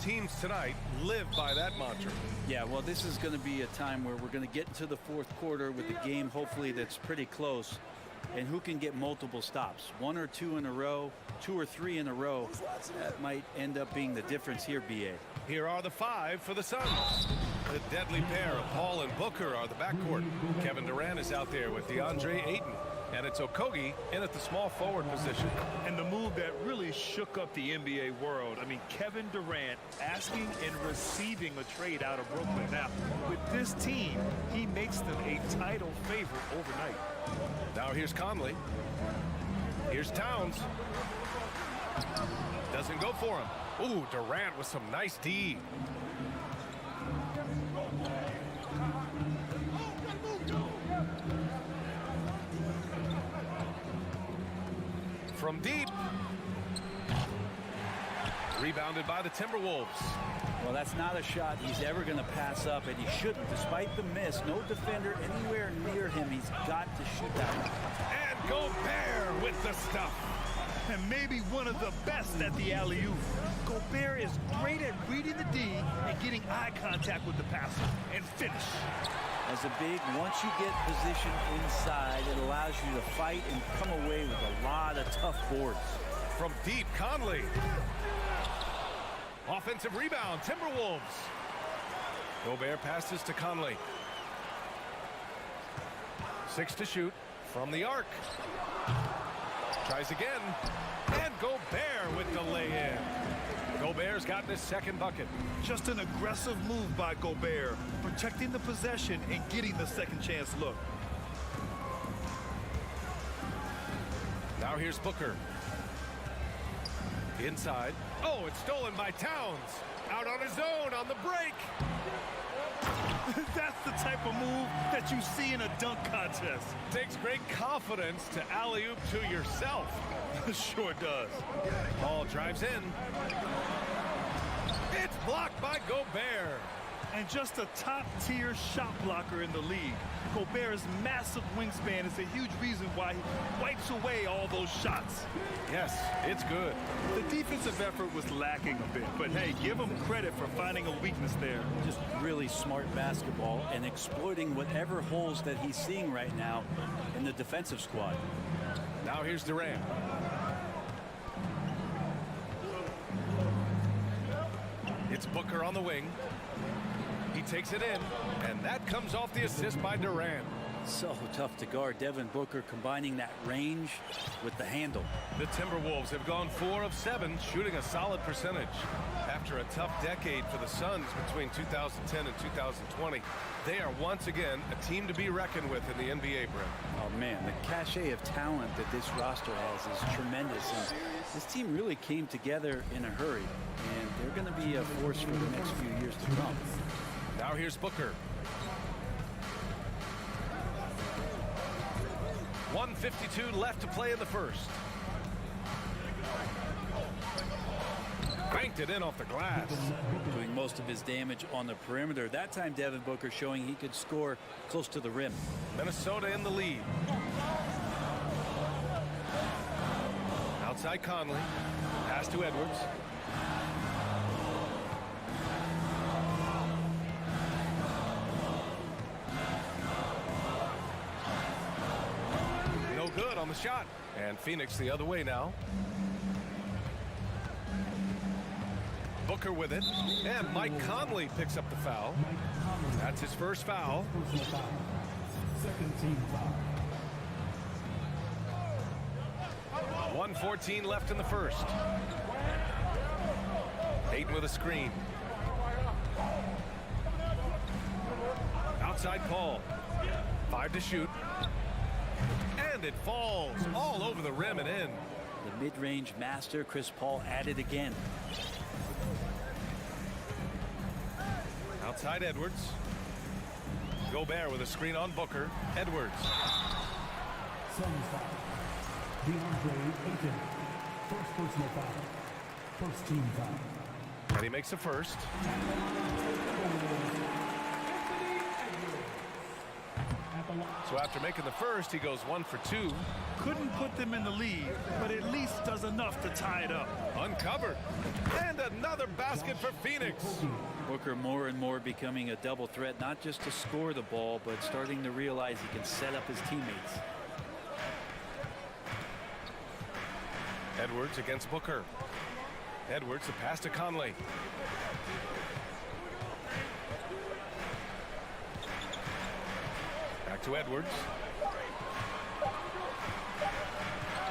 teams tonight live by that mantra. Yeah, well, this is going to be a time where we're going to get into the fourth quarter with a game, hopefully, that's pretty close. And who can get multiple stops? 1 or 2 in a row, 2 or 3 in a row. That might end up being the difference here, B.A. Here are the 5 for the Suns. The deadly pair of Paul and Booker are the backcourt. Kevin Durant is out there with DeAndre Ayton. And it's Okogie in at the small forward position. And the move that really shook up the NBA world. I mean, Kevin Durant asking and receiving a trade out of Brooklyn. Now, with this team, he makes them a title favorite overnight. Now here's Conley. Here's Towns. Doesn't go for him. Ooh, Durant with some nice D. From deep. Rebounded by the Timberwolves. Well, that's not a shot he's ever going to pass up, and he shouldn't. Despite the miss, no defender anywhere near him. He's got to shoot that one. And Gobert with the stuff. And maybe one of the best at the alley-oop. Gobert is great at reading the D and getting eye contact with the passer and finish. As a big, once you get position inside, it allows you to fight and come away with a lot of tough boards. From deep, Conley. Offensive rebound, Timberwolves. Gobert passes to Conley. 6 to shoot from the arc. Tries again. And Gobert with the lay-in. Gobert's gotten his second bucket. Just an aggressive move by Gobert, protecting the possession and getting the second chance look. Now here's Booker. Inside. Oh, it's stolen by Towns. Out on his own on the break. That's the type of move that you see in a dunk contest. Takes great confidence to alley-oop to yourself. Sure does. Ball drives in. It's blocked by Gobert. And just a top-tier shot blocker in the league. Gobert's massive wingspan is a huge reason why he wipes away all those shots. Yes, it's good. The defensive effort was lacking a bit, but hey, give him credit for finding a weakness there. Just really smart basketball and exploiting whatever holes that he's seeing right now in the defensive squad. Now here's Durant. It's Booker on the wing. He takes it in, and that comes off the assist by Durant. So tough to guard. Devin Booker combining that range with the handle. The Timberwolves have gone 4 of 7, shooting a solid percentage. After a tough decade for the Suns between 2010 and 2020, they are once again a team to be reckoned with in the NBA, Brent. Oh, man, the cachet of talent that this roster has is tremendous. And this team really came together in a hurry, and they're going to be a force for the next few years to come. Now here's Booker. 1:52 left to play in the first. Banked it in off the glass. Doing most of his damage on the perimeter. That time, Devin Booker showing he could score close to the rim. Minnesota in the lead. Outside Conley. Pass to Edwards. No good on the shot. And Phoenix the other way now. Booker with it. And Mike Conley picks up the foul. That's his first foul. Second team foul. 1:14 left in the first. Ayton with a screen. Outside Paul. 5 to shoot. And it falls all over the rim and in. The mid-range master, Chris Paul, at it again. Outside Edwards. Gobert with a screen on Booker. Edwards. Suns foul. DeAndre Ayton. First personal foul. First team foul. And he makes the first. At the line. So after making the first, he goes 1 for 2. Couldn't put them in the lead, but at least does enough to tie it up. Uncovered. And another basket for Phoenix. Booker more and more becoming a double threat, not just to score the ball, but starting to realize he can set up his teammates. Edwards against Booker. Edwards, the pass to Conley. Back to Edwards.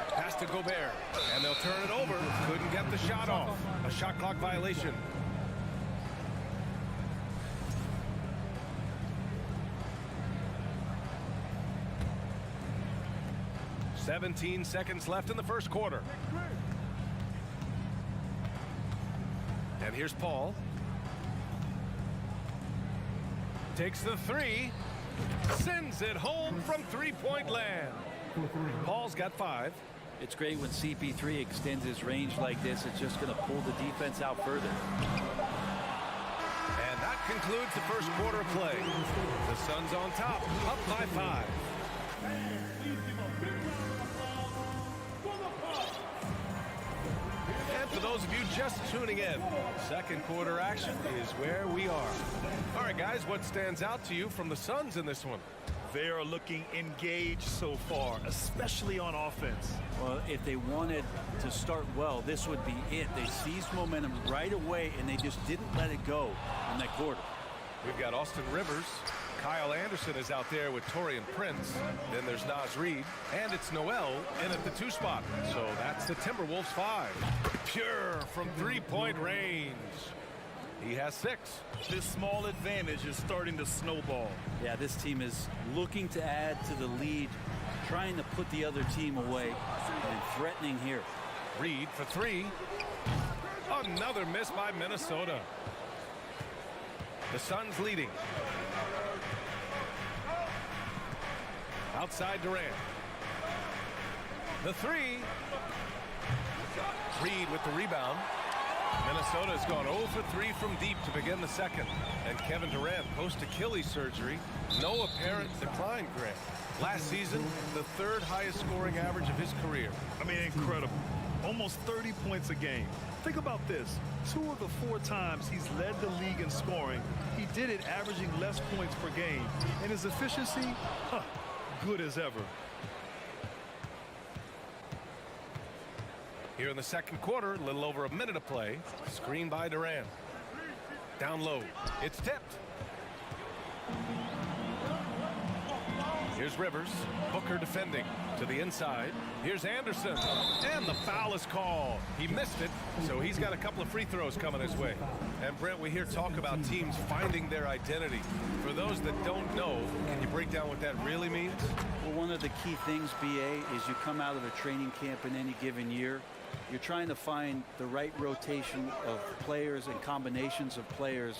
Pass to Gobert. And they'll turn it over. Couldn't get the shot off. A shot clock violation. "17 seconds left in the first quarter." And here's Paul. Takes the three. Sends it home from three-point land. Paul's got 5. It's great when CP3 extends his range like this. It's just going to pull the defense out further. And that concludes the first quarter of play. The Suns on top, up by 5. And for those of you just tuning in, second quarter action is where we are. All right, guys, what stands out to you from the Suns in this one? They are looking engaged so far, especially on offense. Well, if they wanted to start well, this would be it. They seized momentum right away, and they just didn't let it go in that quarter. We've got Austin Rivers. Kyle Anderson is out there with Taurean Prince. Then there's Naz Reid. And it's Noel in at the 2 spot. So that's the Timberwolves 5. Pure from three-point range. He has 6. This small advantage is starting to snowball. Yeah, this team is looking to add to the lead, trying to put the other team away, and threatening here. Reid for 3. Another miss by Minnesota. The Suns leading. Outside Durant. The 3. Reid with the rebound. Minnesota has gone 0 for 3 from deep to begin the second. And Kevin Durant post-Achilles surgery. No apparent decline, Grant. Last season, the 3rd highest scoring average of his career. I mean, incredible. Almost 30 points a game. Think about this. 2 of the 4 times he's led the league in scoring, he did it averaging less points per game. And his efficiency, good as ever. Here in the second quarter, a little over a minute of play. Screen by Durant. Down low. It's tipped. Here's Rivers. Booker defending to the inside. Here's Anderson. And the foul is called. He missed it, so he's got a couple of free throws coming his way. And Brent, we hear talk about teams finding their identity. For those that don't know, can you break down what that really means? Well, one of the key things, BA, is you come out of a training camp in any given year. You're trying to find the right rotation of players and combinations of players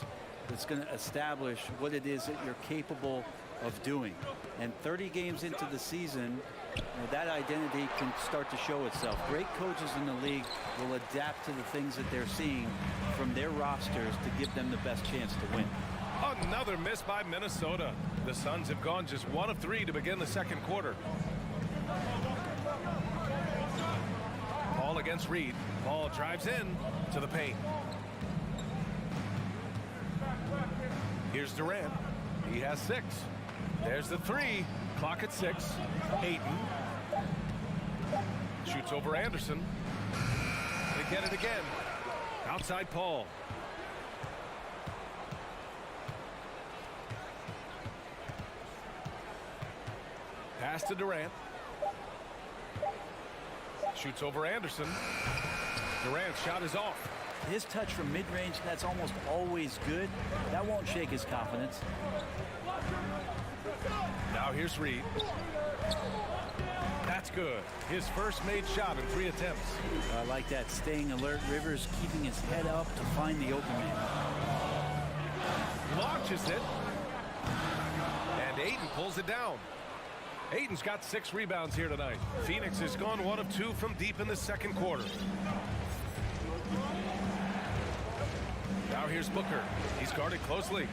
that's going to establish what it is that you're capable of doing. And 30 games into the season, that identity can start to show itself. Great coaches in the league will adapt to the things that they're seeing from their rosters to give them the best chance to win. Another miss by Minnesota. The Suns have gone just 1 of 3 to begin the second quarter. Paul against Reid. Paul drives in to the paint. Here's Durant. He has 6. There's the 3. Clock at 6. Ayton. Shoots over Anderson. They get it again. Outside Paul. Pass to Durant. Shoots over Anderson. Durant's shot is off. His touch from mid-range, that's almost always good. That won't shake his confidence. Now here's Reid. That's good. His first made shot in 3 attempts. I like that, staying alert. Rivers keeping his head up to find the open man. Launches it. And Ayton pulls it down. Ayton's got 6 rebounds here tonight. Phoenix has gone 1 of 2 from deep in the second quarter. Now here's Booker. He's guarded closely.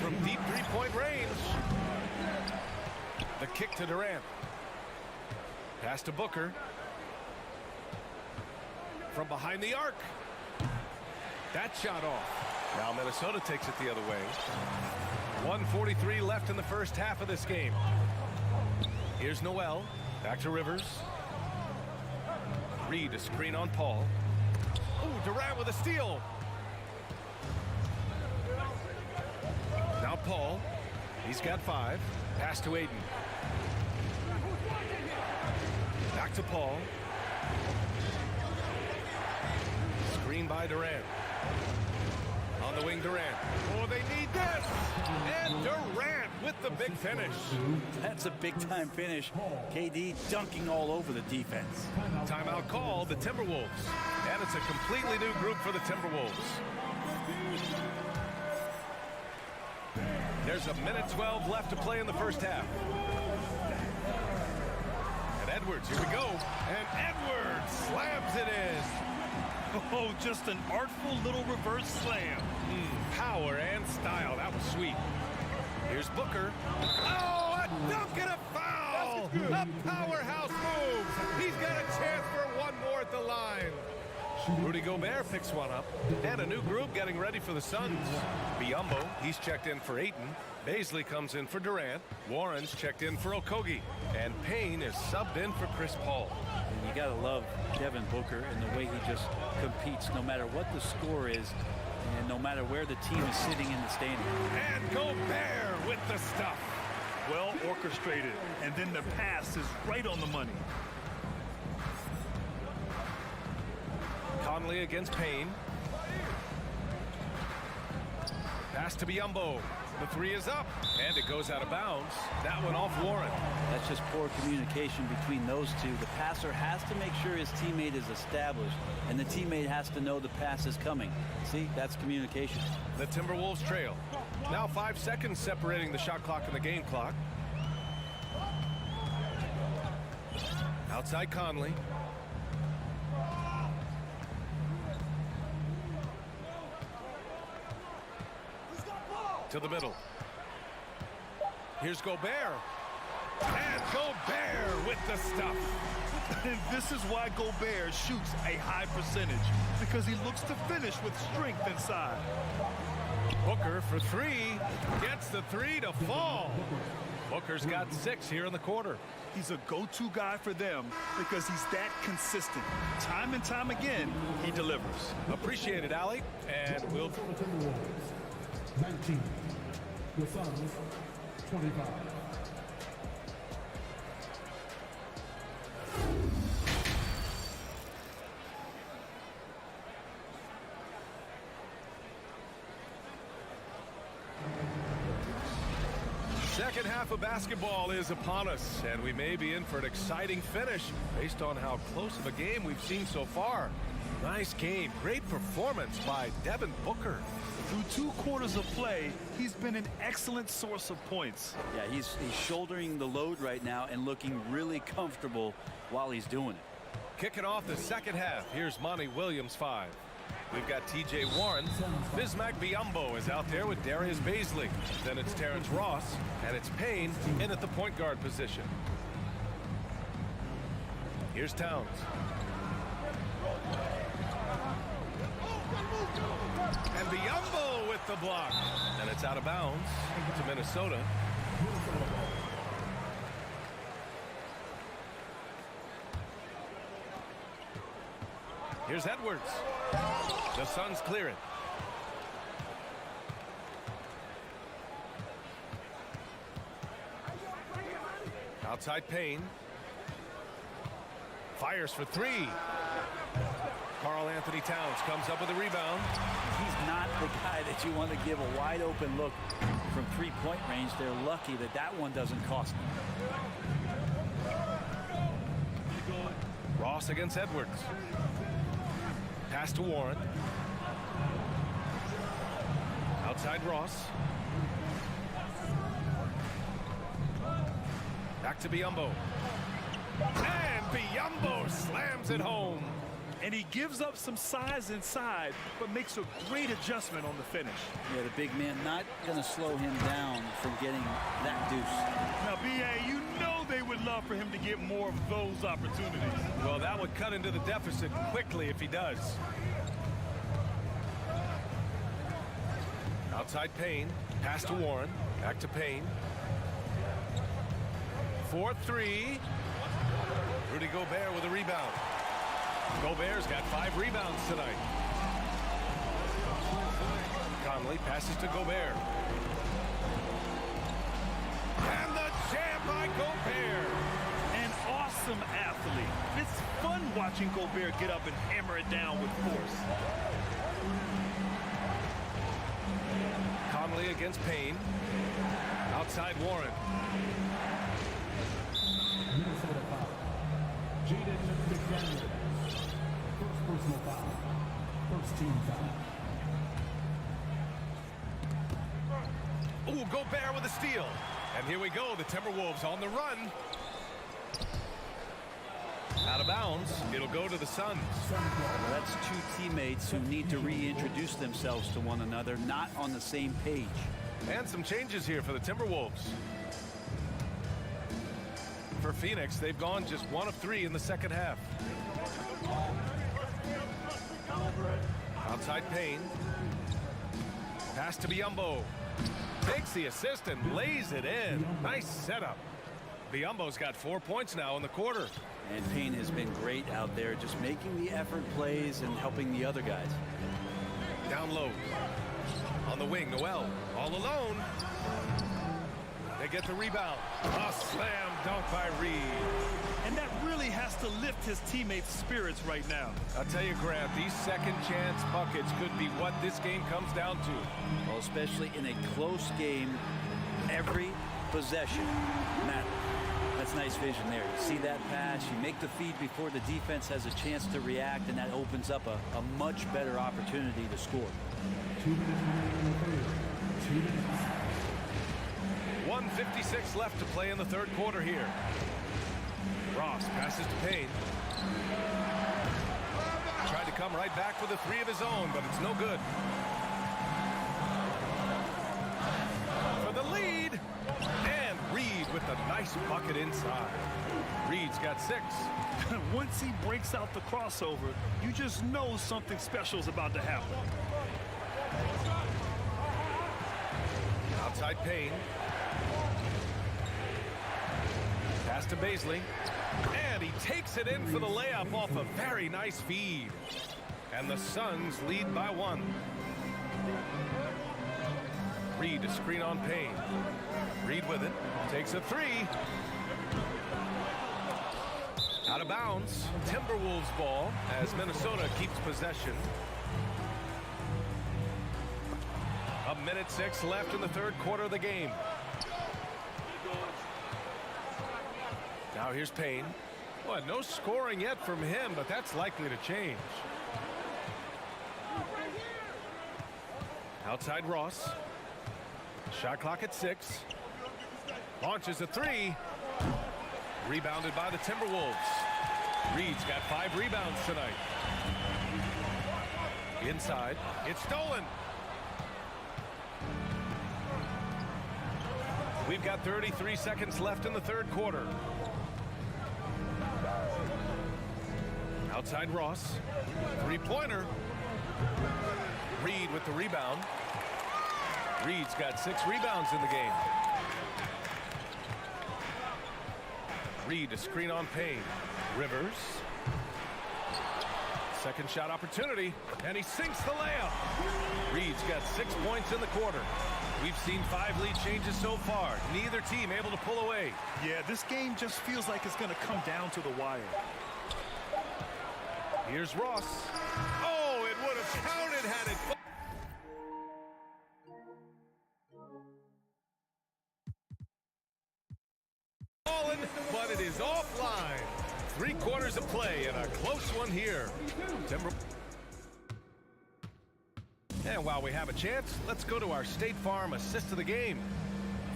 From deep 3-point range. The kick to Durant. Pass to Booker. From behind the arc. That shot off. Now Minnesota takes it the other way. 1:43 left in the first half of this game. Here's Noel. Back to Rivers. Reed a screen on Paul. Ooh, Durant with a steal. Now Paul. He's got 5. Pass to Aiden. Back to Paul. Screen by Durant. On the wing, Durant. Oh, they need this. And Durant with the big finish. That's a big-time finish. KD dunking all over the defense. Timeout call, the Timberwolves. And it's a completely new group for the Timberwolves. There's a minute 12 left to play in the first half. And Edwards, here we go. And Edwards slams it in. Oh, just an artful little reverse slam. Power and style. That was sweet. Here's Booker. Oh, a dunk and a foul. A powerhouse move. He's got a chance for one more at the line. Rudy Gobert picks one up. And a new group getting ready for the Suns. Biyombo, he's checked in for Ayton. Baisley comes in for Durant. Warren's checked in for Okogie. And Payne is subbed in for Chris Paul. And you got to love Devin Booker and the way he just competes no matter what the score is and no matter where the team is sitting in the standing. And Gobert with the stuff. Well orchestrated. And then the pass is right on the money. Conley against Payne. Pass to Biyombo. The 3 is up. And it goes out of bounds. That one off Warren. That's just poor communication between those two. The passer has to make sure his teammate is established, and the teammate has to know the pass is coming. See, that's communication. The Timberwolves trail. Now 5 seconds separating the shot clock and the game clock. Outside Conley. To the middle. Here's Gobert. And Gobert with the stuff. And this is why Gobert shoots a high percentage, because he looks to finish with strength inside. Booker for 3. Gets the 3 to fall. Booker's got 6 here in the quarter. He's a go-to guy for them because he's that consistent. Time and time again, he delivers. Appreciate it, Allie. And we'll... For the Timberwolves, 19. The Suns, 25. Second half of basketball is upon us, and we may be in for an exciting finish based on how close of a game we've seen so far. Nice game. Great performance by Devin Booker. Through 2 quarters of play, he's been an excellent source of points. Yeah, he's shouldering the load right now and looking really comfortable while he's doing it. Kicking off the second half, here's Monty Williams 5. We've got T.J. Warren. Bismack Biyombo is out there with Darius Baisley. Then it's Terrence Ross, and it's Payne in at the point guard position. Here's Towns. And Biyombo with the block. And it's out of bounds to Minnesota. Here's Edwards. The Suns clear it. Outside Payne. Fires for 3. Karl Anthony Towns comes up with a rebound. He's not the guy that you want to give a wide open look from 3-point range. They're lucky that that one doesn't cost them. Ross against Edwards. Pass to Warren. Outside Ross. Back to Biyombo. And Biyombo slams it home. And he gives up some size inside, but makes a great adjustment on the finish. Yeah, the big man not going to slow him down from getting that deuce. Now, B.A., you know they would love for him to get more of those opportunities. Well, that would cut into the deficit quickly if he does. Outside Payne, pass to Warren, back to Payne. 4-3. Rudy Gobert with a rebound. Gobert's got 5 rebounds tonight. Conley passes to Gobert. And the jam by Gobert. An awesome athlete. It's fun watching Gobert get up and hammer it down with force. Conley against Payne. Outside Warren. Minnesota foul. Jaden McDaniel. First personal foul. First team foul. Ooh, Gobert with a steal. And here we go, the Timberwolves on the run. Out of bounds, it'll go to the Suns. Well, that's two teammates who need to reintroduce themselves to one another, not on the same page. And some changes here for the Timberwolves. For Phoenix, they've gone just 1 of 3 in the second half. Outside Payne. Pass to Biyombo. Takes the assist and lays it in. Nice setup. Biyombo's got 4 points now in the quarter. And Payne has been great out there, just making the effort plays and helping the other guys. Down low. On the wing, Noel all alone. They get the rebound. A slam dunk by Reed. And that really has to lift his teammates' spirits right now. I'll tell you, Grant, these second chance buckets could be what this game comes down to. Well, especially in a close game, every possession matters. That's nice vision there. You see that pass, you make the feed before the defense has a chance to react, and that opens up a much better opportunity to score. 2 minutes remaining in the third. 2 minutes. 1:56 left to play in the third quarter here. Ross passes to Payne. Tried to come right back with a 3 of his own, but it's no good. For the lead. And Reed with the nice bucket inside. Reed's got 6. Once he breaks out the crossover, you just know something special is about to happen. Outside Payne. Pass to Baisley. And he takes it in for the layup off a very nice feed. And the Suns lead by 1. Reed to screen on Payne. Reed with it. Takes a 3. Out of bounds. Timberwolves ball as Minnesota keeps possession. 1:06 left in the third quarter of the game. Now here's Payne. Well, no scoring yet from him, but that's likely to change. Outside Ross. Shot clock at 6. Launches a 3. Rebounded by the Timberwolves. Reed's got 5 rebounds tonight. Inside. It's stolen. We've got 33 seconds left in the third quarter. Outside Ross. 3-pointer. Reed with the rebound. Reed's got 6 rebounds in the game. Reed to screen on Payne. Rivers. Second shot opportunity, and he sinks the layup. Reed's got 6 points in the quarter. We've seen 5 lead changes so far. Neither team able to pull away. Yeah, this game just feels like it's going to come down to the wire. Here's Ross. Oh, it would have counted had it. Fallen, but it is offline. 3 quarters of play and a close one here. And while we have a chance, let's go to our State Farm assist of the game.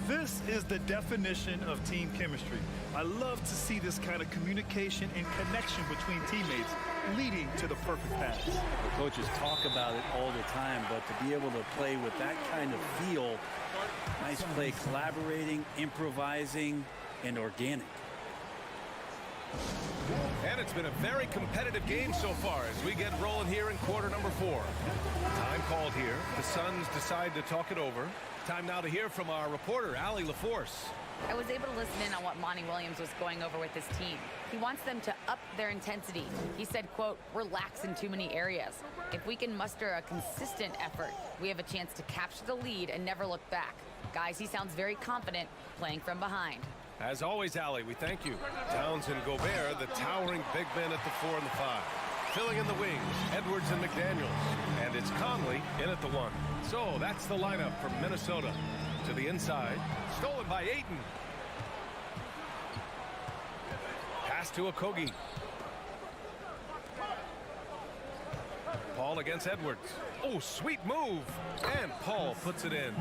This is the definition of team chemistry. I love to see this kind of communication and connection between teammates leading to the perfect pass. The coaches talk about it all the time, but to be able to play with that kind of feel, nice play, collaborating, improvising, and organic. And it's been a very competitive game so far as we get rolling here in quarter number 4. Time called here. The Suns decide to talk it over. Time now to hear from our reporter, Allie LaForce. I was able to listen in on what Monty Williams was going over with his team. He wants them to up their intensity. He said, quote, relax in too many areas. If we can muster a consistent effort, we have a chance to capture the lead and never look back. Guys, he sounds very confident playing from behind. As always, Allie, we thank you. Towns and Gobert, the towering big men at the 4 and the 5. Filling in the wings, Edwards and McDaniels. And it's Conley in at the 1. So that's the lineup from Minnesota. To the inside, stolen by Ayton. Pass to Okogie. Paul against Edwards. Oh, sweet move. And Paul puts it in.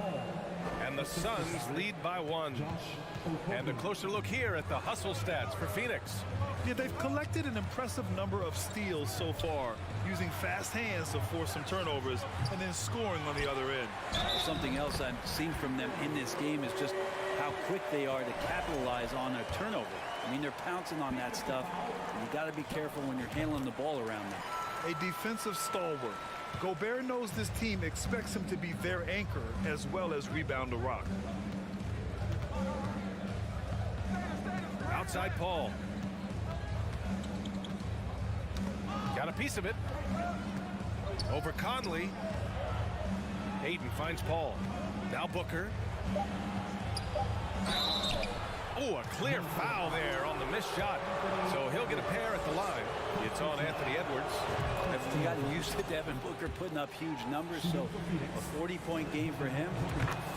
And the Suns lead by 1. And a closer look here at the hustle stats for Phoenix. Yeah, they've collected an impressive number of steals so far, using fast hands to force some turnovers and then scoring on the other end. Something else I've seen from them in this game is just how quick they are to capitalize on a turnover. I mean, they're pouncing on that stuff. And you got to be careful when you're handling the ball around them. A defensive stalwart. Gobert knows this team expects him to be their anchor as well as rebound the rock. Outside Paul. Got a piece of it. Over Conley. Ayton finds Paul. Now Booker. Oh, a clear foul there on the missed shot. So he'll get a pair at the line. It's on Anthony Edwards. I've gotten used to Devin Booker putting up huge numbers, so a 40-point game for him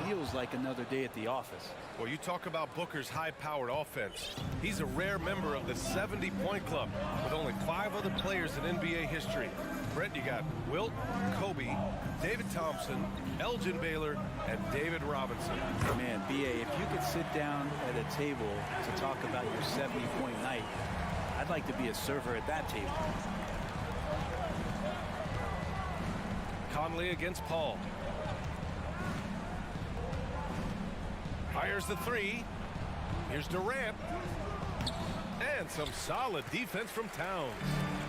feels like another day at the office. Well, you talk about Booker's high-powered offense. He's a rare member of the 70-point club with only 5 other players in NBA history. Brett, you got Wilt, Kobe, David Thompson, Elgin Baylor, and David Robinson. Man, B.A., if you could sit down at a table to talk about your 70-point night, I'd like to be a server at that table. Conley against Paul. Fires the 3. Here's Durant. And some solid defense from Towns.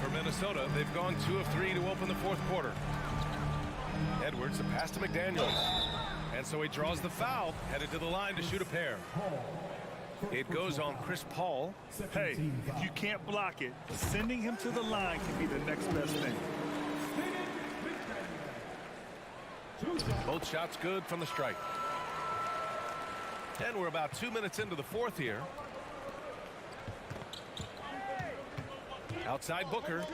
For Minnesota, they've gone 2 of 3 to open the 4th quarter. Edwards, a pass to McDaniels. And so he draws the foul, headed to the line to shoot a pair. It goes on Chris Paul. Hey, if you can't block it, sending him to the line can be the next best thing. Both shots good from the strike. And we're about 2 minutes into the 4th here. Outside Booker.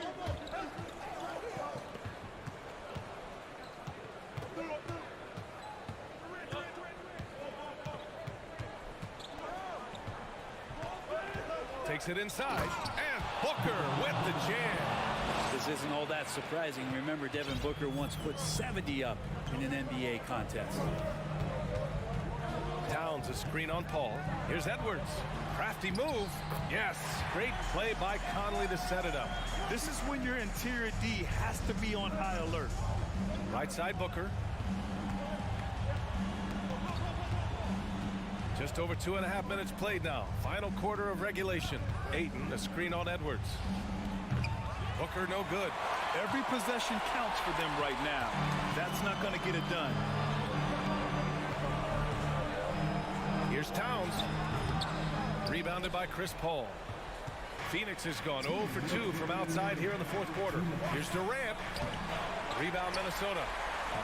Takes it inside. And Booker with the jam. This isn't all that surprising. Remember, Devin Booker once put 70 up in an NBA contest. Towns, a screen on Paul. Here's Edwards. Crafty move. Yes, great play by Conley to set it up. This is when your interior D has to be on high alert. Right side Booker. Just over 2.5 minutes played now. Final quarter of regulation. Ayton, a screen on Edwards. Booker no good. Every possession counts for them right now. That's not going to get it done. Here's Towns. Rebounded by Chris Paul. Phoenix has gone 0 for 2 from outside here in the 4th quarter. Here's Durant. Rebound Minnesota.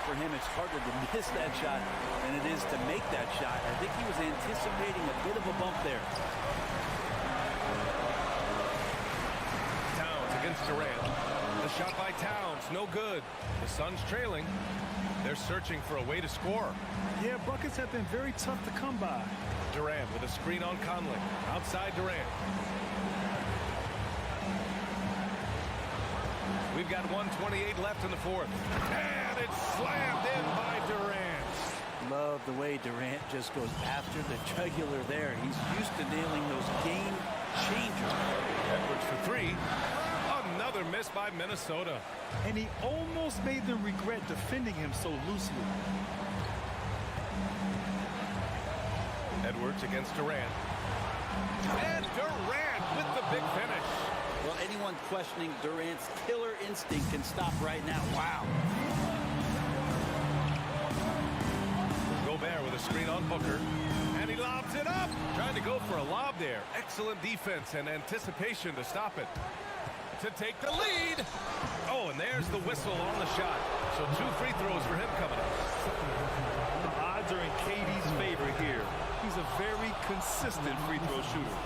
For him, it's harder to miss that shot than it is to make that shot. I think he was anticipating a bit of a bump there. Towns against Durant. The shot by Towns, no good. The Suns trailing. They're searching for a way to score. Yeah, buckets have been very tough to come by. Durant with a screen on Conley. Outside Durant. We've got 1:28 left in the 4th. And it's slammed in by Durant. Love the way Durant just goes after the jugular there. He's used to nailing those game changers. Edwards for three. Another miss by Minnesota. And he almost made them regret defending him so loosely. Edwards against Durant. And Durant with the big finish. Well, anyone questioning Durant's killer instinct can stop right now. Wow. Gobert with a screen on Booker. And he lobs it up. Trying to go for a lob there. Excellent defense and anticipation to stop it. To take the lead. Oh, and there's the whistle on the shot. So 2 free throws for him coming up. The odds are in KD's favor here. He's a very consistent free throw shooter.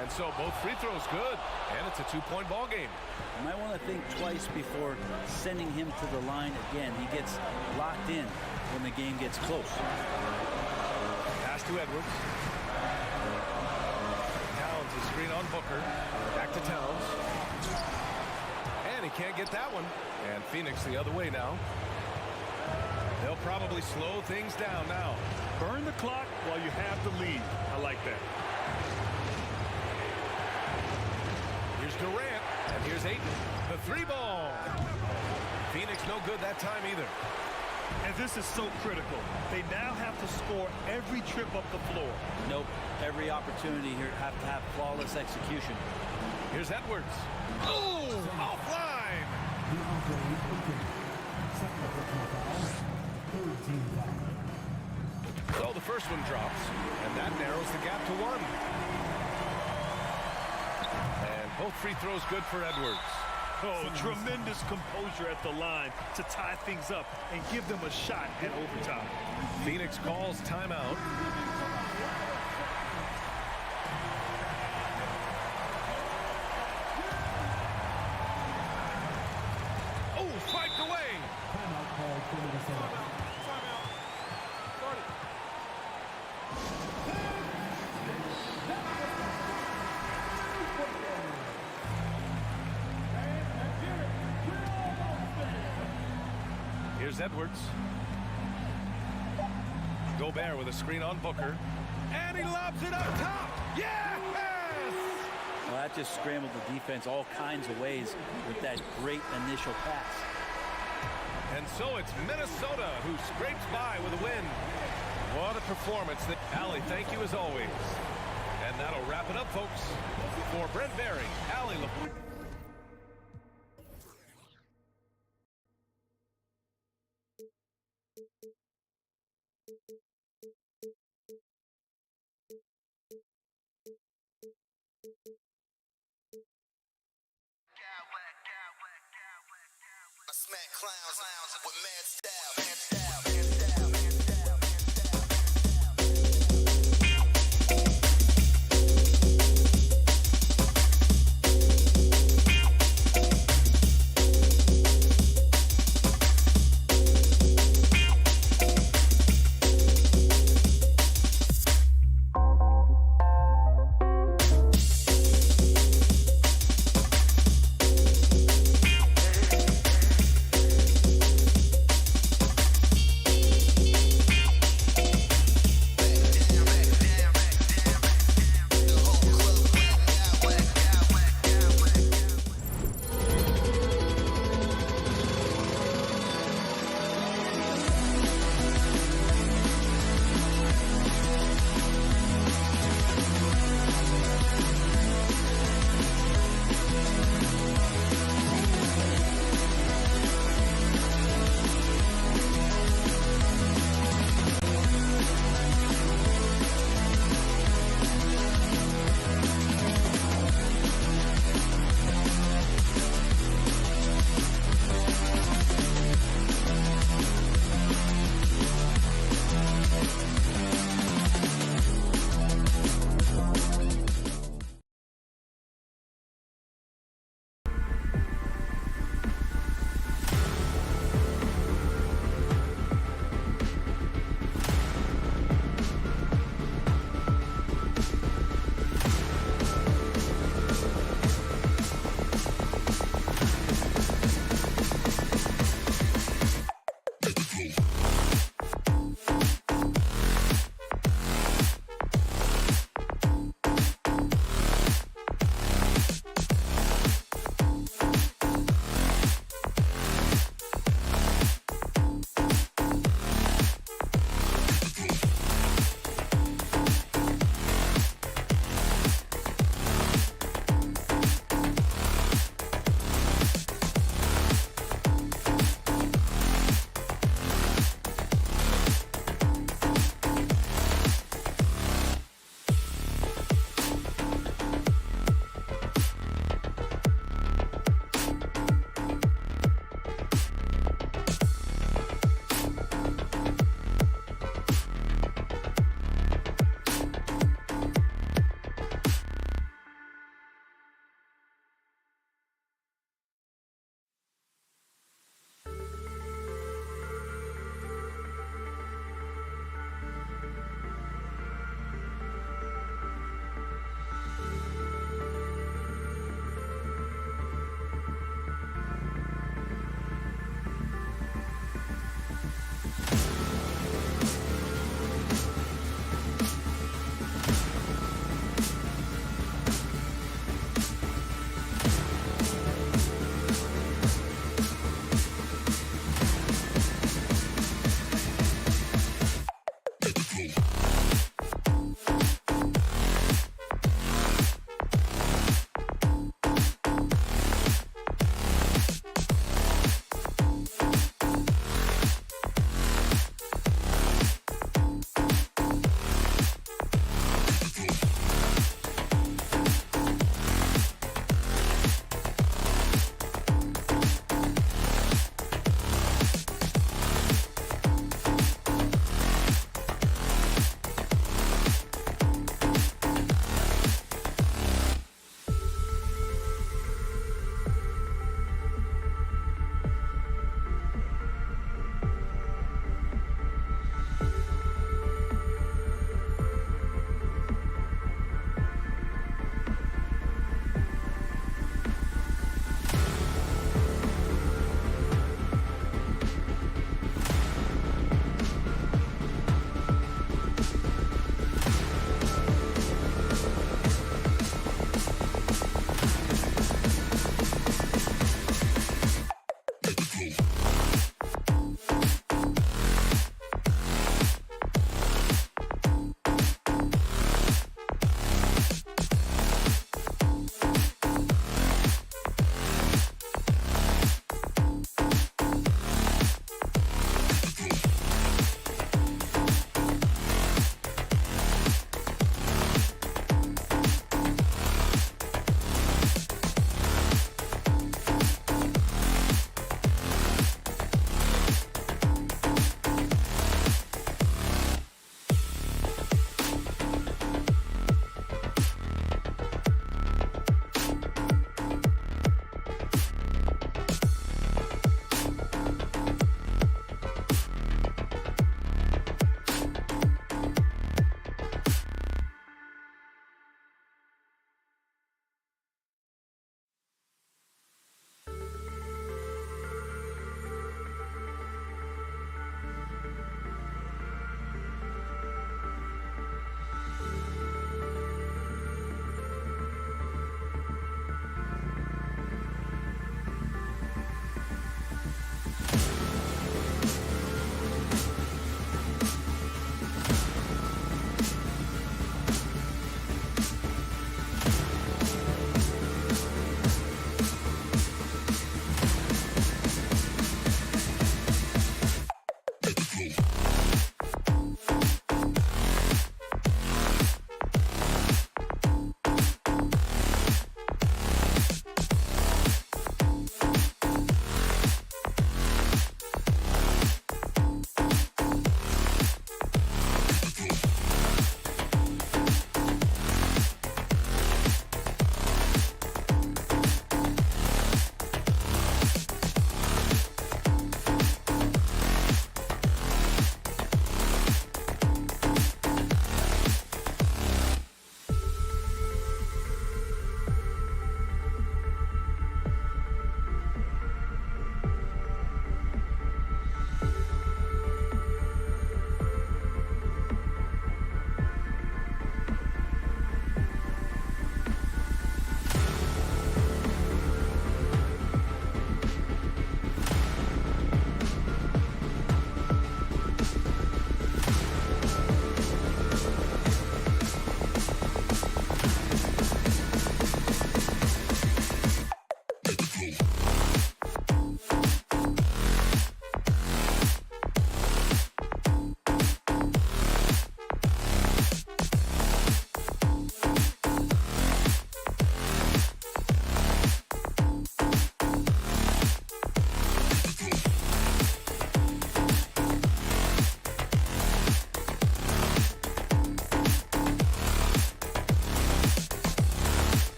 And so both free throws good. And it's a 2-point ball game. You might want to think twice before sending him to the line again. He gets locked in when the game gets close. Pass to Edwards. Towns is screen on Booker. Back to Towns. And he can't get that one. And Phoenix the other way now. They'll probably slow things down now. Burn the clock while you have the lead. I like that. Here's Durant, and here's Ayton. The 3-ball. Phoenix no good that time either. And this is so critical. They now have to score every trip up the floor. Nope. Every opportunity here have to have flawless execution. Here's Edwards. Oh, offline. So the first one drops, and that narrows the gap to 1. And both free throws good for Edwards. Oh, tremendous composure at the line to tie things up and give them a shot at overtime. Phoenix calls timeout. Oh, swiped away. Timeout called for Minnesota. Here's Edwards. Gobert with a screen on Booker. And he lobs it up top. Yes! Well, that just scrambled the defense all kinds of ways with that great initial pass. And so it's Minnesota who scrapes by with a win. What a performance. Allie, thank you as always. And that'll wrap it up, folks. For Brent Berry, Allie LaFleur. I smack clowns with mad style.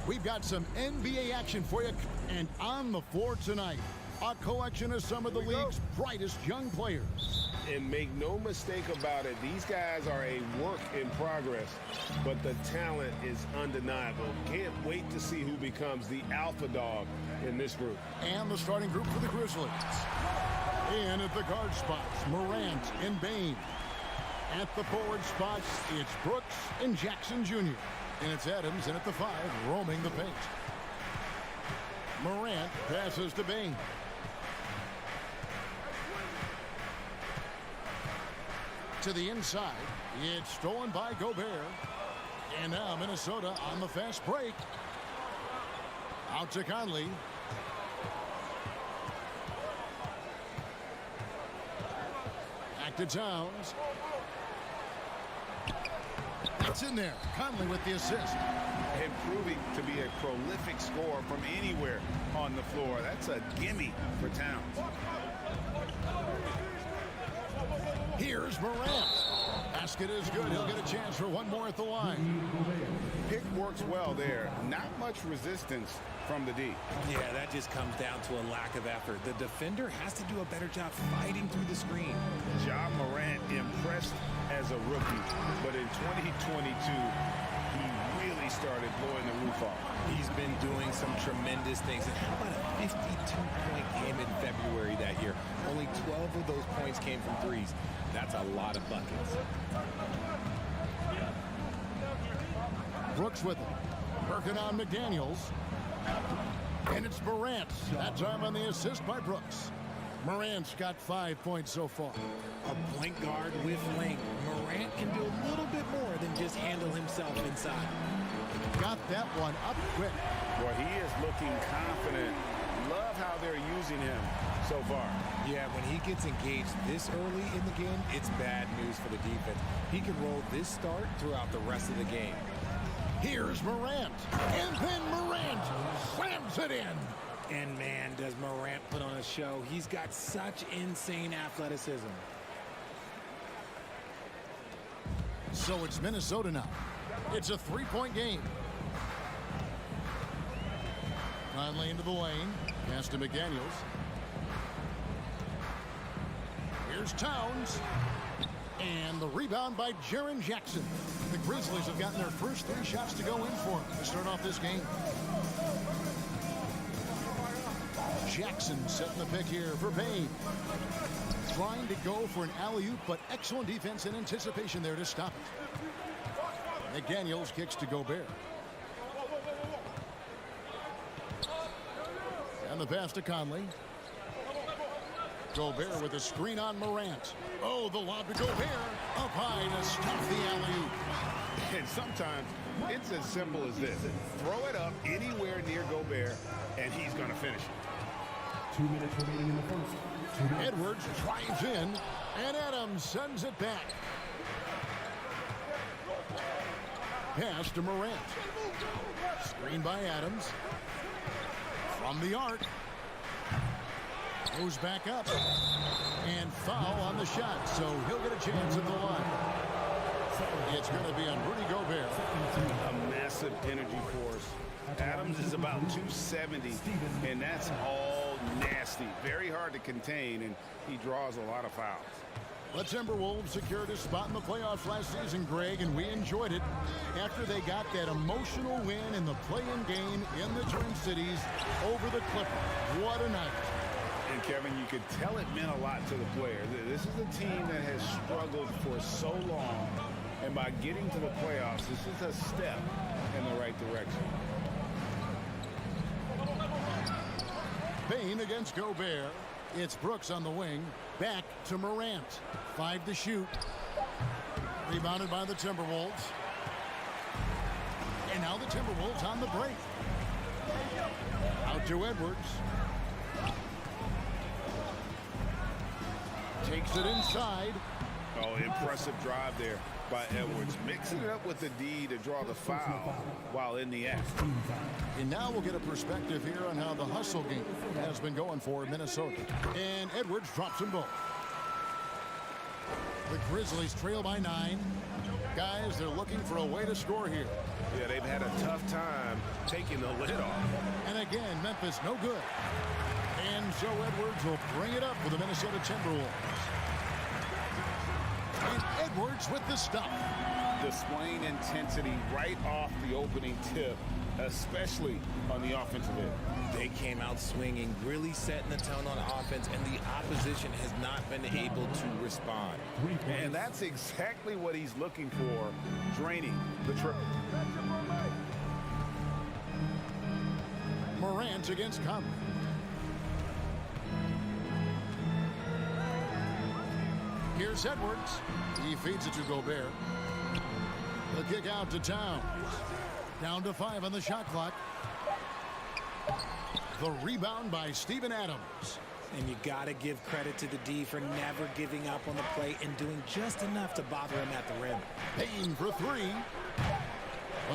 We've got some NBA action for you, and on the floor tonight, a collection of some of the league's brightest young players. And make no mistake about it, these guys are a work in progress, but the talent is undeniable. Can't wait to see who becomes the alpha dog in this group. And the starting group for the Grizzlies. In at the guard spots, Morant and Bane. At the forward spots, it's Brooks and Jackson Jr. And it's Adams in at the 5, roaming the paint. Morant passes to Bane. To the inside, it's stolen by Gobert. And now Minnesota on the fast break. Out to Conley. Back to Towns. That's in there. Conley with the assist. And proving to be a prolific scorer from anywhere on the floor. That's a gimme for Towns. Here's Morant. Basket is good. He'll get a chance for one more at the line. Pick works well there. Not much resistance from the D. Yeah, that just comes down to a lack of effort. The defender has to do a better job fighting through the screen. John Morant impressed as a rookie, but in 2022, he really started blowing the roof off. He's been doing some tremendous things. And how about a 52-point game in February that year? Only 12 of those points came from threes. That's a lot of buckets. Brooks with him. Working on McDaniels. And it's Morant. That time on the assist by Brooks. Morant's got 5 points so far. A point guard with length. Morant can do a little bit more than just handle himself inside. Got that one up quick. Well, he is looking confident. Love how they're using him so far. Yeah, when he gets engaged this early in the game, it's bad news for the defense. He can roll this start throughout the rest of the game. Here's Morant. And then Morant slams it in. And man, does Morant put on a show. He's got such insane athleticism. So it's Minnesota now. It's a 3-point game. Conley into the lane. Pass to McDaniels. Here's Towns. And the rebound by Jaren Jackson. The Grizzlies have gotten their first 3 shots to go in for him to start off this game. Jackson setting the pick here for Bane. Trying to go for an alley-oop, but excellent defense and anticipation there to stop it. McDaniels kicks to Gobert. And the pass to Conley. Gobert with a screen on Morant. Oh, the lob to Gobert. Up high to stop the alley-oop. And sometimes it's as simple as this. Throw it up anywhere near Gobert, and he's going to finish it. 2 minutes remaining in the first. Edwards drives in, and Adams sends it back. Pass to Morant. Screen by Adams. From the arc. Goes back up. And foul on the shot, so he'll get a chance at the line. It's going to be on Rudy Gobert. A massive energy force. Adams is about 270, and that's all nasty. Very hard to contain, and he draws a lot of fouls. The Timberwolves secured a spot in the playoffs last season, Greg, and we enjoyed it after they got that emotional win in the play-in game in the Twin Cities over the Clippers. What a night. And Kevin, you could tell it meant a lot to the player. This is a team that has struggled for so long, and by getting to the playoffs, this is a step in the right direction. Bane against Gobert. It's Brooks on the wing. Back to Morant. 5 to shoot. Rebounded by the Timberwolves. And now the Timberwolves on the break. Out to Edwards. Takes it inside. Oh, impressive drive there by Edwards. Mixing it up with the D to draw the foul while in the act. And now we'll get a perspective here on how the hustle game has been going for Minnesota. And Edwards drops them both. The Grizzlies trail by 9. Guys, they're looking for a way to score here. Yeah, they've had a tough time taking the lid off. And again, Memphis no good. And Joe Edwards will bring it up for the Minnesota Timberwolves. And Edwards with the stop. Displaying intensity right off the opening tip, especially on the offensive end. They came out swinging, really setting the tone on offense, and the opposition has not been able to respond. And that's exactly what he's looking for, draining the triple. Morant against Conley. Here's Edwards. He feeds it to Gobert. The kick out to Towns. Down to 5 on the shot clock. The rebound by Steven Adams. And you got to give credit to the D for never giving up on the play and doing just enough to bother him at the rim. Payne for 3.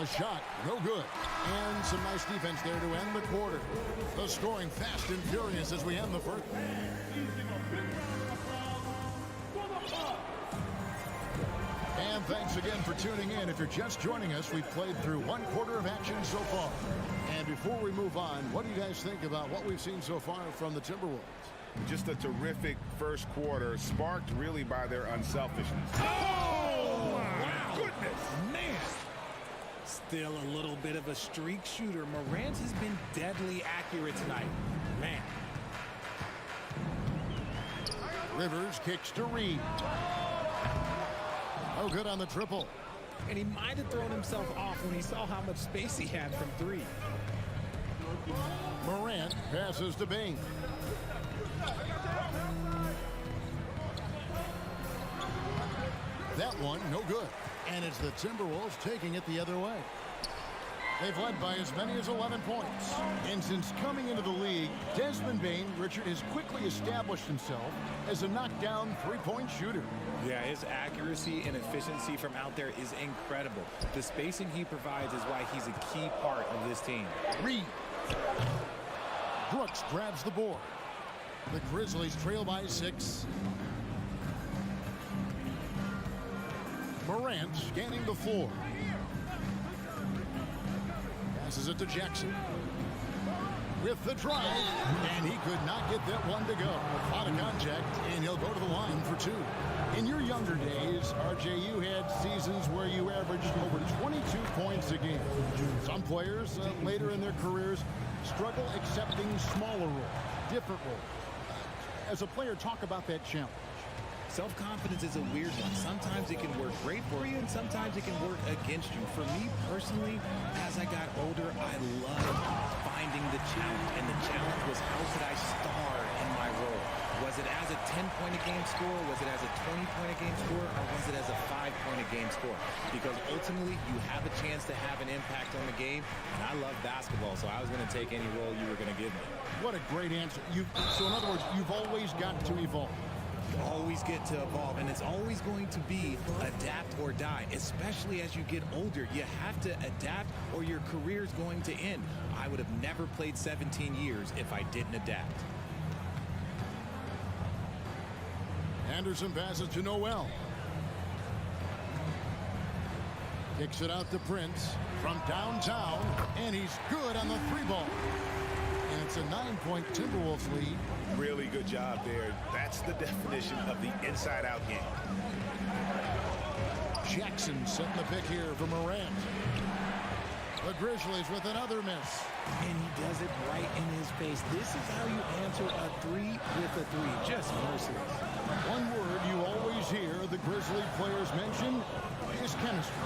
A shot, no good. And some nice defense there to end the quarter. The scoring fast and furious as we end the first. And thanks again for tuning in. If you're just joining us, we've played through 1 quarter of action so far. And before we move on, what do you guys think about what we've seen so far from the Timberwolves? Just a terrific first quarter, sparked really by their unselfishness. Oh, wow. Goodness, man. Still a little bit of a streak shooter. Morant has been deadly accurate tonight. Man. Rivers kicks to Reed. No good on the triple. And he might have thrown himself off when he saw how much space he had from 3. Morant passes to Bing. That one, no good. And it's the Timberwolves taking it the other way. They've led by as many as 11 points. And since coming into the league, Desmond Bane, Richard, has quickly established himself as a knockdown three-point shooter. Yeah, his accuracy and efficiency from out there is incredible. The spacing he provides is why he's a key part of this team. Reed. Brooks grabs the board. The Grizzlies trail by 6. Morant scanning the floor. Passes it to Jackson. With the drive, and he could not get that one to go. A lot of contact, and he'll go to the line for 2. In your younger days, RJ, you had seasons where you averaged over 22 points a game. Some players later in their careers struggle accepting smaller roles, different roles. As a player, talk about that challenge. Self-confidence is a weird one. Sometimes it can work great for you, and sometimes it can work against you. For me personally, as I got older, I loved finding the challenge. And the challenge was, how could I star in my role? Was it as a 10-point-a-game score? Was it as a 20-point-a-game score? Or was it as a 5-point-a-game score? Because ultimately, you have a chance to have an impact on the game. And I love basketball, so I was going to take any role you were going to give me. What a great answer. So in other words, you've always got to evolve. Always get to evolve, and it's always going to be adapt or die, especially as you get older. You have to adapt or your career is going to end. I would have never played 17 years if I didn't adapt. Anderson passes to Noel. Kicks it out to Prince from downtown, and he's good on the 3-ball. And it's a 9-point Timberwolves lead. Really good job there. That's the definition of the inside-out game. Jackson setting the pick here for Morant. The Grizzlies with another miss. And he does it right in his face. This is how you answer a 3 with a 3. Just merciless. One word you always hear the Grizzly players mention is chemistry.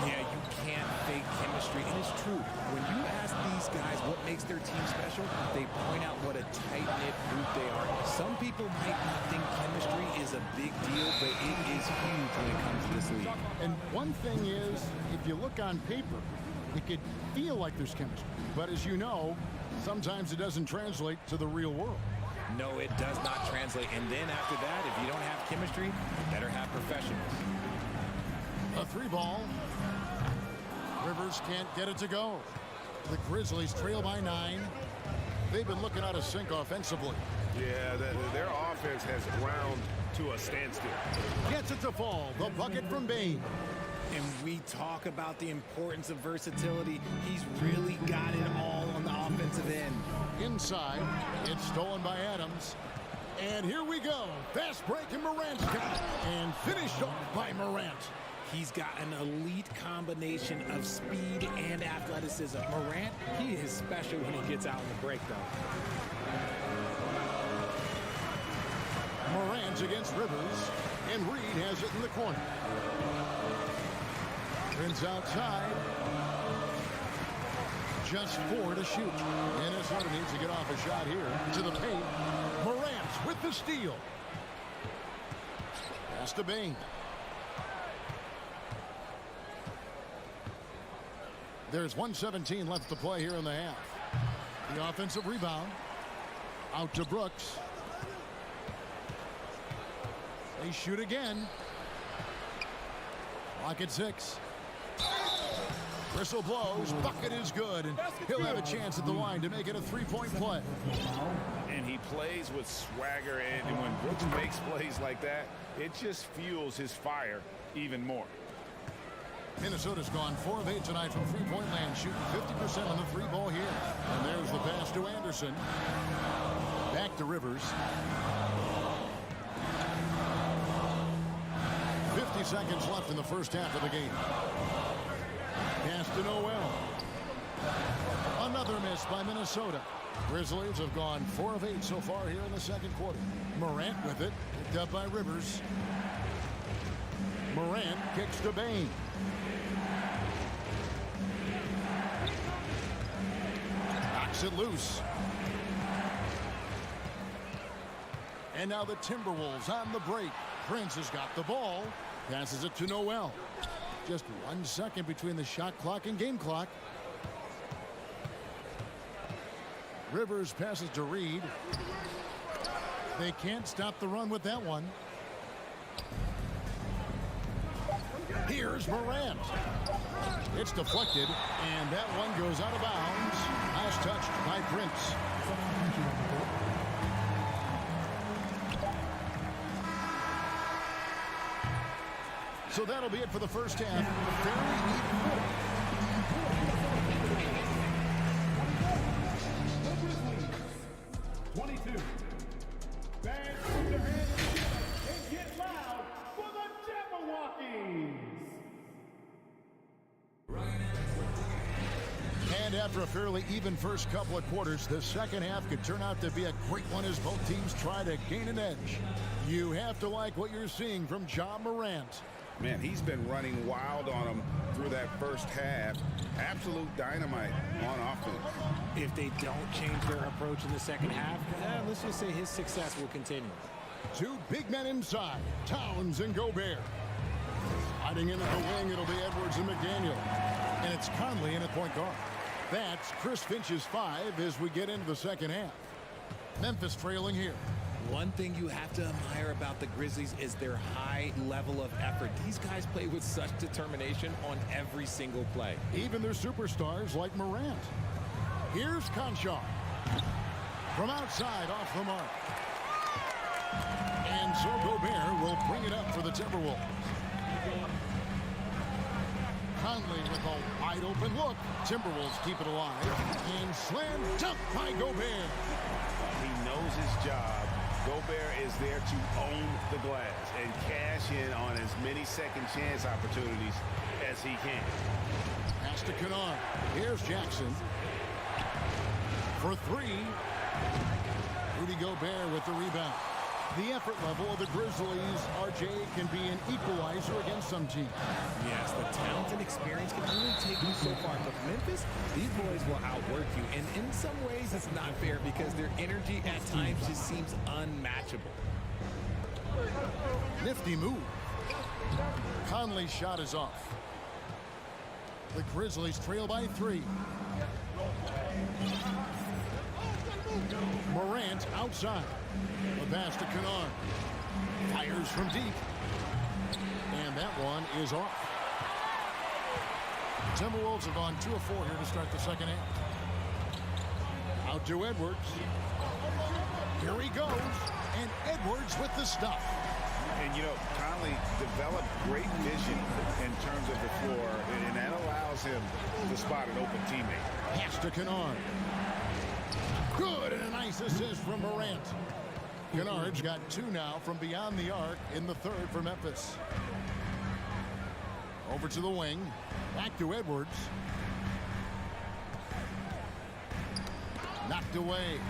Yeah, you can't fake chemistry, and it's true. When you ask these guys what makes their team special, they point out what a tight-knit group they are. Some people might not think chemistry is a big deal, but it is huge when it comes to this league. And one thing is, if you look on paper, it could feel like there's chemistry. But as you know, sometimes it doesn't translate to the real world. No, it does not translate. And then after that, if you don't have chemistry, you better have professionals. A 3-ball. Rivers can't get it to go. The Grizzlies trail by 9. They've been looking out of sync offensively. Yeah, their offense has ground to a standstill. Gets it to fall. The bucket from Bane. And we talk about the importance of versatility. He's really got it all on the offensive end. Inside, it's stolen by Adams. And here we go. Fast break in Morant's got, and finished off by Morant. He's got an elite combination of speed and athleticism. Morant, he is special when he gets out in the break, though. Morant against Rivers, and Reed has it in the corner. Turns outside. Just 4 to shoot. Minnesota needs to get off a shot here to the paint. Morant with the steal. Pass to Bain. There's 1:17 left to play here in the half. The offensive rebound. Out to Brooks. They shoot again. Clock at 6. Whistle blows. Bucket is good. And he'll have a chance at the line to make it a 3-point play. And he plays with swagger. And when Brooks makes plays like that, it just fuels his fire even more. Minnesota's gone 4 of 8 tonight from three-point land, shooting 50% on the 3-ball here. And there's the pass to Anderson. Back to Rivers. 50 seconds left in the first half of the game. Pass to Noel. Another miss by Minnesota. Grizzlies have gone 4 of 8 so far here in the second quarter. Morant with it, picked up by Rivers. Morant kicks to Bain. Knocks it loose. And now the Timberwolves on the break. Prince has got the ball. Passes it to Noel. Just 1 second between the shot clock and game clock. Rivers passes to Reed. They can't stop the run with that one. Here's Morant. It's deflected, and that one goes out of bounds. Last touched by Prince. So that'll be it for the first half. Fairly even. 22. Fans put their hands together and get loud for the Jabberwockies. And after a fairly even first couple of quarters, the second half could turn out to be a great one as both teams try to gain an edge. You have to like what you're seeing from John Morant. Man, he's been running wild on them through that first half. Absolute dynamite on offense. If they don't change their approach in the second half, let's just say his success will continue. 2 big men inside, Towns and Gobert. Hiding in at the wing, it'll be Edwards and McDaniel. And it's Conley in at point guard. That's Chris Finch's 5 as we get into the second half. Memphis trailing here. One thing you have to admire about the Grizzlies is their high level of effort. These guys play with such determination on every single play. Even their superstars like Morant. Here's Conchar. From outside off the mark. And so Gobert will bring it up for the Timberwolves. Conley with a wide open look. Timberwolves keep it alive. And slam dunk by Gobert. He knows his job. Gobert is there to own the glass and cash in on as many second chance opportunities as he can. Pass to Kennard. Here's Jackson. For 3. Rudy Gobert with the rebound. The effort level of the Grizzlies, RJ, can be an equalizer against some teams. Yes, the talent and experience can only take you so far. But Memphis, these boys will outwork you. And in some ways, it's not fair because their energy at times just seems unmatchable. Nifty move. Conley's shot is off. The Grizzlies trail by 3. Morant outside. The pass to Kennard. Fires from deep. And that one is off. Timberwolves have gone 2 of 4 here to start the second half. Out to Edwards. Here he goes. And Edwards with the stuff. And, you know, Conley developed great vision in terms of the floor, and that allows him to spot an open teammate. Pass to Kennard. Good, and a nice assist from Morant. Kennard's got 2 now from beyond the arc in the third for Memphis. Over to the wing. Back to Edwards. Knocked away.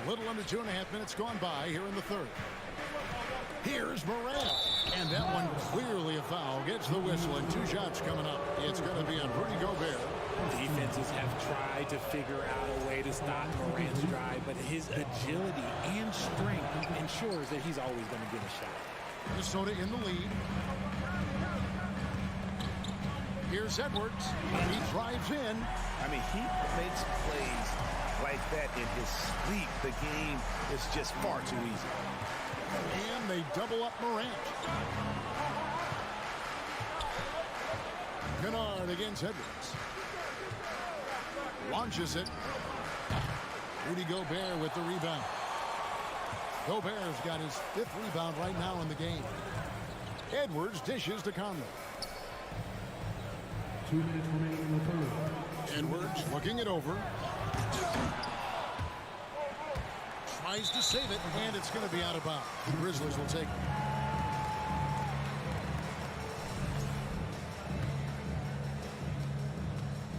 A little under 2.5 minutes gone by here in the third. Here's Morant. And that one clearly a foul. Gets the whistle and 2 shots coming up. It's going to be on Rudy Gobert. Defenses have tried to figure out a way to stop Morant's drive, but his agility and strength ensures that he's always going to get a shot. Minnesota in the lead. Here's Edwards. He drives in. I mean, he makes plays like that in his sleep. The game is just far too easy. And they double up Morant. Kennard against Edwards. Launches it. Rudy Gobert with the rebound. Gobert's got his 5th rebound right now in the game. Edwards dishes to Conley. 2 minutes remaining in the third. Edwards looking it over. Tries to save it, and it's going to be out of bounds. The Grizzlies will take it.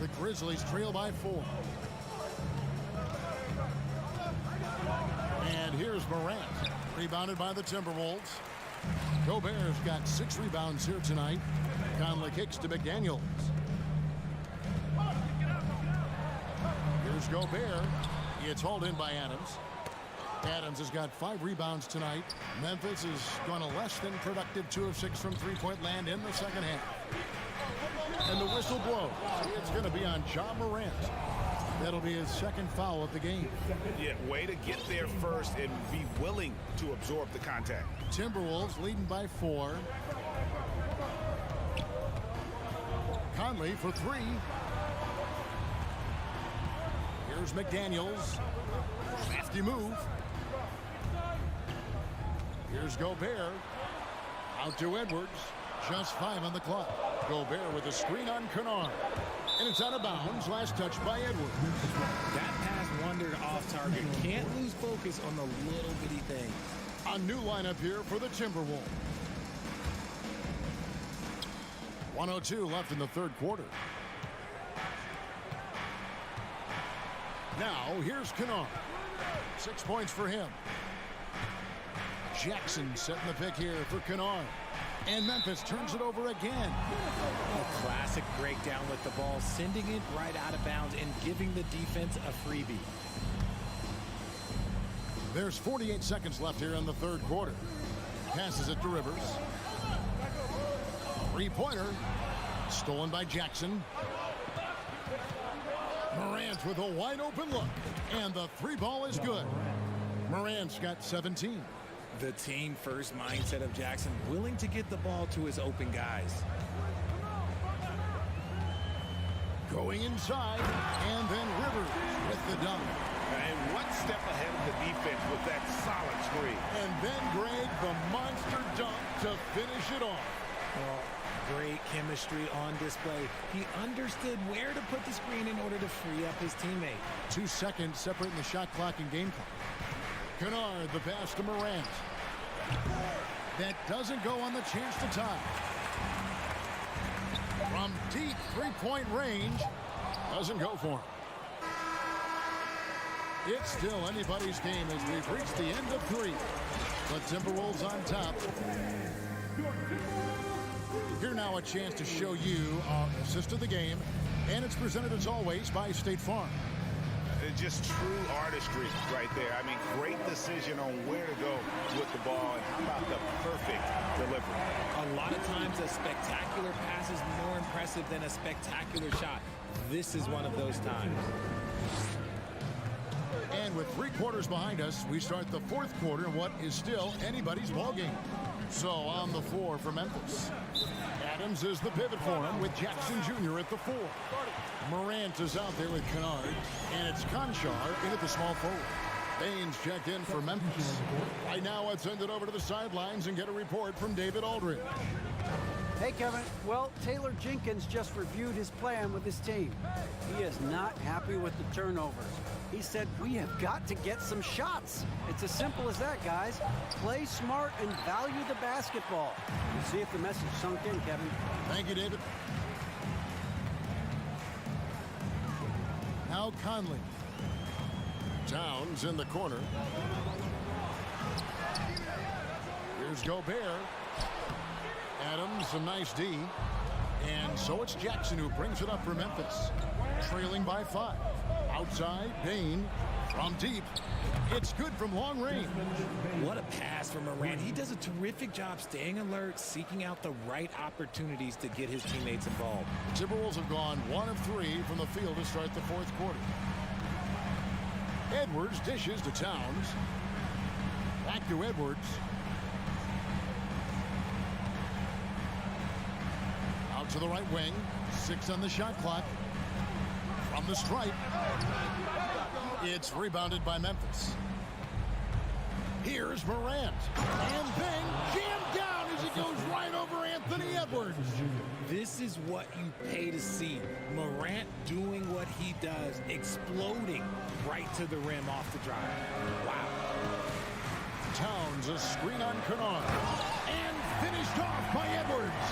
The Grizzlies trail by 4. And here's Morant. Rebounded by the Timberwolves. Gobert's got 6 rebounds here tonight. Conley kicks to McDaniels. Here's Gobert. It's hauled in by Adams. Adams has got 5 rebounds tonight. Memphis has gone a less than productive 2 of 6 from three-point land in the second half. And the whistle blows. It's going to be on John Morant. That'll be his 2nd foul of the game. Yeah, way to get there first and be willing to absorb the contact. Timberwolves leading by 4. Conley for 3. Here's McDaniels. Crafty move. Here's Gobert. Out to Edwards. Just 5 on the clock. Gobert with a screen on Kennard. And it's out of bounds. Last touch by Edwards. That pass wandered off target. Can't lose focus on the little bitty thing. A new lineup here for the Timberwolves. 1:02 left in the third quarter. Now, here's Kennard. 6 points for him. Jackson setting the pick here for Kennard. And Memphis turns it over again. A classic breakdown with the ball, sending it right out of bounds and giving the defense a freebie. There's 48 seconds left here in the third quarter. Passes it to Rivers. 3-pointer. Stolen by Jackson. Morant with a wide open look. And the 3-ball is good. Morant's got 17. The team first mindset of Jackson, willing to get the ball to his open guys. Going inside, and then Rivers with the dunk. And one step ahead of the defense with that solid screen. And then Greg, the monster dunk to finish it off. Well, great chemistry on display. He understood where to put the screen in order to free up his teammate. 2 seconds separating the shot clock and game clock. Kennard, the pass to Morant. That doesn't go on the chance to tie. From deep 3-point range, doesn't go for him. It's still anybody's game as we've reached the end of 3. The Timberwolves on top. Here now a chance to show you our assist of the game, and it's presented as always by State Farm. Just true artistry right there. I mean, great decision on where to go with the ball, and how about the perfect delivery. A lot of times a spectacular pass is more impressive than a spectacular shot. This is one of those times. And with 3 quarters behind us, we start the fourth quarter in what is still anybody's ballgame. So on the floor for Memphis. Adams is the pivot for him with Jackson Jr. at the 4. Morant is out there with Kennard, and it's Conchar in at the small forward. Baines checked in for Memphis. Right now, let's send it over to the sidelines and get a report from David Aldridge. Hey, Kevin. Well, Taylor Jenkins just reviewed his plan with his team. He is not happy with the turnovers. He said, we have got to get some shots. It's as simple as that, guys. Play smart and value the basketball. We'll see if the message sunk in, Kevin. Thank you, David. Now Conley. Towns in the corner. Here's Gobert. Adams, a nice D. And so it's Jackson who brings it up for Memphis. Trailing by 5. Outside, Bain. From deep. It's good from long range. What a pass from Morant. He does a terrific job staying alert, seeking out the right opportunities to get his teammates involved. Timberwolves have gone 1 of 3 from the field to start the fourth quarter. Edwards dishes to Towns. Back to Edwards. Out to the right wing. 6 on the shot clock. From the stripe. It's rebounded by Memphis. Here's Morant. And then jammed down as it goes right over Anthony Edwards. This is what you pay to see. Morant doing what he does, exploding right to the rim off the drive. Wow. Towns, a screen on Kennard. And finished off by Edwards.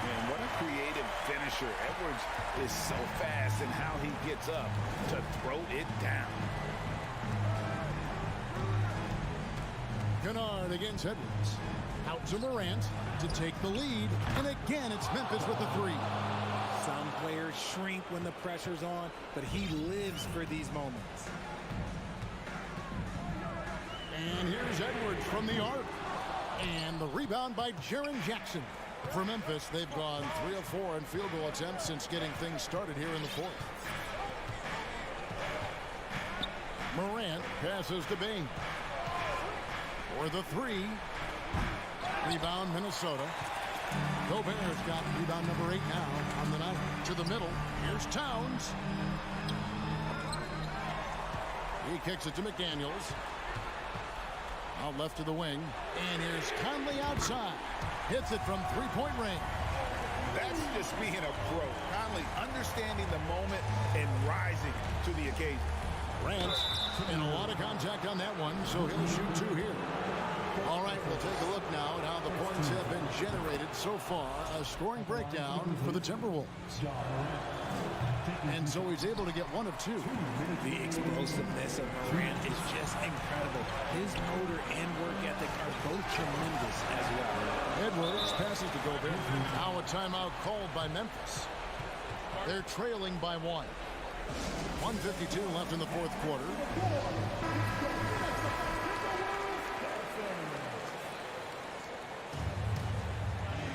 Man, what a creative finisher. Edwards is so fast in how he gets up to throw it down. Kennard against Edwards. Out to Morant to take the lead. And again, it's Memphis with the 3. Some players shrink when the pressure's on, but he lives for these moments. And here's Edwards from the arc. And the rebound by Jaren Jackson. For Memphis, they've gone 3 of 4 in field goal attempts since getting things started here in the fourth. Morant passes to Bain. For the 3. Rebound, Minnesota. Gobert's got rebound number 8 now on the night. To the middle. Here's Towns. He kicks it to McDaniels. Out left to the wing. And here's Conley outside. Hits it from 3-point range. That's just being a pro. Conley understanding the moment and rising to the occasion. Grant, and a lot of contact on that one, so he'll shoot 2 here. All right, we'll take a look now at how the points have been generated so far. A scoring breakdown for the Timberwolves. And so he's able to get 1 of 2. The explosiveness of Morant is just incredible. His motor and work ethic are both tremendous as well. Edwards passes to Gobert. Now a timeout called by Memphis. They're trailing by 1. 1:52 left in the fourth quarter.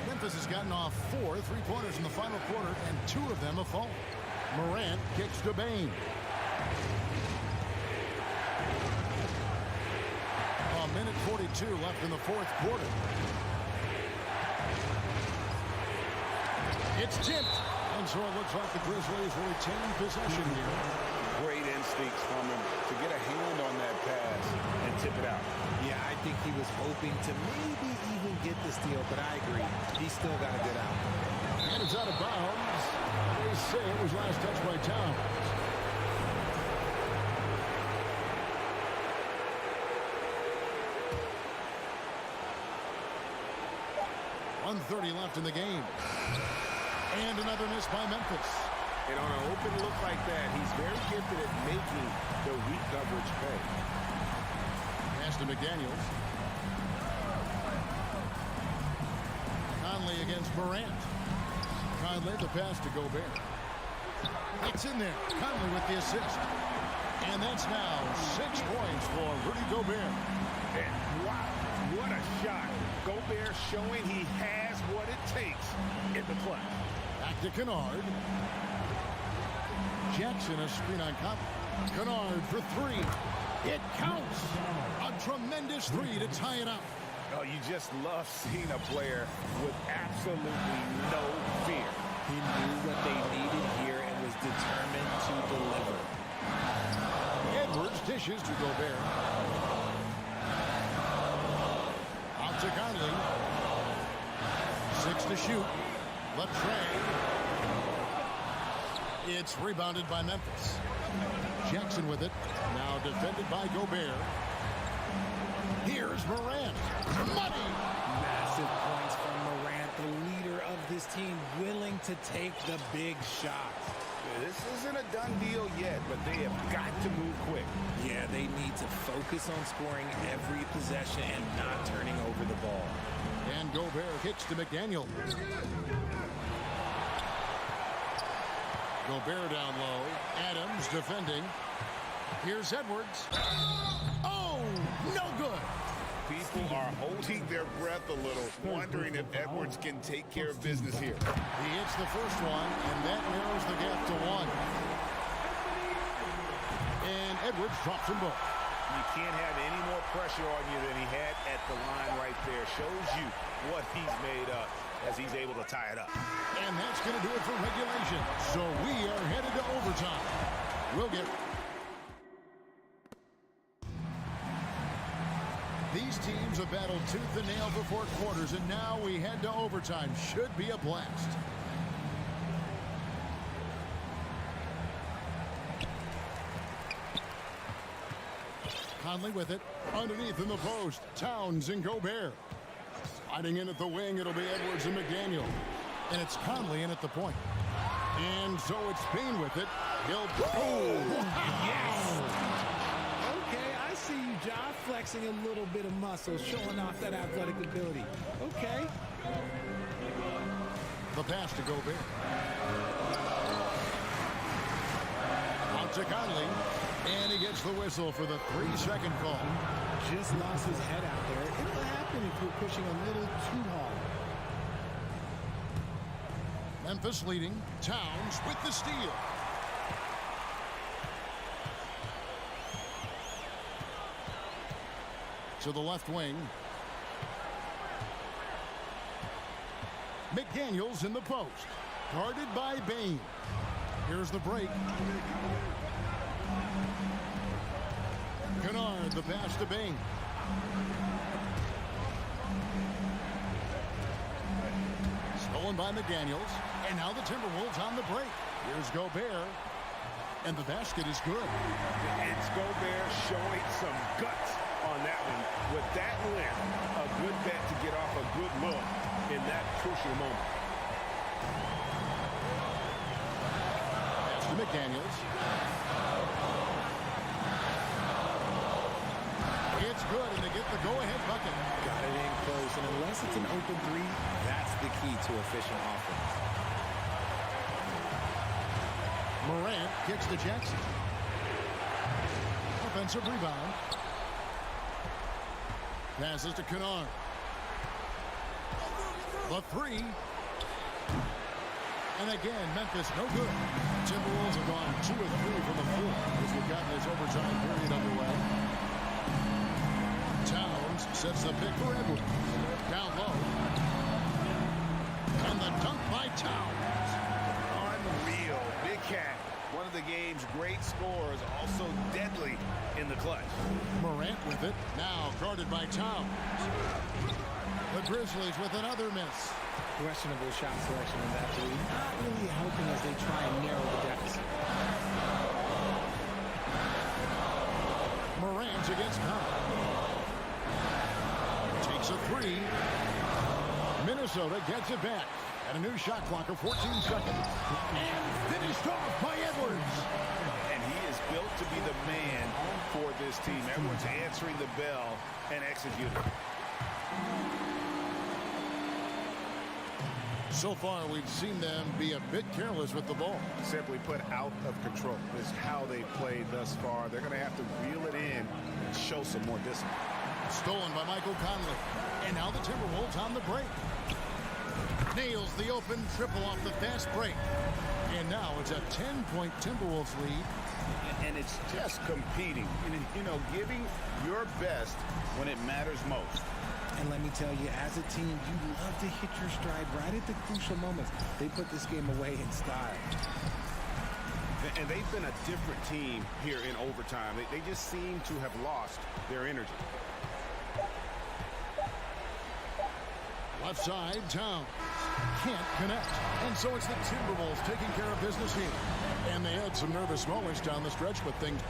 Memphis has gotten off 4 3-pointers in the final quarter, and 2 of them have fallen. Morant kicks to Bain. A minute 42 left in the fourth quarter. It's tipped. And so it looks like the Grizzlies will retain possession here. Great instincts from him to get a hand on that pass and tip it out. Yeah, I think he was hoping to maybe even get the steal, but I agree. He still got to get out. And it's out of bounds. They say it was last touched by Towns. .130 left in the game. And another miss by Memphis. And on an open look like that, he's very gifted at making the weak coverage pay. Pass to McDaniels. Conley against Morant. Conley the pass to Gobert. It's in there. Conley with the assist. And that's now 6 points for Rudy Gobert. And wow, what a shot. Gobert showing he has what it takes in the clutch. Back to Kennard. Jackson a screen on Conley. Kennard for 3. It counts. A tremendous 3 to tie it up. Oh, you just love seeing a player with absolutely no fear. He knew what they needed here and was determined to deliver. Edwards dishes to Gobert. Out to Conley. 6 to shoot. Latrey. It's rebounded by Memphis. Jackson with it. Now defended by Gobert. Here's Morant. Money. Massive points from Morant, the leader of this team, willing to take the big shots. This isn't a done deal yet, but they have got to move quick. Yeah, they need to focus on scoring every possession and not turning over the ball. And Gobert kicks to McDaniel. Gobert down low. Adams defending. Here's Edwards. Oh, no good. People are holding their breath a little, wondering if Edwards can take care of business here. He hits the first one, and that narrows the gap to 1. And Edwards drops them both. You can't have any more pressure on you than he had at the line right there. Shows you what he's made up as he's able to tie it up. And that's going to do it for regulation. So we are headed to overtime. We'll get... These teams have battled tooth and nail for 4 quarters, and now we head to overtime. Should be a blast. Conley with it. Underneath in the post. Towns and Gobert. Sliding in at the wing, it'll be Edwards and McDaniel. And it's Conley in at the point. And so it's Payne with it. He'll... Oh! Yes! Okay, I see you, John, flexing a little bit of muscle, showing off that athletic ability. Okay. The pass to Gobert. Out to Conley. And he gets the whistle for the 3-second call. Just lost his head out there. It'll happen if you're pushing a little too hard. Memphis leading. Towns with the steal. To the left wing. McDaniels in the post. Guarded by Bane. Here's the break. Kennard, the pass to Bane. Stolen by McDaniels. And now the Timberwolves on the break. Here's Gobert. And the basket is good. It's Gobert showing some guts on that one. With that length, a good bet to get off a good look in that crucial moment. Pass to McDaniels. It's good, and they get the go-ahead bucket. Got it in close, and unless it's an open 3, that's the key to efficient offense. Morant kicks to Jackson. Offensive rebound. Passes to Kennard. The 3. And again, Memphis no good. Timberwolves have gone 2 of 3 from the floor as we've gotten this overtime period underway. Towns sets the pick for Edwards. Down low. And the dunk by Towns. Unreal. Big Cat. One of the game's great scorers, also deadly in the clutch. Morant with it. Now guarded by Towns. The Grizzlies with another miss. Questionable shot selection in that lead. Not really helping as they try and narrow the deficit. Morant against Conley. Takes a 3. Minnesota gets it back. And a new shot clock of 14 seconds. And finished off by Edwards. And he is built to be the man for this team. Edwards answering the bell and executing. So far, we've seen them be a bit careless with the ball. Simply put, out of control is how they played thus far. They're going to have to reel it in and show some more discipline. Stolen by Michael Conley. And now the Timberwolves on the break. Nails the open triple off the fast break. And now it's a 10-point Timberwolves lead. And it's just competing. And, you know, giving your best when it matters most. And let me tell you, as a team, you love to hit your stride right at the crucial moments. They put this game away in style. And they've been a different team here in overtime. They just seem to have lost their energy. Left side, Towns. Can't connect. And so it's the Timberwolves taking care of business here. And they had some nervous moments down the stretch, but things...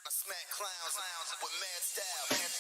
I smack clowns with mad style.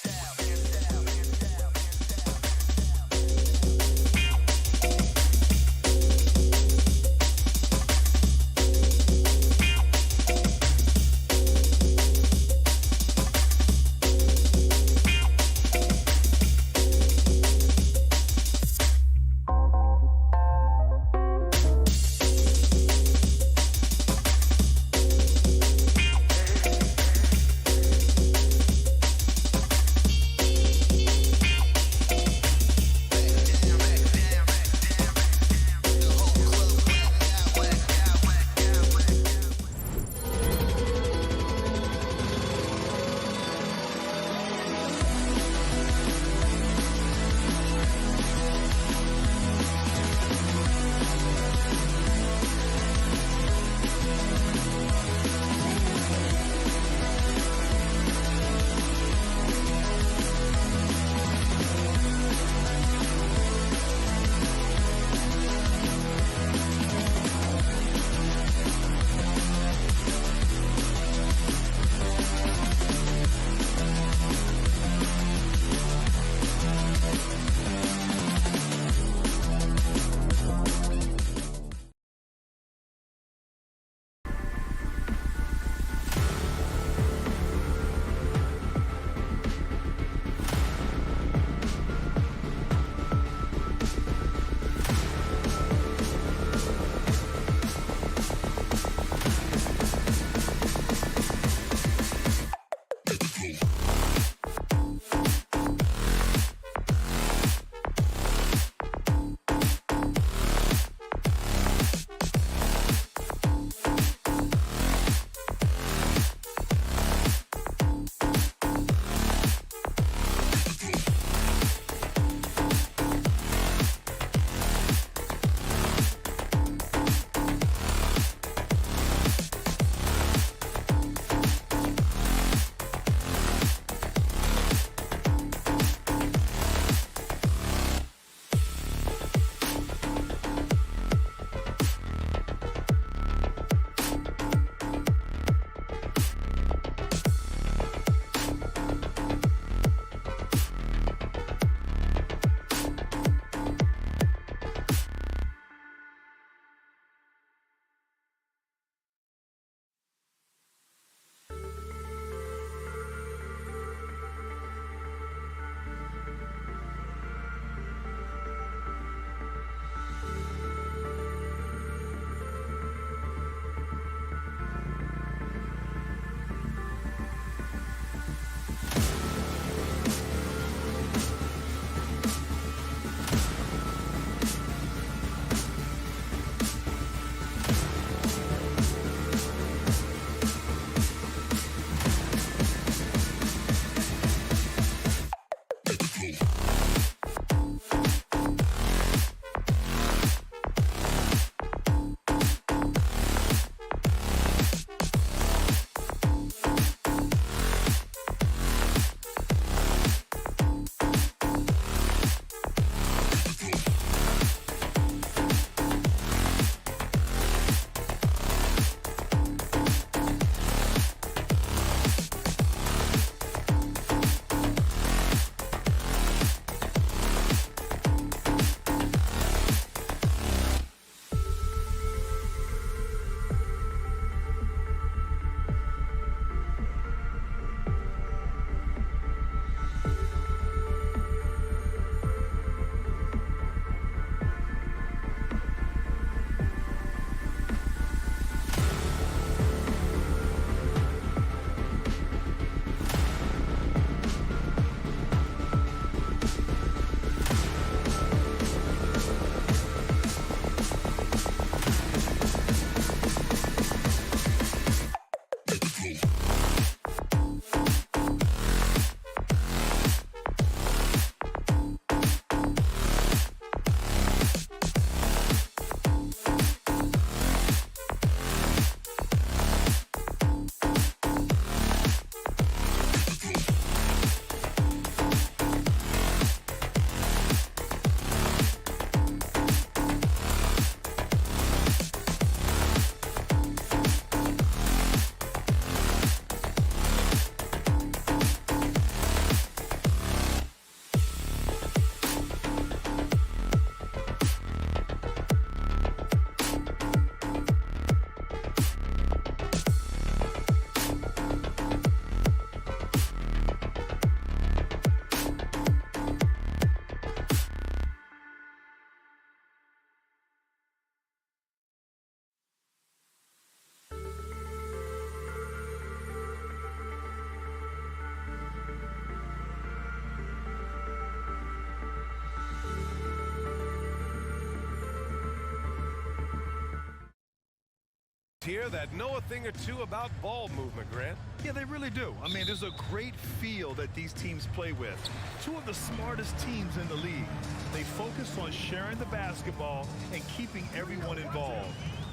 here that know a thing or two about ball movement, Grant. Yeah, they really do. I mean, there's a great feel that these teams play with. Two of the smartest teams in the league. They focus on sharing the basketball and keeping everyone involved.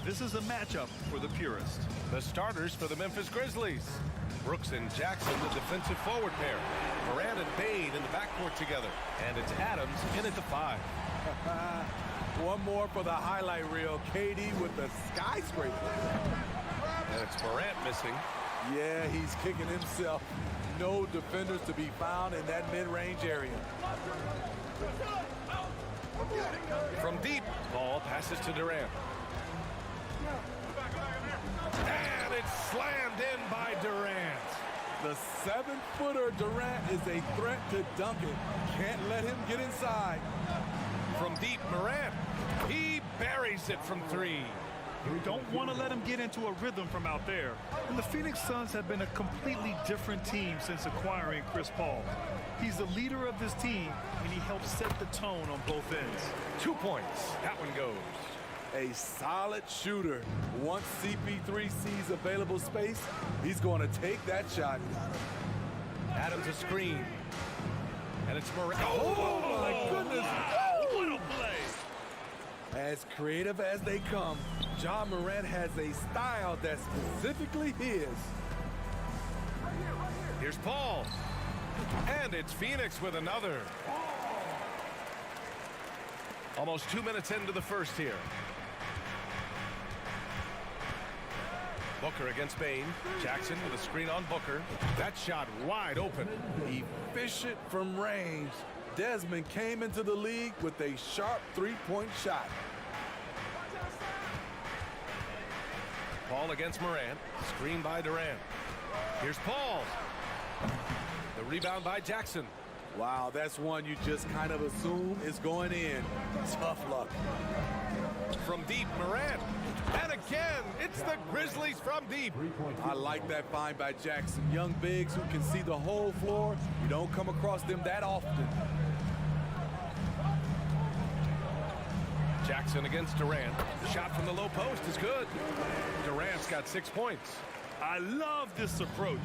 This is a matchup for the purist. The starters for the Memphis Grizzlies. Brooks and Jackson, the defensive forward pair. Morant and Bane in the backcourt together. And it's Adams in at the 5. One more for the highlight reel. KD with the skyscraper. And it's Morant missing. Yeah, he's kicking himself. No defenders to be found in that mid-range area. From deep, ball passes to Durant. And it's slammed in by Durant. The 7-footer Durant is a threat to dunk it. Can't let him get inside. From deep, Morant. He buries it from 3. You don't want to let him get into a rhythm from out there. And the Phoenix Suns have been a completely different team since acquiring Chris Paul. He's the leader of this team, and he helps set the tone on both ends. 2 points. That one goes. A solid shooter. Once CP3 sees available space, he's going to take that shot. Adams a screen. And it's Morant. Oh, my goodness. What a play. As creative as they come, John Morant has a style that's specifically his. Here's Paul. And it's Phoenix with another. Almost 2 minutes into the first here. Booker against Bane. Jackson with a screen on Booker. That shot wide open. Efficient from range. Desmond came into the league with a sharp three-point shot. Paul against Morant. Screen by Durant. Here's Paul. The rebound by Jackson. Wow, that's one you just kind of assume is going in. Tough luck. From deep, Morant. And again, it's the Grizzlies from deep. I like that find by Jackson. Young bigs who can see the whole floor. You don't come across them that often. Jackson against Durant. Shot from the low post is good. Durant's got 6 points. I love this approach.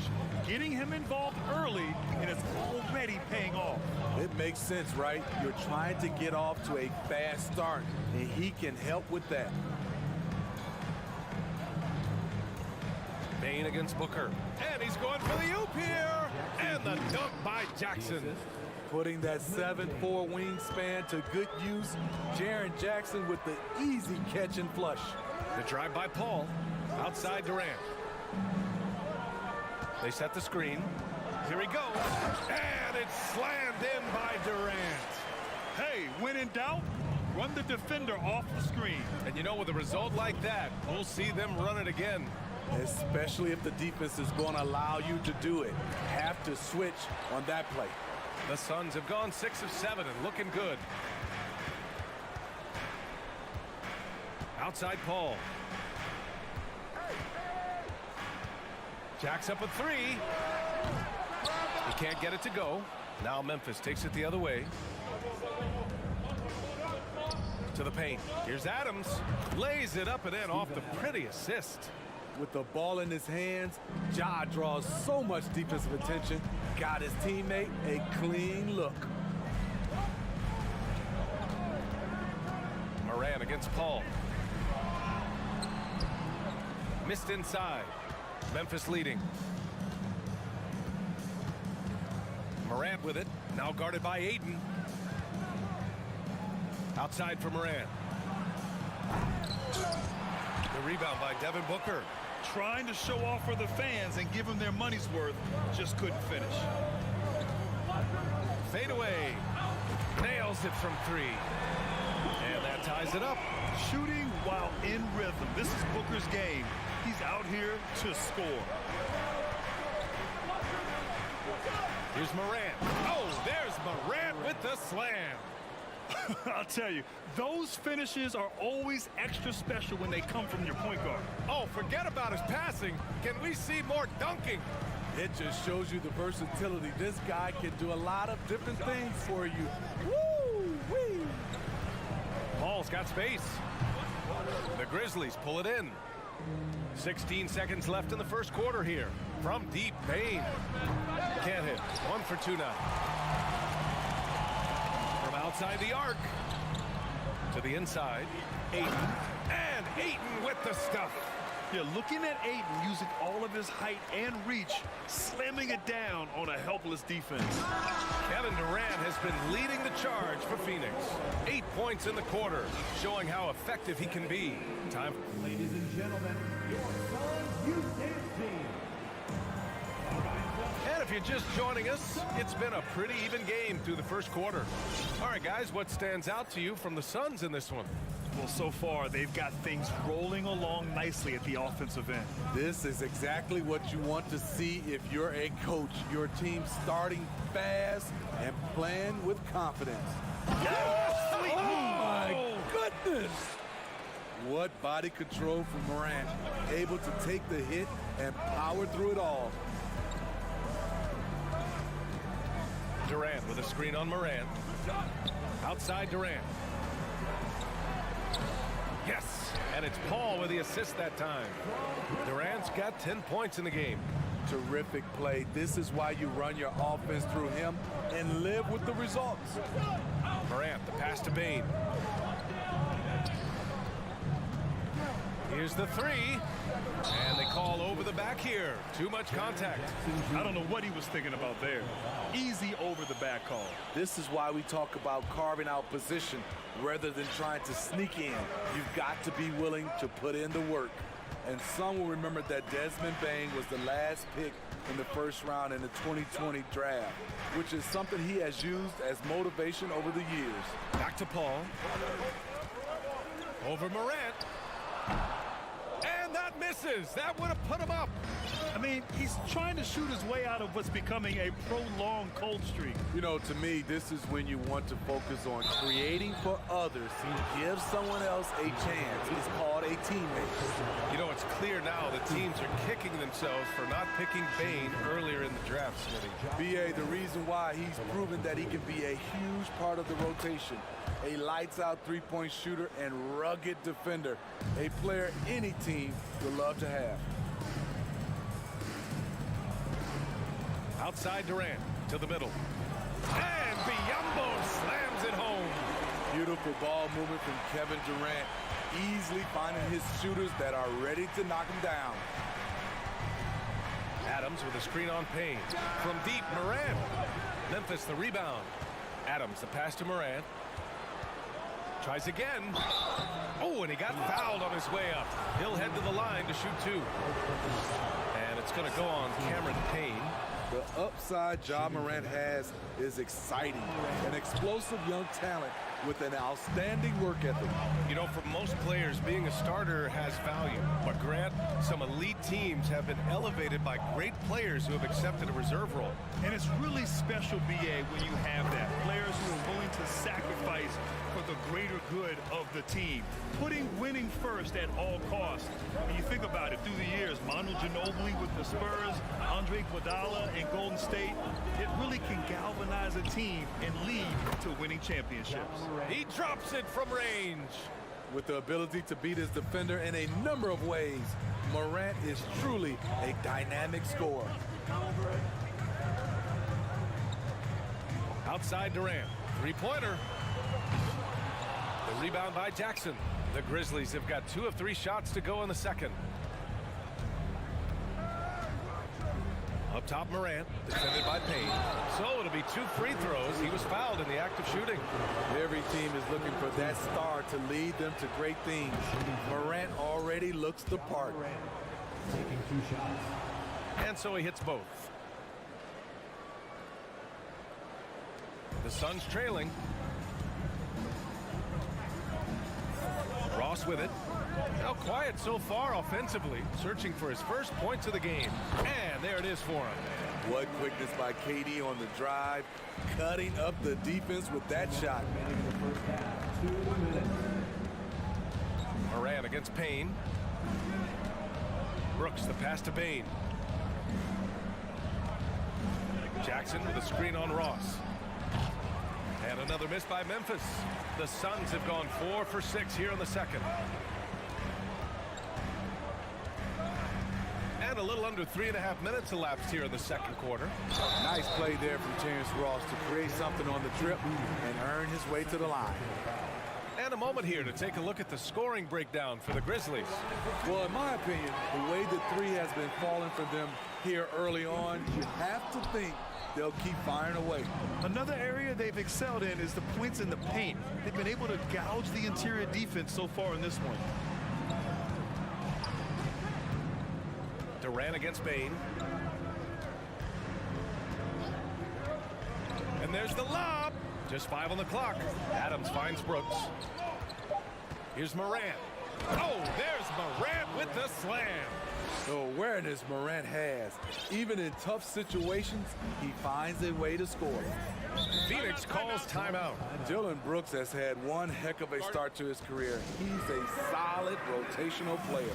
Getting him involved early, and it's already paying off. It makes sense, right? You're trying to get off to a fast start, and he can help with that. Bane against Booker. And he's going for the oop here. And the dunk by Jackson. Putting that 7'4" wingspan to good use. Jaren Jackson with the easy catch and flush. The drive by Paul. Outside Durant. They set the screen. Here he goes. And it's slammed in by Durant. Hey, when in doubt, run the defender off the screen. And you know, with a result like that, we'll see them run it again. Especially if the defense is going to allow you to do it. Have to switch on that play. The Suns have gone 6 of 7 and looking good. Outside Paul. Jack's up a 3. He can't get it to go. Now Memphis takes it the other way. To the paint. Here's Adams. Lays it up and in off the pretty assist. With the ball in his hands, Ja draws so much defensive attention. Got his teammate a clean look. Morant against Paul. Missed inside. Memphis leading. Morant with it. Now guarded by Aiden. Outside for Morant. The rebound by Devin Booker. Trying to show off for the fans and give them their money's worth. Just couldn't finish. Fade away. Nails it from 3. And that ties it up. Shooting while in rhythm. This is Booker's game. He's out here to score. Here's Morant. Oh, there's Morant with the slam. I'll tell you, those finishes are always extra special when they come from your point guard. Oh, forget about his passing. Can we see more dunking? It just shows you the versatility. This guy can do a lot of different things for you. Woo-wee! Paul's got space. The Grizzlies pull it in. 16 seconds left in the first quarter here. From deep, Bain. Can't hit. 1 for 2 now. From outside the arc. To the inside. Ayton. And Ayton with the stuff. Yeah, looking at Ayton using all of his height and reach, slamming it down on a helpless defense. Kevin Durant has been leading the charge for Phoenix. 8 points in the quarter, showing how effective he can be. Time. Ladies and gentlemen, your Suns Youth Dance Team. And if you're just joining us, it's been a pretty even game through the first quarter. All right, guys, what stands out to you from the Suns in this one? Well, so far, they've got things rolling along nicely at the offensive end. This is exactly what you want to see if you're a coach. Your team starting fast and playing with confidence. Sweet Oh, my move. goodness! What body control from Morant. Able to take the hit and power through it all. Durant with a screen on Morant. Outside Durant. Yes, and it's Paul with the assist that time. Durant's got 10 points in the game. Terrific play. This is why you run your offense through him and live with the results. Morant, the pass to Bain. Here's the three. And they call over the back here. Too much contact. I don't know what he was thinking about there. Easy over the back call. This is why we talk about carving out position rather than trying to sneak in. You've got to be willing to put in the work. And some will remember that Desmond Bain was the last pick in the first round in the 2020 draft, which is something he has used as motivation over the years. Back to Paul. Over Morant. And that misses. That would have put him up. I mean, he's trying to shoot his way out of what's becoming a prolonged cold streak. You know, to me, this is when you want to focus on creating for others. Give someone else a chance. It's called a teammate. You know, it's clear now that teams are kicking themselves for not picking Bain earlier in the draft, Smitty. B.A., the reason why he's proven that he can be a huge part of the rotation. A lights-out three-point shooter and rugged defender. A player any team would love to have. Outside Durant to the middle. And Biyombo slams it home. Beautiful ball movement from Kevin Durant. Easily finding his shooters that are ready to knock him down. Adams with a screen on Payne. From deep, Morant. Memphis the rebound. Adams the pass to Morant. Tries again. Oh, and he got fouled on his way up. He'll head to the line to shoot two. And it's going to go on Cameron Payne. The upside Ja Morant has is exciting. An explosive young talent with an outstanding work ethic. You know, for most players, being a starter has value. But Grant, some elite teams have been elevated by great players who have accepted a reserve role. And it's really special, B.A., when you have that. Players who are willing to sacrifice for the greater good of the team. Putting winning first at all costs. When you think about it, through the years, Manu Ginobili with the Spurs, Andre Iguodala in Golden State, it really can galvanize a team and lead to winning championships. He drops it from range. With the ability to beat his defender in a number of ways, Morant is truly a dynamic scorer. Outside Durant, three-pointer. The rebound by Jackson. The Grizzlies have got 2 of 3 shots to go in the second. Up top, Morant, defended by Payne. So it'll be 2 free throws. He was fouled in the act of shooting. Every team is looking for that star to lead them to great things. Morant already looks the part. Taking 2 shots. And so he hits both. The Suns trailing. Ross with it. Now quiet so far offensively, searching for his first points of the game. And there it is for him. What quickness by KD on the drive, cutting up the defense with that shot. Morant against Payne. Brooks the pass to Bain. Jackson with a screen on Ross. And another miss by Memphis. The Suns have gone 4 for 6 here in the second. a little under 3.5 minutes elapsed here in the second quarter. Nice play there from Terrence Ross to create something on the trip and earn his way to the line. And a moment here to take a look at the scoring breakdown for the Grizzlies. Well, in my opinion, the way that three has been falling for them here early on, you have to think they'll keep firing away. Another area they've excelled in is the points in the paint. They've been able to gouge the interior defense so far in this one. Durant against Bane. And there's the lob. Just 5 on the clock. Adams finds Brooks. Here's Morant. Oh, there's Morant with the slam. The awareness Morant has. Even in tough situations, he finds a way to score. Phoenix calls timeout. Dylan Brooks has had one heck of a start to his career. He's a solid rotational player.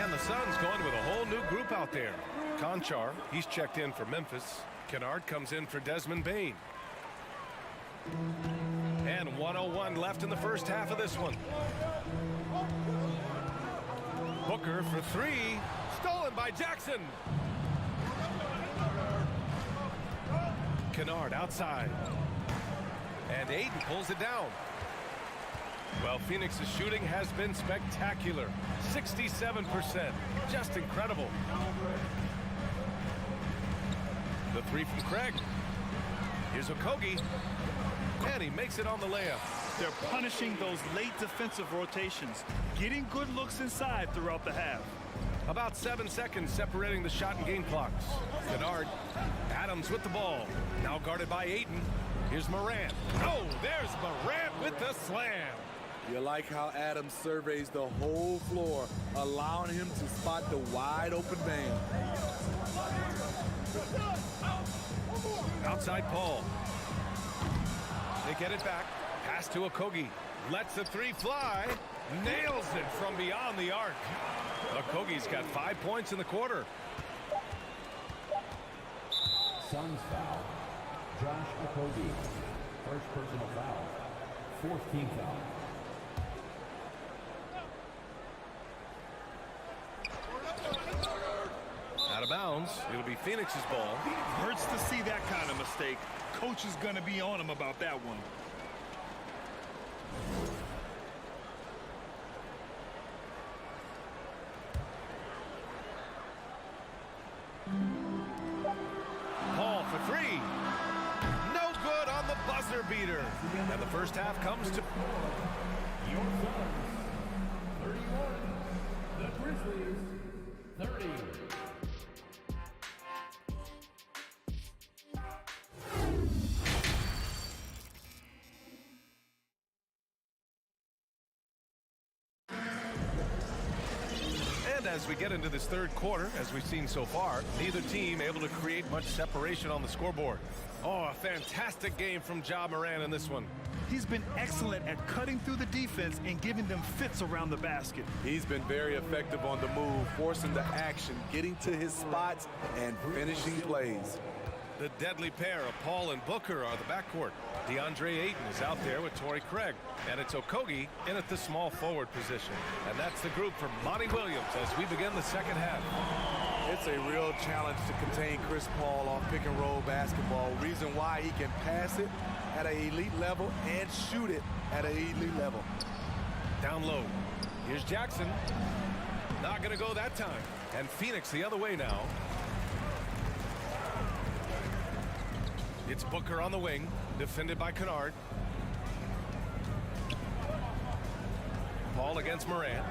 And the Suns going with a whole new group out there. Conchar, he's checked in for Memphis. Kennard comes in for Desmond Bane. And 1:01 left in the first half of this one. Booker for 3. Stolen by Jackson. Kennard outside. And Ayton pulls it down. Well, Phoenix's shooting has been spectacular. 67%. Just incredible. The 3 from Craig. Here's Okogie. And he makes it on the layup. They're punishing those late defensive rotations, getting good looks inside throughout the half. About 7 seconds separating the shot and game clocks. Kennard. Adams with the ball. Now guarded by Ayton. Here's Morant. Oh, there's Morant with the slam. You like how Adams surveys the whole floor, allowing him to spot the wide open man. Outside Paul. They get it back. Pass to Okogie. Lets the 3 fly. Nails it from beyond the arc. Okogie's got 5 points in the quarter. Suns foul. Josh Okogie. First personal foul. 4th team foul. Out of bounds. It'll be Phoenix's ball. Hurts to see that kind of mistake. Coach is going to be on him about that one. Paul for 3. No good on the buzzer beater. And the first half comes to... Your Suns, 31. The Grizzlies, 30. And as we get into this third quarter, as we've seen so far, neither team able to create much separation on the scoreboard. Oh, a fantastic game from Ja Morant in this one. He's been excellent at cutting through the defense and giving them fits around the basket. He's been very effective on the move, forcing the action, getting to his spots, and finishing plays. The deadly pair of Paul and Booker are the backcourt. DeAndre Ayton is out there with Torrey Craig. And it's Okogie in at the small forward position. And that's the group for Monty Williams as we begin the second half. It's a real challenge to contain Chris Paul off pick-and-roll basketball. Reason why he can pass it at an elite level and shoot it at an elite level. Down low. Here's Jackson. Not going to go that time. And Phoenix the other way now. It's Booker on the wing, defended by Kennard. Paul against Morant.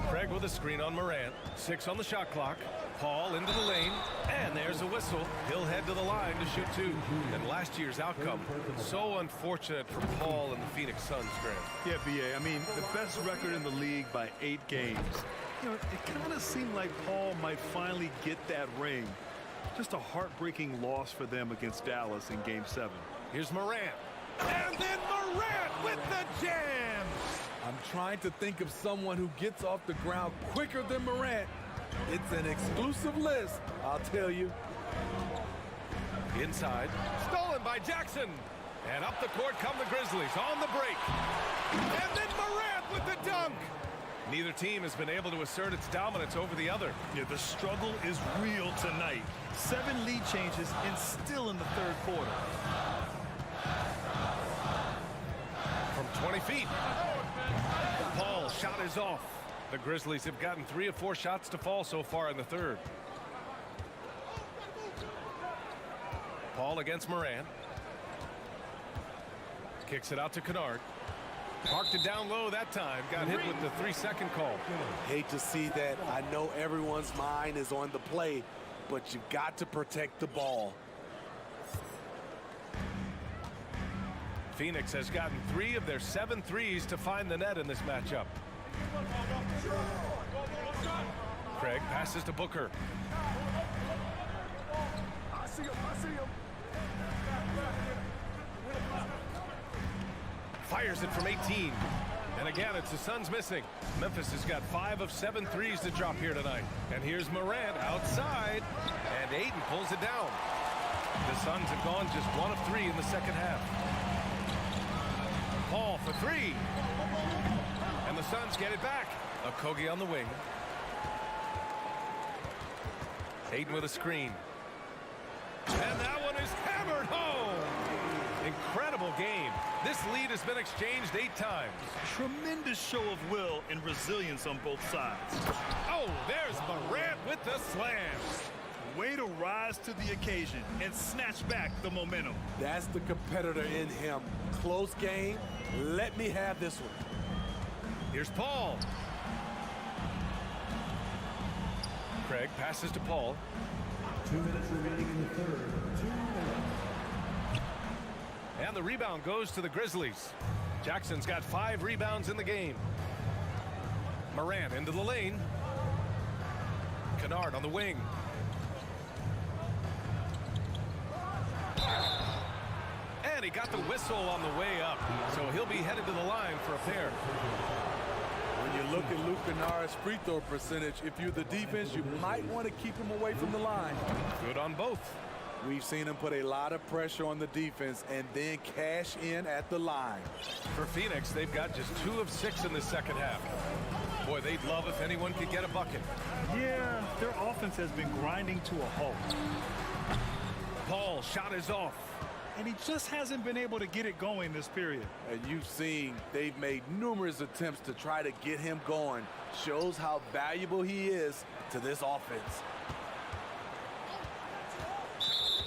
Craig with a screen on Morant. 6 on the shot clock. Paul into the lane. And there's a whistle. He'll head to the line to shoot 2. And last year's outcome, so unfortunate for Paul and the Phoenix Suns, Grant. Yeah, B.A., I mean, the best record in the league by 8 games. You know, it kind of seemed like Paul might finally get that ring. Just a heartbreaking loss for them against Dallas in Game 7. Here's Morant. And then Morant with the jam. I'm trying to think of someone who gets off the ground quicker than Morant. It's an exclusive list, I'll tell you. Inside, stolen by Jackson. And up the court come the Grizzlies on the break. And then Morant with the dunk. Neither team has been able to assert its dominance over the other. Yeah, the struggle is real tonight. 7 lead changes and still in the third quarter. From 20 feet. Paul shot is off. The Grizzlies have gotten 3 of 4 shots to fall so far in the third. Paul against Morant. Kicks it out to Kennard. Parked it down low that time. Got hit with the 3-second call. Hate to see that. I know everyone's mind is on the play, but you've got to protect the ball. Phoenix has gotten 3 of their 7 threes to find the net in this matchup. Craig passes to Booker. I see him. Fires it from 18. And again, it's the Suns missing. Memphis has got 5 of 7 threes to drop here tonight. And here's Morant outside. And Ayton pulls it down. The Suns have gone just 1 of 3 in the second half. Paul for 3. And the Suns get it back. Okogie on the wing. Ayton with a screen. And that one is hammered home. Incredible game. This lead has been exchanged 8 times. Tremendous show of will and resilience on both sides. Oh, there's Morant with the slam. Way to rise to the occasion and snatch back the momentum. That's the competitor in him. Close game. Let me have this one. Here's Paul. Craig passes to Paul. 2 minutes remaining in the third. 2 minutes. And the rebound goes to the Grizzlies. Jackson's got 5 rebounds in the game. Morant into the lane. Kennard on the wing. And he got the whistle on the way up. So he'll be headed to the line for a pair. When you look at Luke Kennard's free throw percentage, if you're the defense, you might want to keep him away from the line. Good on both. We've seen him put a lot of pressure on the defense and then cash in at the line. For Phoenix, they've got just 2 of 6 in the second half. Boy, they'd love if anyone could get a bucket. Yeah, their offense has been grinding to a halt. Paul shot is off. And he just hasn't been able to get it going this period. And you've seen they've made numerous attempts to try to get him going. Shows how valuable he is to this offense.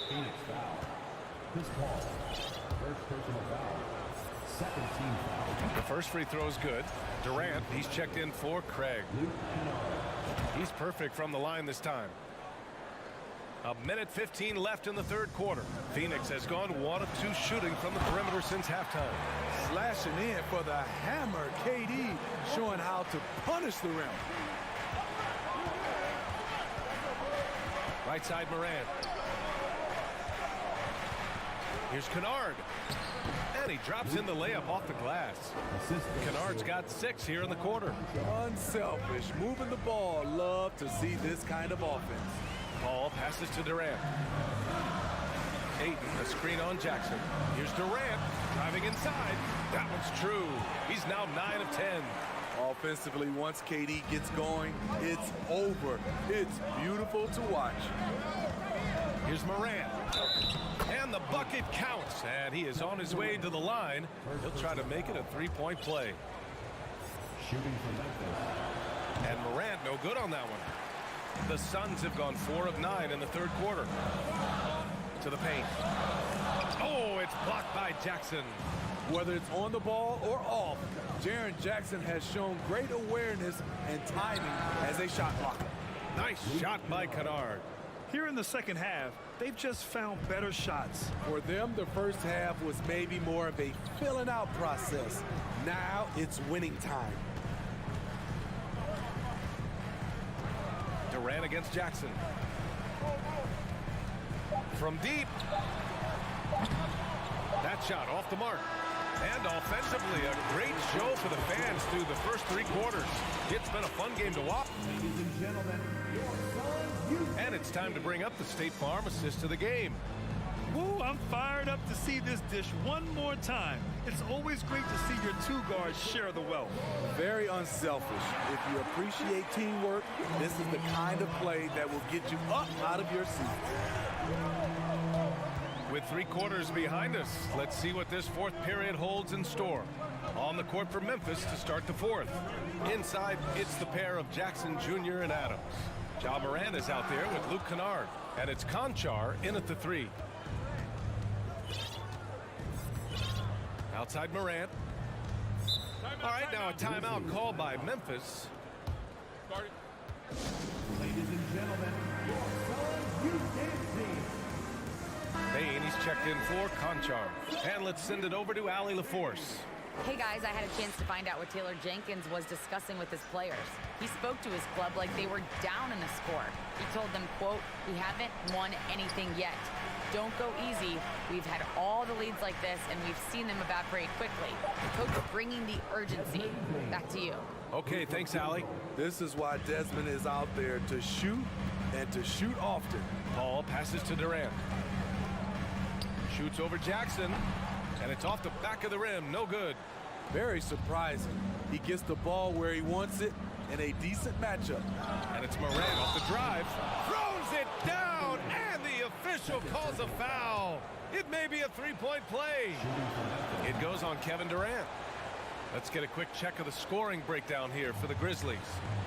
Phoenix foul. Chris Paul. First personal foul. Second team foul. The first free throw is good. Durant, he's checked in for Craig. He's perfect from the line this time. 1:15 left in the third quarter. Phoenix has gone 1 of 2 shooting from the perimeter since halftime. Slashing in for the hammer. KD showing how to punish the rim. Right side Morant. Here's Kennard. And he drops in the layup off the glass. Kennard's got 6 here in the quarter. Unselfish. Moving the ball. Love to see this kind of offense. Paul passes to Durant. Ayton, a screen on Jackson. Here's Durant driving inside. That one's true. He's now 9 of 10. Offensively, once KD gets going, it's over. It's beautiful to watch. Here's Morant. And the bucket counts. And he is on his way to the line. He'll try to make it a 3-point play. Shooting from Memphis. And Morant no good on that one. The Suns have gone 4 of 9 in the third quarter. To the paint. Oh, it's blocked by Jackson. Whether it's on the ball or off, Jaren Jackson has shown great awareness and timing as a shot blocker. Nice shot by Kennard. Here in the second half, they've just found better shots. For them, the first half was maybe more of a filling out process. Now it's winning time. Durant against Jackson. From deep. That shot off the mark. And offensively, a great show for the fans through the first 3 quarters. It's been a fun game to watch. Ladies and gentlemen, your Suns Youth. And it's time to bring up the State Farm assist to the game. Woo, I'm fired up to see this dish one more time. It's always great to see your 2 guards share the wealth. Very unselfish. If you appreciate teamwork, this is the kind of play that will get you up out of your seat. With 3 quarters behind us, let's see what this 4th period holds in store. On the court for Memphis to start the 4th. Inside, it's the pair of Jackson Jr. and Adams. Ja Morant is out there with Luke Kennard, and it's Conchar in at the 3. Outside Morant. All right, now a timeout called by Memphis. Ladies and gentlemen, your Suns Youth Dance Team. Bain, he's checked in for Conchar. And let's send it over to Allie LaForce. Hey guys, I had a chance to find out what Taylor Jenkins was discussing with his players. He spoke to his club like they were down in the score. He told them, quote, "We haven't won anything yet. Don't go easy. We've had all the leads like this, and we've seen them evaporate quickly." The coach bringing the urgency. Back to you. Okay, thanks, Allie. This is why Desmond is out there to shoot and to shoot often. Paul passes to Durant. Shoots over Jackson, and it's off the back of the rim. No good. Very surprising. He gets the ball where he wants it in a decent matchup. And it's Morant off the drive. Throws it down, and the official calls a foul. It may be a 3-point play. It goes on Kevin Durant. Let's get a quick check of the scoring breakdown here for the Grizzlies.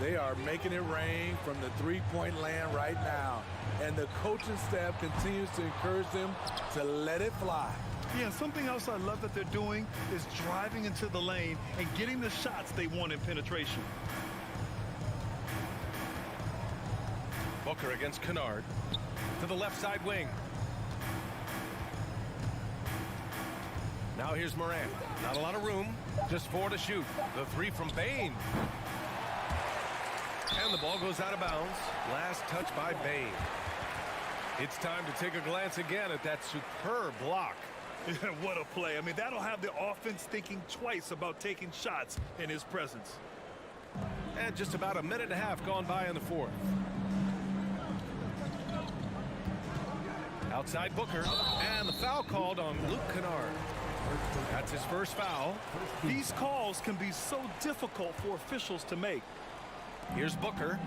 They are making it rain from the 3-point land right now. And the coaching staff continues to encourage them to let it fly. Yeah, something else I love that they're doing is driving into the lane and getting the shots they want in penetration. Booker against Kennard. To the left side wing. Now here's Morant. Not a lot of room. Just 4 to shoot. The 3 from Bain. And the ball goes out of bounds. Last touch by Bain. It's time to take a glance again at that superb block. What a play. I mean, that'll have the offense thinking twice about taking shots in his presence. And just about a minute and a half gone by in the 4th. Outside Booker. And the foul called on Luke Kennard. That's his first foul. These calls can be so difficult for officials to make. Here's Booker.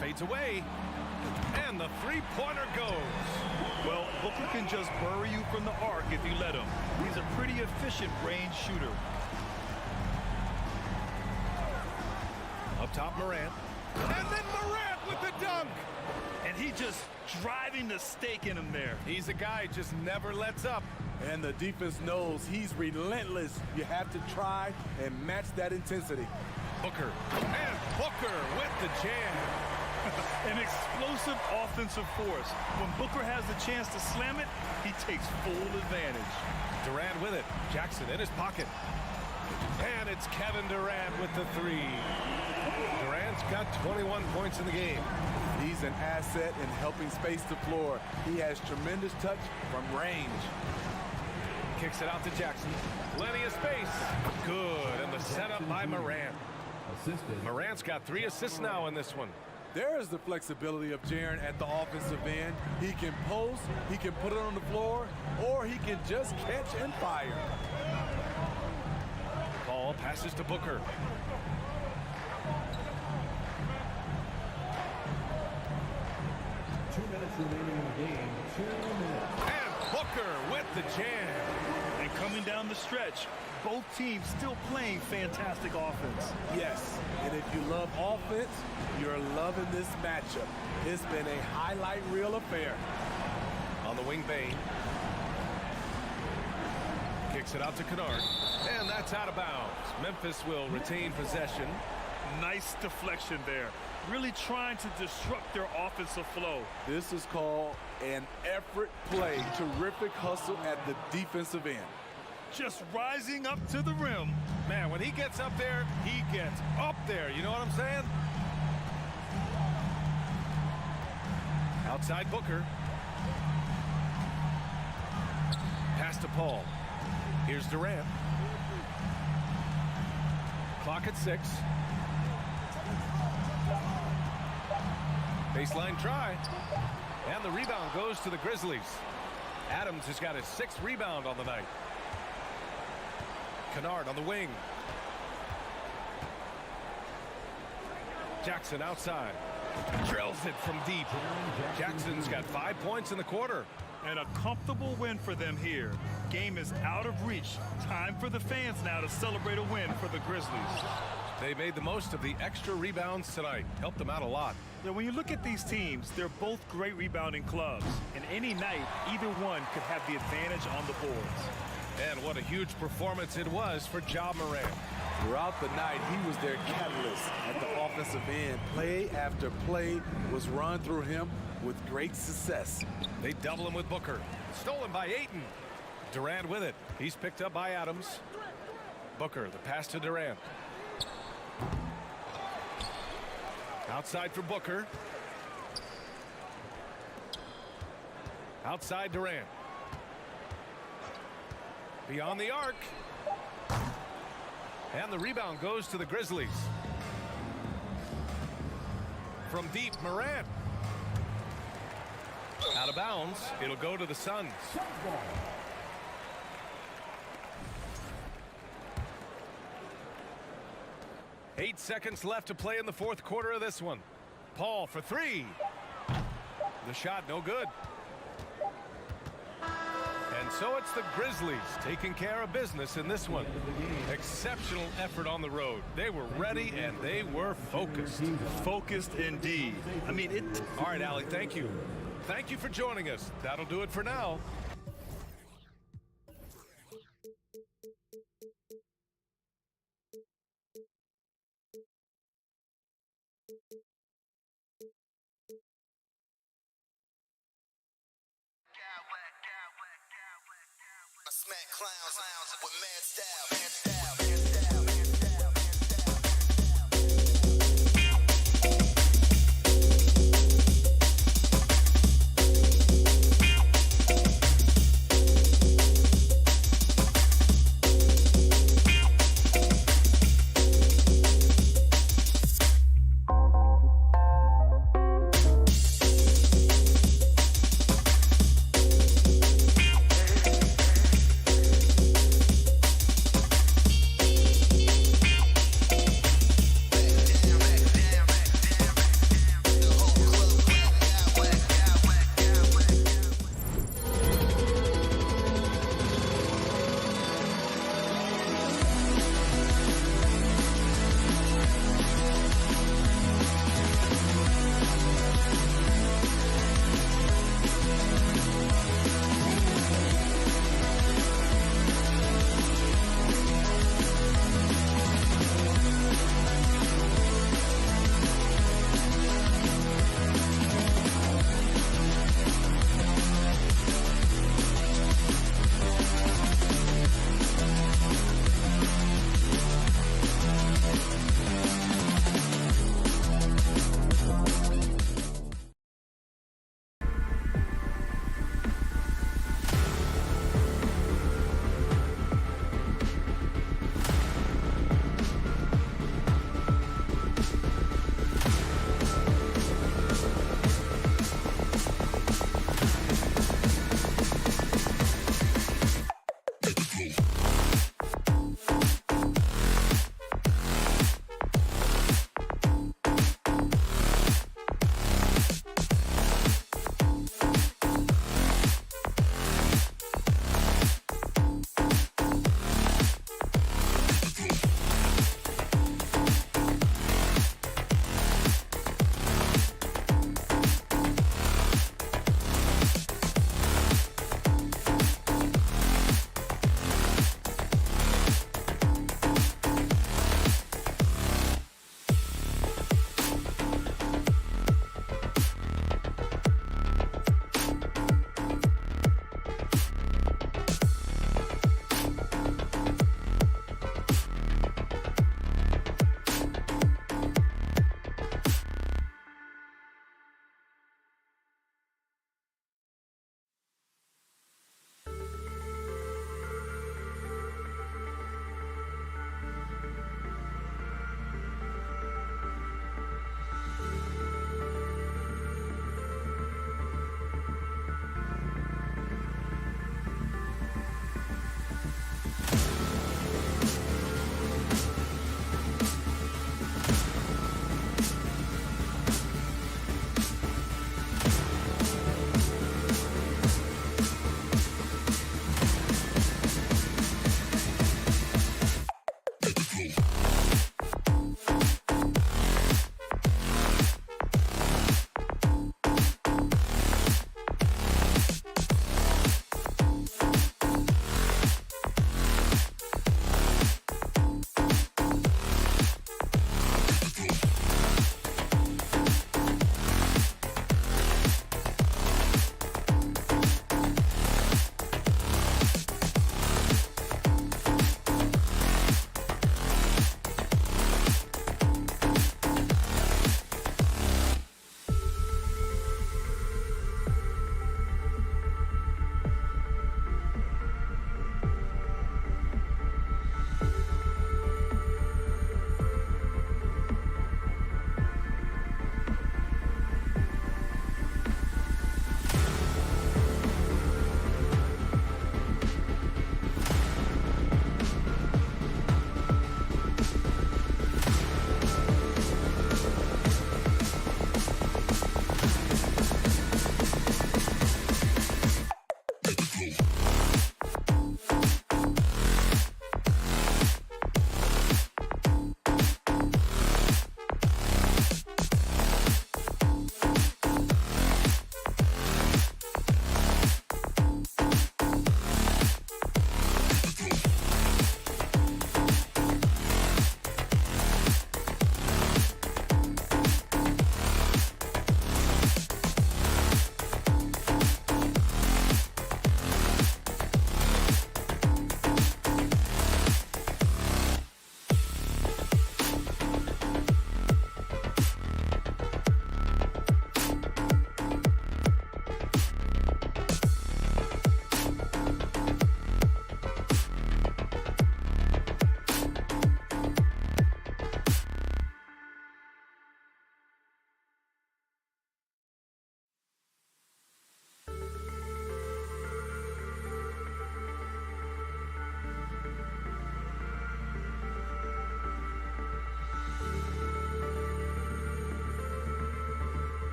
Fades away. And the 3-pointer goes. Well, Booker can just bury you from the arc if you let him. He's a pretty efficient range shooter. Up top, Morant. And then Morant with the dunk. And he just driving the stake in him there. He's a guy who just never lets up. And the defense knows he's relentless. You have to try and match that intensity. Booker. And Booker with the jam. An explosive offensive force. When Booker has the chance to slam it, he takes full advantage. Durant with it. Jackson in his pocket. And it's Kevin Durant with the 3. Durant's got 21 points in the game. He's an asset in helping space the floor. He has tremendous touch from range. Kicks it out to Jackson. Plenty of space. Good. And the setup by Morant. Morant's got 3 assists now in this one. There is the flexibility of Jaren at the offensive end. He can post, he can put it on the floor, or he can just catch and fire. Ball passes to Booker. Remaining in the game, 2 minutes. And Booker with the jam. And coming down the stretch, both teams still playing fantastic offense. Yes, and if you love offense, you're loving this matchup. It's been a highlight reel affair. On the wing, Bain. Kicks it out to Kennard. And that's out of bounds. Memphis will retain possession. Nice deflection there. Really trying to disrupt their offensive flow. This is called an effort play. Terrific hustle at the defensive end. Just rising up to the rim. Man, when he gets up there, he gets up there. You know what I'm saying? Outside Booker. pass to Paul. Here's Durant. Clock at 6. Baseline try. And the rebound goes to the Grizzlies. Adams has got his 6th rebound on the night. Kennard on the wing. Jackson outside. Drills it from deep. Jackson's got 5 points in the quarter. And a comfortable win for them here. Game is out of reach. Time for the fans now to celebrate a win for the Grizzlies. They made the most of the extra rebounds tonight. Helped them out a lot. Now, when you look at these teams, they're both great rebounding clubs. And any night, either one could have the advantage on the boards. And what a huge performance it was for Ja Morant. Throughout the night, he was their catalyst at the offensive end. Play after play was run through him with great success. They double him with Booker. Stolen by Ayton. Durant with it. He's picked up by Adams. Booker, the pass to Durant. Outside for Booker. Outside Durant. Beyond the arc. And the rebound goes to the Grizzlies. From deep, Morant. Out of bounds. It'll go to the Suns. 8 seconds left to play in the 4th quarter of this one. Paul for 3. The shot no good. And so it's the Grizzlies taking care of business in this one. Exceptional effort on the road. They were ready and they were focused. Focused indeed. I mean, it. All right, Allie, thank you. Thank you for joining us. That'll do it for now. I smack clowns with mad style.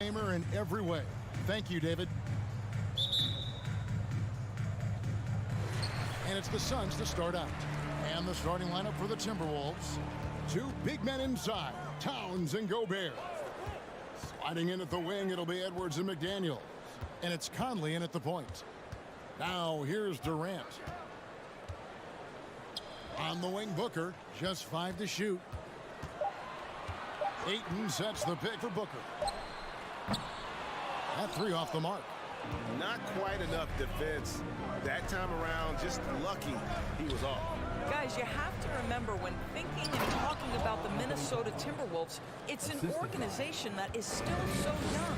gamer in every way. Thank you, David. And it's the Suns to start out. And the starting lineup for the Timberwolves. Two big men inside, Towns and Gobert. Sliding in at the wing, it'll be Edwards and McDaniels. And it's Conley in at the point. Now here's Durant. On the wing, Booker, just 5 to shoot. Ayton sets the pick for Booker. That 3 off the mark. Not quite enough defense that time around. Just lucky he was off. Guys, you have to remember when thinking and talking about the Minnesota Timberwolves, it's an organization that is still so young.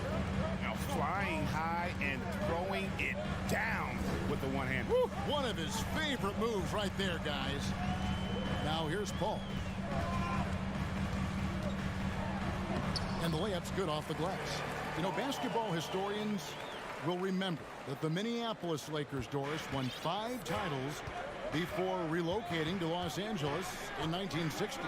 Now flying high and throwing it down with the one hand. Woo, one of his favorite moves right there, guys. Now here's Paul. And the layup's good off the glass. You know, basketball historians will remember that the Minneapolis Lakers, Doris, won 5 titles before relocating to Los Angeles in 1960.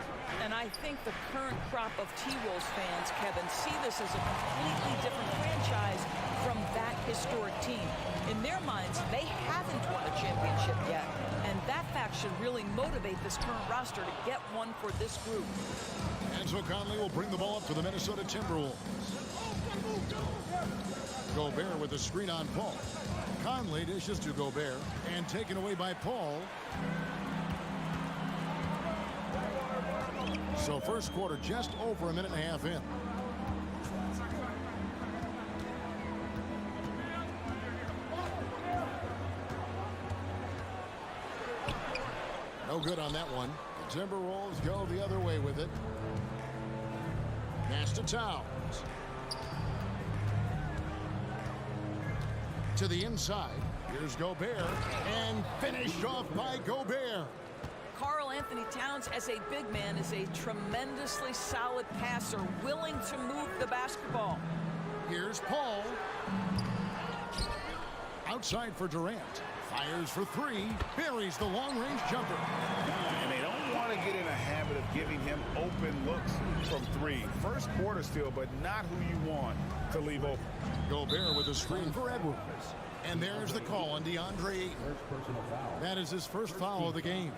And I think the current crop of T-Wolves fans, Kevin, see this as a completely different franchise from that historic team. In their minds, they haven't won a championship yet. And that fact should really motivate this current roster to get one for this group. And so Conley will bring the ball up for the Minnesota Timberwolves. Gobert with a screen on Paul. Conley dishes to Gobert and taken away by Paul. So first quarter just over a minute and a half in. No good on that one. The Timberwolves go the other way with it. Pass to Towns. To the inside. Here's Gobert. And finished off by Gobert. Karl Anthony Towns, as a big man, is a tremendously solid passer, willing to move the basketball. Here's Paul. Outside for Durant. Fires for 3. Buries the long-range jumper. And they don't want to get in a habit of giving him open looks from 3. First quarter still, but not who you want to leave open. Gobert with a screen for Edwards. And there's the call on DeAndre Ayton. That is his first foul of the game.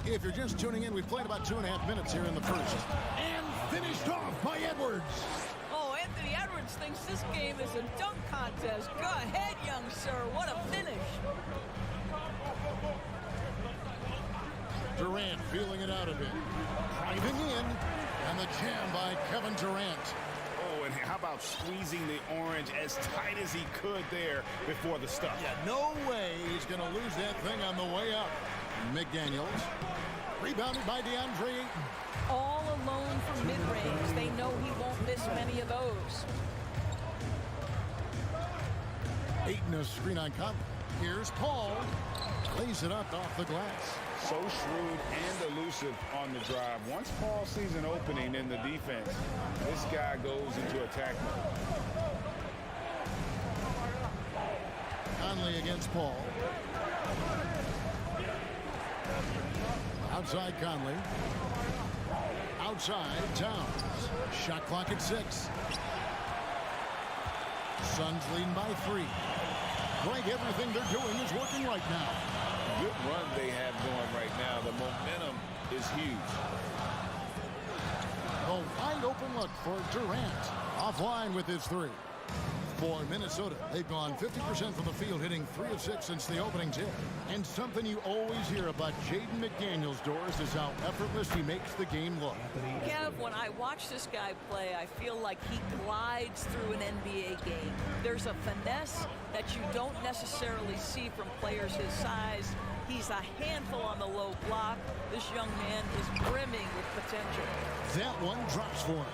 If you're just tuning in, we've played about 2.5 minutes here in the first. And finished off by Edwards. Oh, Anthony Edwards thinks this game is a dunk contest. Go ahead, young sir. What a finish. Durant feeling it out a bit. Driving in. And the jam by Kevin Durant. Oh, and how about squeezing the orange as tight as he could there before the stuff? Yeah, no way he's going to lose that thing on the way up. McDaniels. Rebounded by DeAndre Ayton. All alone from mid-range. They know he won't miss many of those. Ayton a screen on Conley. Here's Paul. Lays it up off the glass. So shrewd and elusive on the drive. Once Paul sees an opening in the defense, this guy goes into attack mode. Conley against Paul. Outside Conley. Outside Towns. Shot clock at 6. Suns leading by 3. Greg, everything they're doing is working right now. Good run they have going right now. The momentum is huge. A wide open look for Durant. Offline with his 3. For Minnesota, they've gone 50% from the field, hitting 3 of 6 since the opening tip. And something you always hear about Jaden McDaniels, Doris, is how effortless he makes the game look. Kev, when I watch this guy play, I feel like he glides through an NBA game. There's a finesse that you don't necessarily see from players his size. He's a handful on the low block. This young man is brimming with potential. That one drops for him.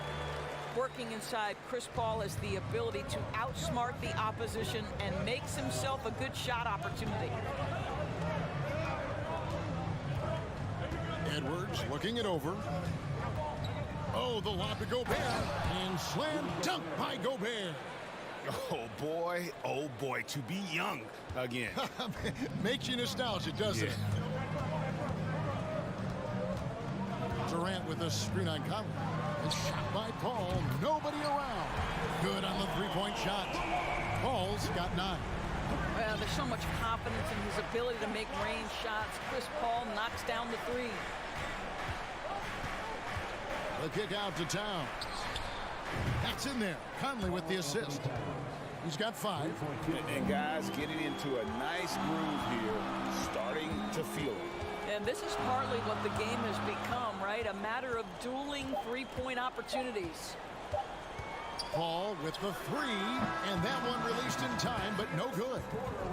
Working inside, Chris Paul has the ability to outsmart the opposition and makes himself a good shot opportunity. Edwards looking it over. Oh, the lob to Gobert. And slam dunk by Gobert. Oh boy, to be young again. Makes you nostalgic, doesn't it? Durant with a screen on Conley. And shot by Paul. Nobody around. Good on the three-point shot. Paul's got 9. Well, there's so much confidence in his ability to make range shots. Chris Paul knocks down the 3. The kick out to Towns. That's in there. Conley with the assist. He's got 5. And guys getting into a nice groove here, starting to feel it. And this is partly what the game has become, right? A matter of dueling three-point opportunities. Paul with the 3, and that one released in time, but no good.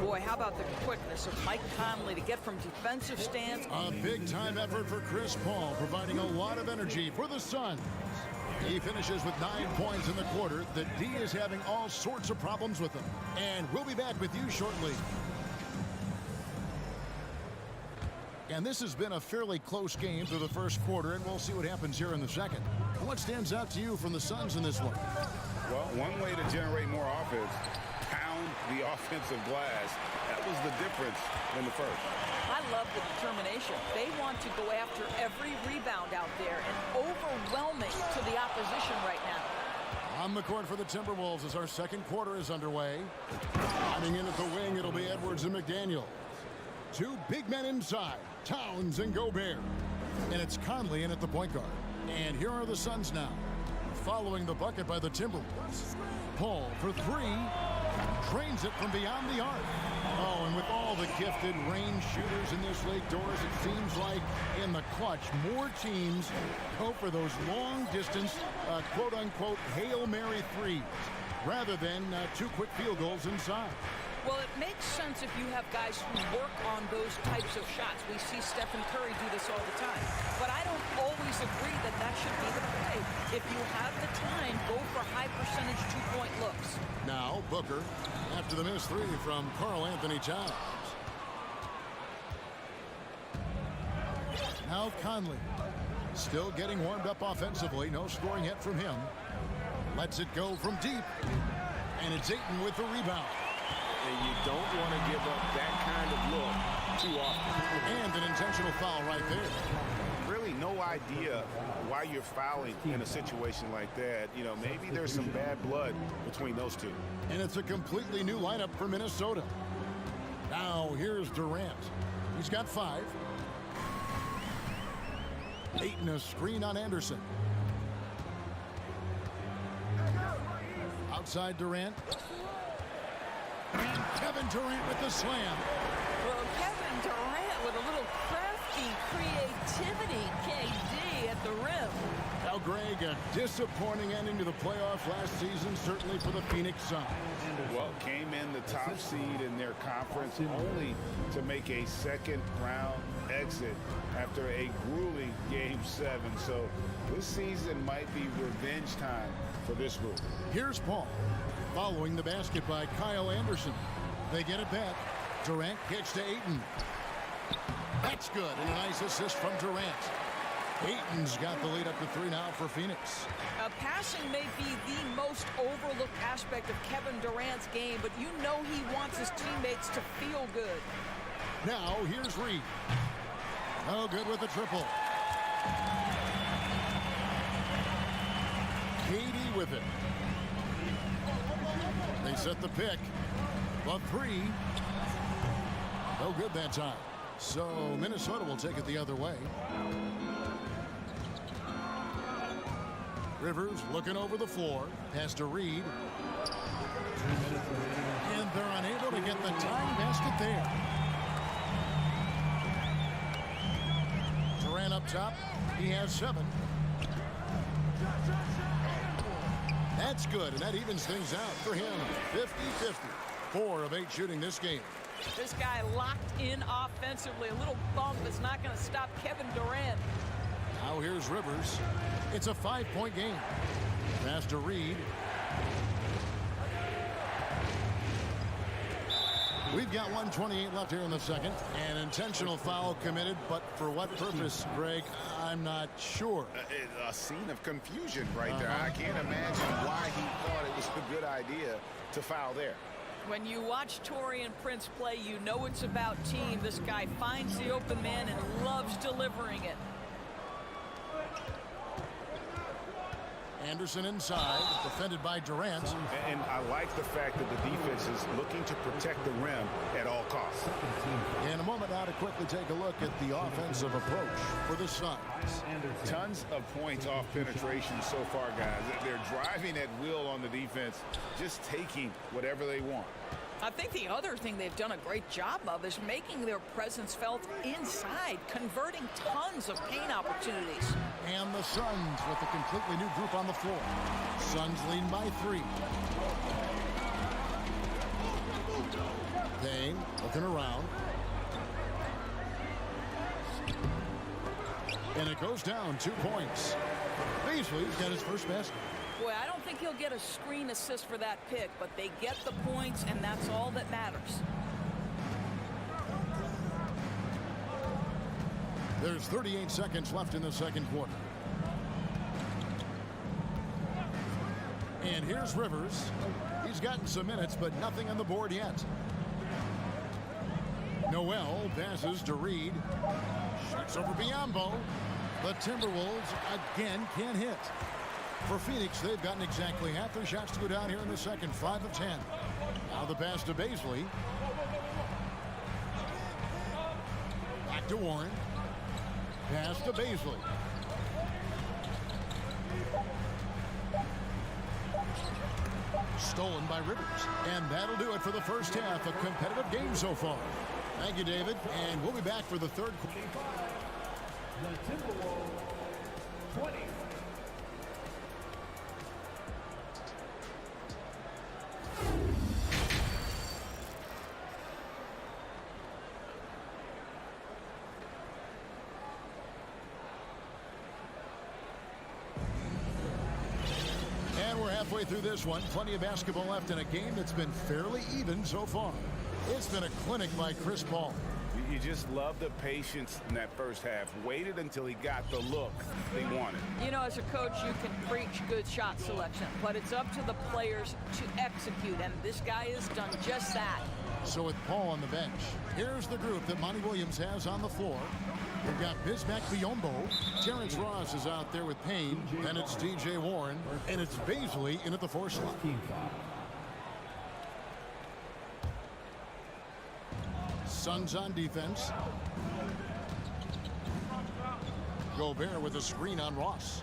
Boy, how about the quickness of Mike Conley to get from defensive stance. A big-time effort for Chris Paul, providing a lot of energy for the Suns. He finishes with 9 points in the quarter. The D is having all sorts of problems with him. And we'll be back with you shortly. And this has been a fairly close game through the first quarter, and we'll see what happens here in the second. What stands out to you from the Suns in this one? Well, one way to generate more offense, pound the offensive glass. That was the difference in the first. I love the determination. They want to go after every rebound out there and overwhelming to the opposition right now. On the court for the Timberwolves as our second quarter is underway. Coming in at the wing, it'll be Edwards and McDaniel. 2 big men inside, Towns and Gobert. And it's Conley in at the point guard. And here are the Suns now, following the bucket by the Timberwolves. Paul for 3, drains it from beyond the arc. Oh, and with all the gifted range shooters in this league, Doris, it seems like in the clutch, more teams go for those long-distance, quote-unquote, Hail Mary threes, rather than 2 quick field goals inside. Well, it makes sense if you have guys who work on those types of shots. We see Stephen Curry do this all the time. But I don't always agree that that should be the play. If you have the time, go for high-percentage 2-point looks. Now, Booker, after the missed 3 from Karl Anthony Towns. Now Conley, still getting warmed up offensively. No scoring yet from him. Lets it go from deep. And it's Ayton with the rebound. And you don't want to give up that kind of look too often. And an intentional foul right there. Really no idea why you're fouling in a situation like that. You know, maybe there's some bad blood between those two. And it's a completely new lineup for Minnesota. Now here's Durant. He's got 5. Ayton a screen on Anderson. Outside Durant. And Kevin Durant with the slam. Well, Kevin Durant with a little crafty creativity, KD at the rim. Now, Greg, a disappointing ending to the playoffs last season, certainly for the Phoenix Suns. Well, came in the top seed in their conference only to make a second-round exit after a grueling Game 7. So this season might be revenge time for this group. Here's Paul. Following the basket by Kyle Anderson. They get it back. Durant kicks to Ayton. That's good, and a nice assist from Durant. Ayton's got the lead up to 3 now for Phoenix. Passing may be the most overlooked aspect of Kevin Durant's game, but you know he wants his teammates to feel good. Now, here's Reed. No good with the triple. KD with it. They set the pick. The 3. No good that time. So Minnesota will take it the other way. Rivers looking over the floor. Pass to Reed. And they're unable to get the tying basket there. Durant up top. He has 7. That's good, and that evens things out for him. 50-50. 4 of 8 shooting this game. This guy locked in offensively. A little bump is not going to stop Kevin Durant. Now here's Rivers. It's a 5-point game. Pass to Reed. We've got 1:28 left here in the second. An intentional foul committed, but for what purpose, Greg? I'm not sure. A scene of confusion right there. I can't imagine why he thought it was a good idea to foul there. When you watch Taurean Prince play, you know it's about team. This guy finds the open man and loves delivering it. Anderson inside, defended by Durant. And I like the fact that the defense is looking to protect the rim at all costs. In a moment now to quickly take a look at the offensive approach for the Suns. Tons of points off penetration so far, guys. They're driving at will on the defense, just taking whatever they want. I think the other thing they've done a great job of is making their presence felt inside, converting tons of paint opportunities. And the Suns with a completely new group on the floor. Suns lead by 3. Payne looking around. And it goes down 2 points. Beasley's got his first basket. Boy, I don't think he'll get a screen assist for that pick, but they get the points, and that's all that matters. There's 38 seconds left in the second quarter. And here's Rivers. He's gotten some minutes, but nothing on the board yet. Noel passes to Reed. Shoots over Biyombo. The Timberwolves again can't hit. For Phoenix, they've gotten exactly half their shots to go down here in the second, 5 of 10. Now the pass to Beasley. Back to Warren. Pass to Beasley. Stolen by Rivers. And that'll do it for the first half. A competitive game so far. Thank you, David. And we'll be back for the third quarter. The Timberwolves 20. Halfway through this one, plenty of basketball left in a game that's been fairly even so far. It's been a clinic by Chris Paul. You just love the patience in that first half. Waited until he got the look they wanted. You know, as a coach, you can preach good shot selection, but it's up to the players to execute, and this guy has done just that. So with Paul on the bench, here's the group that Monty Williams has on the floor. We've got Bismack Biyombo. Terrence Ross is out there with Payne. Then it's DJ Warren. And it's Beasley in at the 4 slot. Suns on defense. Gobert with a screen on Ross.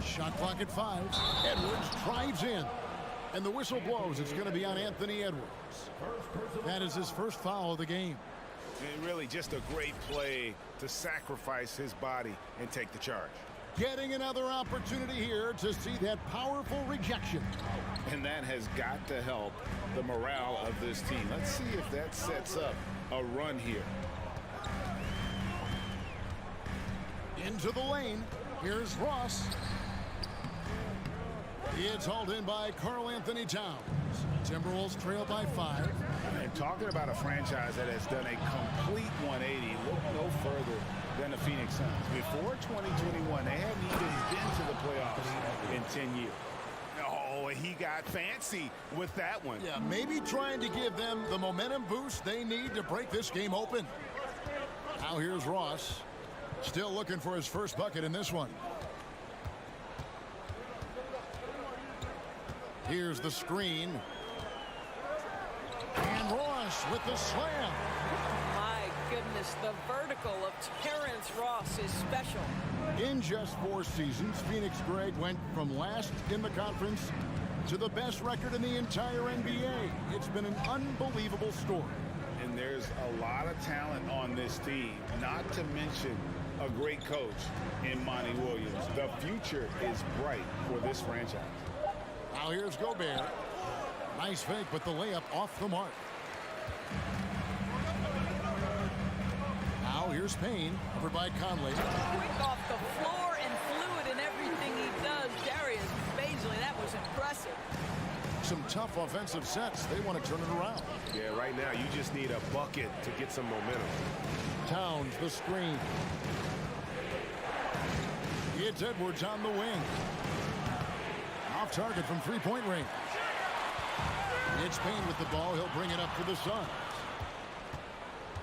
Shot clock at 5. Edwards drives in. And the whistle blows. It's going to be on Anthony Edwards. That is his first foul of the game. And really just a great play to sacrifice his body and take the charge. Getting another opportunity here to see that powerful rejection. And that has got to help the morale of this team. Let's see if that sets up a run here. Into the lane. Here's Ross. It's hauled in by Karl Anthony Towns. Timberwolves trail by 5. And talking about a franchise that has done a complete 180, look no further than the Phoenix Suns. Before 2021, they hadn't even been to the playoffs in 10 years. Oh, he got fancy with that one. Yeah, maybe trying to give them the momentum boost they need to break this game open. Now here's Ross. Still looking for his first bucket in this one. Here's the screen. And Ross with the slam. My goodness, the vertical of Terrence Ross is special. In just 4 seasons, Phoenix, Greg, went from last in the conference to the best record in the entire NBA. It's been an unbelievable story. And there's a lot of talent on this team, not to mention a great coach in Monty Williams. The future is bright for this franchise. Now here's Gobert. Nice fake, but the layup off the mark. Now here's Payne, over by Conley. Quick off the floor and fluid in everything he does. Darius Bazley, that was impressive. Some tough offensive sets. They want to turn it around. Yeah, right now you just need a bucket to get some momentum. Towns, the screen. It's Edwards on the wing. Off target from three-point range. It's Payne with the ball. He'll bring it up for the Suns.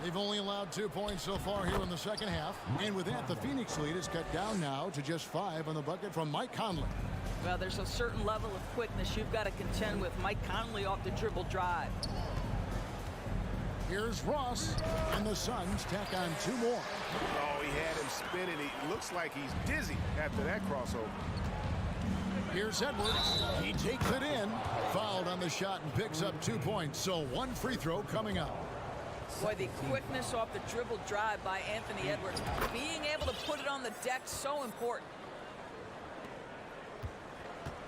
They've only allowed 2 points so far here in the second half. And with that, the Phoenix lead is cut down now to just 5 on the bucket from Mike Conley. Well, there's a certain level of quickness you've got to contend with. Mike Conley off the dribble drive. Here's Ross, and the Suns tack on 2 more. Oh, he had him spinning. He looks like he's dizzy after that crossover. Here's Edwards. He takes it in. Fouled on the shot and picks up 2 points. So 1 free throw coming up. Boy, the quickness off the dribble drive by Anthony Edwards. Being able to put it on the deck, so important.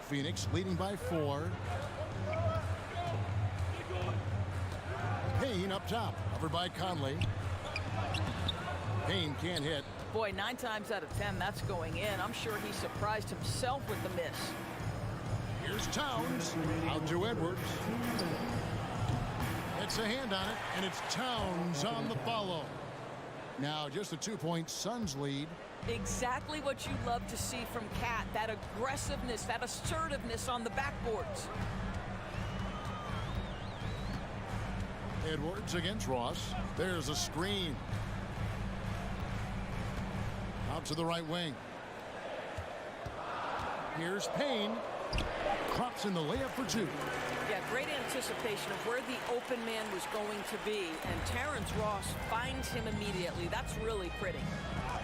Phoenix leading by 4. Payne up top, covered by Conley. Payne can't hit. Boy, 9 times out of 10, that's going in. I'm sure he surprised himself with the miss. Here's Towns, out to Edwards. Gets a hand on it, and it's Towns on the follow. Now just a 2-point Suns lead. Exactly what you love to see from Cat, that aggressiveness, that assertiveness on the backboards. Edwards against Ross. There's a screen. Out to the right wing. Here's Payne. Drops in the layup for 2. Yeah, great anticipation of where the open man was going to be, and Terrence Ross finds him immediately. That's really pretty.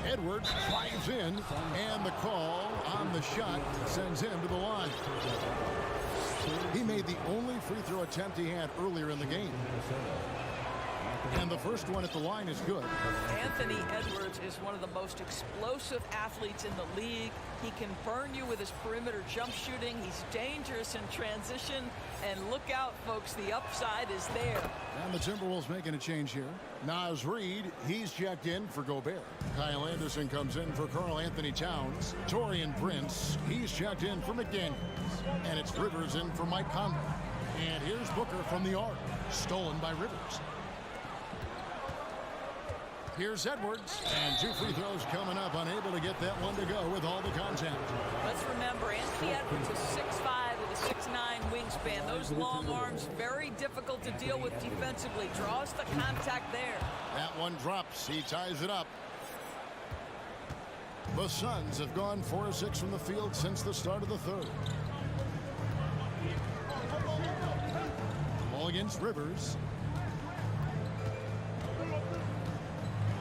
Edwards drives in, and the call on the shot sends him to the line. He made the only free throw attempt he had earlier in the game. And the first one at the line is good. Anthony Edwards is one of the most explosive athletes in the league. He can burn you with his perimeter jump shooting. He's dangerous in transition. And look out, folks, the upside is there. And the Timberwolves making a change here. Naz Reid, he's checked in for Gobert. Kyle Anderson comes in for Karl Anthony Towns. Taurean Prince, he's checked in for McDaniels. And it's Rivers in for Mike Conley. And here's Booker from the arc. Stolen by Rivers. Here's Edwards, and 2 free throws coming up, unable to get that one to go with all the contact. Let's remember, Anthony Edwards is 6'5" with a 6'9" wingspan. Those long arms, very difficult to deal with defensively. Draws the contact there. That one drops. He ties it up. The Suns have gone 4 of 6 from the field since the start of the third. Ball against Rivers.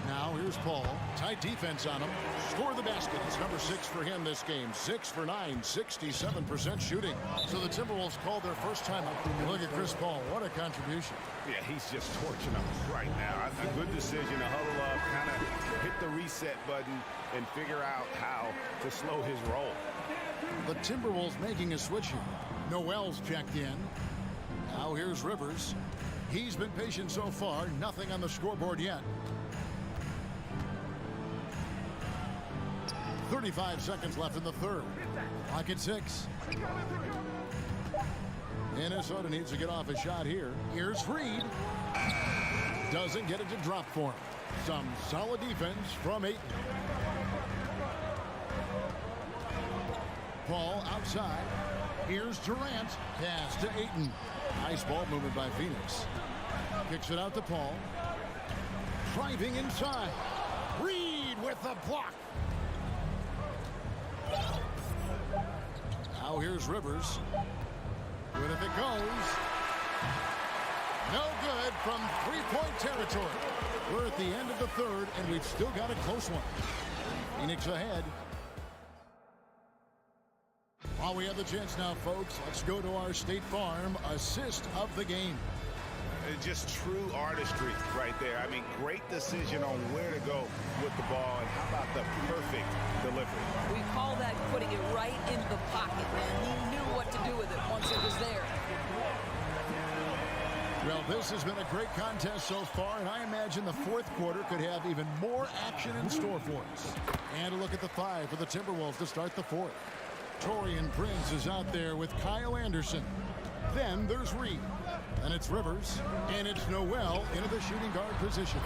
Now here's Paul. Tight defense on him. Score the basket. It's number 6 for him this game. 6 for 9, 67% shooting. So the Timberwolves called their first timeout. Look at Chris Paul. What a contribution. Yeah, he's just torching them right now. A good decision to huddle up, kind of hit the reset button, and figure out how to slow his roll. The Timberwolves making a switch here. Noel's checked in. Now here's Rivers. He's been patient so far. Nothing on the scoreboard yet. 35 seconds left in the third. Clock at 6. Minnesota needs to get off a shot here. Here's Reid. Doesn't get it to drop for him. Some solid defense from Ayton. Paul outside. Here's Durant. Pass to Ayton. Nice ball movement by Phoenix. Kicks it out to Paul. Driving inside. Reid with the block. Now here's Rivers. Good if it goes. No good from 3-point territory. We're at the end of the third, and we've still got a close one. Phoenix ahead. While we have the chance now, folks, let's go to our State Farm assist of the game. Just true artistry right there. I mean, great decision on where to go with the ball, and how about the perfect delivery? We call that putting it right in the pocket, man. He knew what to do with it once it was there. Well, this has been a great contest so far, and I imagine the fourth quarter could have even more action in store for us. And a look at the 5 for the Timberwolves to start the fourth. Taurean Prince is out there with Kyle Anderson. Then there's Reid. And it's Rivers, and it's Noel into the shooting guard position.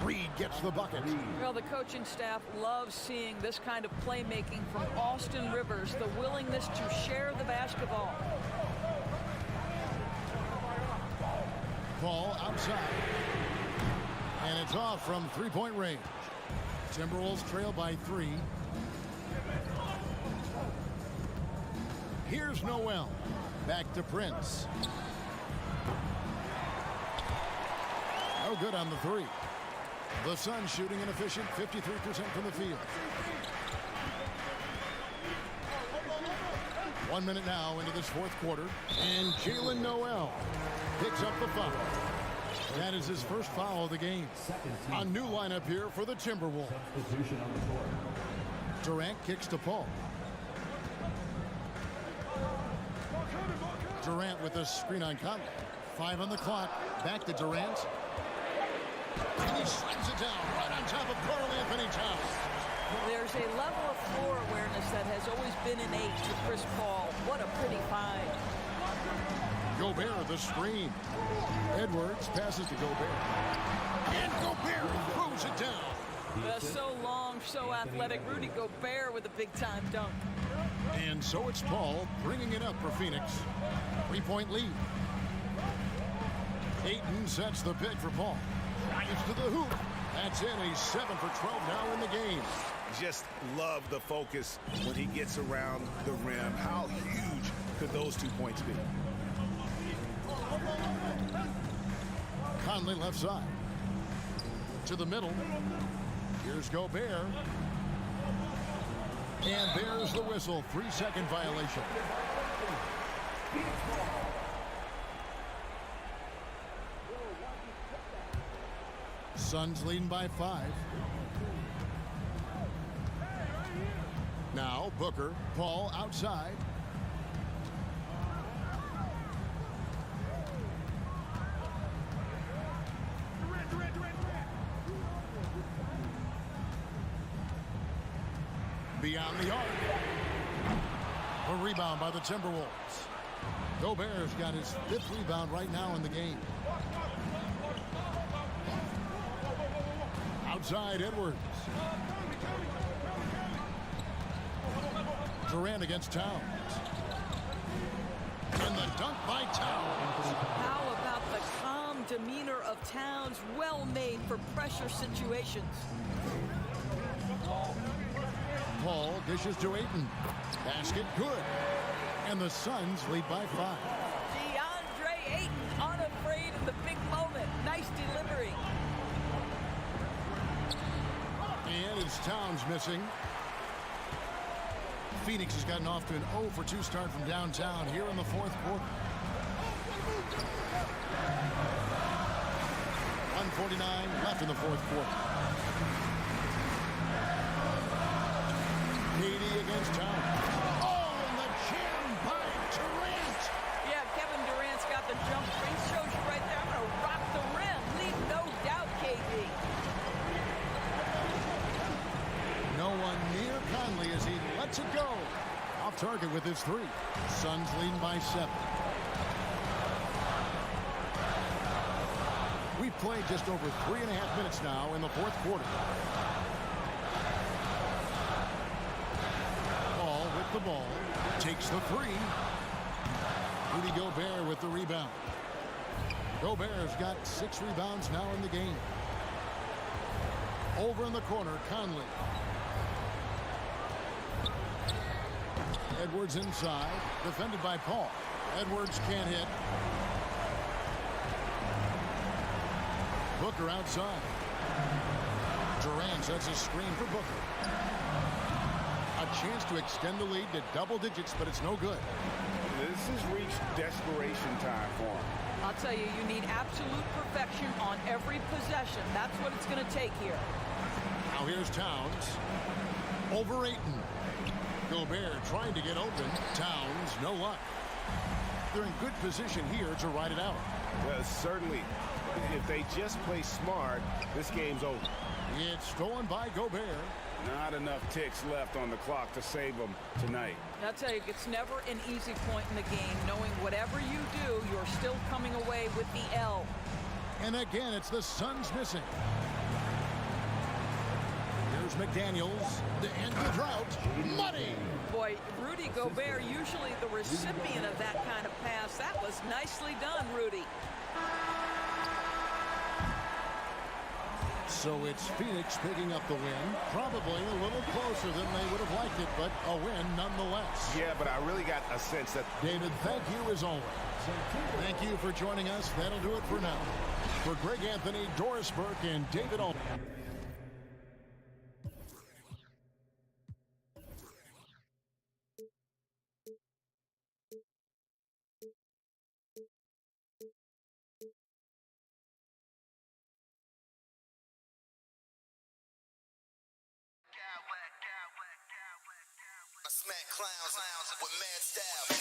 Reid gets the bucket. Well, the coaching staff loves seeing this kind of playmaking from Austin Rivers, the willingness to share the basketball. Paul outside. And it's off from three-point range. Timberwolves trail by 3. Here's Noel. Back to Prince. No good on the 3. The Suns shooting an efficient 53% from the field. 1 minute now into this fourth quarter. And Jalen Noel picks up the foul. That is his first foul of the game. A new lineup here for the Timberwolves. Durant kicks to Paul. Durant with a screen on Conley. 5 on the clock. Back to Durant. And he slams it down right on top of Karl Anthony Towns. There's a level of floor awareness that has always been innate to Chris Paul. What a pretty find. Gobert the screen. Edwards passes to Gobert. And Gobert throws it down. So long, so athletic. Rudy Gobert with a big-time dunk. And so it's Paul bringing it up for Phoenix. 3-point lead. Ayton sets the pick for Paul. Drives to the hoop. That's in. He's 7 for 12 now in the game. Just love the focus when he gets around the rim. How huge could those 2 points be? Conley left side. To the middle. Here's Gobert. And there's the whistle. 3-second violation. Suns leading by 5. Now Booker. Paul outside. Beyond the arc. A rebound by the Timberwolves. Gobert's got his 5th rebound right now in the game. Outside Edwards. Durant against Towns. And the dunk by Towns. How about the calm demeanor of Towns? Well made for pressure situations. Paul dishes to Ayton. Basket good. And the Suns lead by 5. DeAndre Ayton unafraid in the big moment. Nice delivery. And it's Towns missing. Phoenix has gotten off to an 0 for 2 start from downtown here in the fourth quarter. 1:49 left in the fourth quarter. KD against Towns. Oh, and the jam by Durant. Yeah, Kevin Durant's got the jump. He shows you right there. I'm going to rock the rim. Leave no doubt, KD. No one near Conley as he lets it go. Off target with his 3. Suns leading by 7. We've played just over 3.5 minutes now in the fourth quarter. Paul with the ball. Takes the 3. Rudy Gobert with the rebound. Gobert's got 6 rebounds now in the game. Over in the corner, Conley. Edwards inside, defended by Paul. Edwards can't hit. Booker outside. Durant sets a screen for Booker. A chance to extend the lead to double digits, but it's no good. This has reached desperation time for him. I'll tell you, you need absolute perfection on every possession. That's what it's going to take here. Now here's Towns. Over Ayton. Gobert trying to get open. Towns, no luck. They're in good position here to ride it out. Well, certainly, if they just play smart, this game's over. It's stolen by Gobert. Not enough ticks left on the clock to save them tonight. I'll tell you, it's never an easy point in the game, knowing whatever you do, you're still coming away with the L. And again, it's the Suns missing. Here's McDaniels to end the drought. Money! Boy, Rudy Gobert, usually the recipient of that kind of pass. That was nicely done, Rudy. So it's Phoenix picking up the win. Probably a little closer than they would have liked it, but a win nonetheless. Yeah, but I really got a sense that... David, thank you as always. Thank you for joining us. That'll do it for now. For Greg Anthony, Doris Burke, and David Allman. I smack clowns with mad style.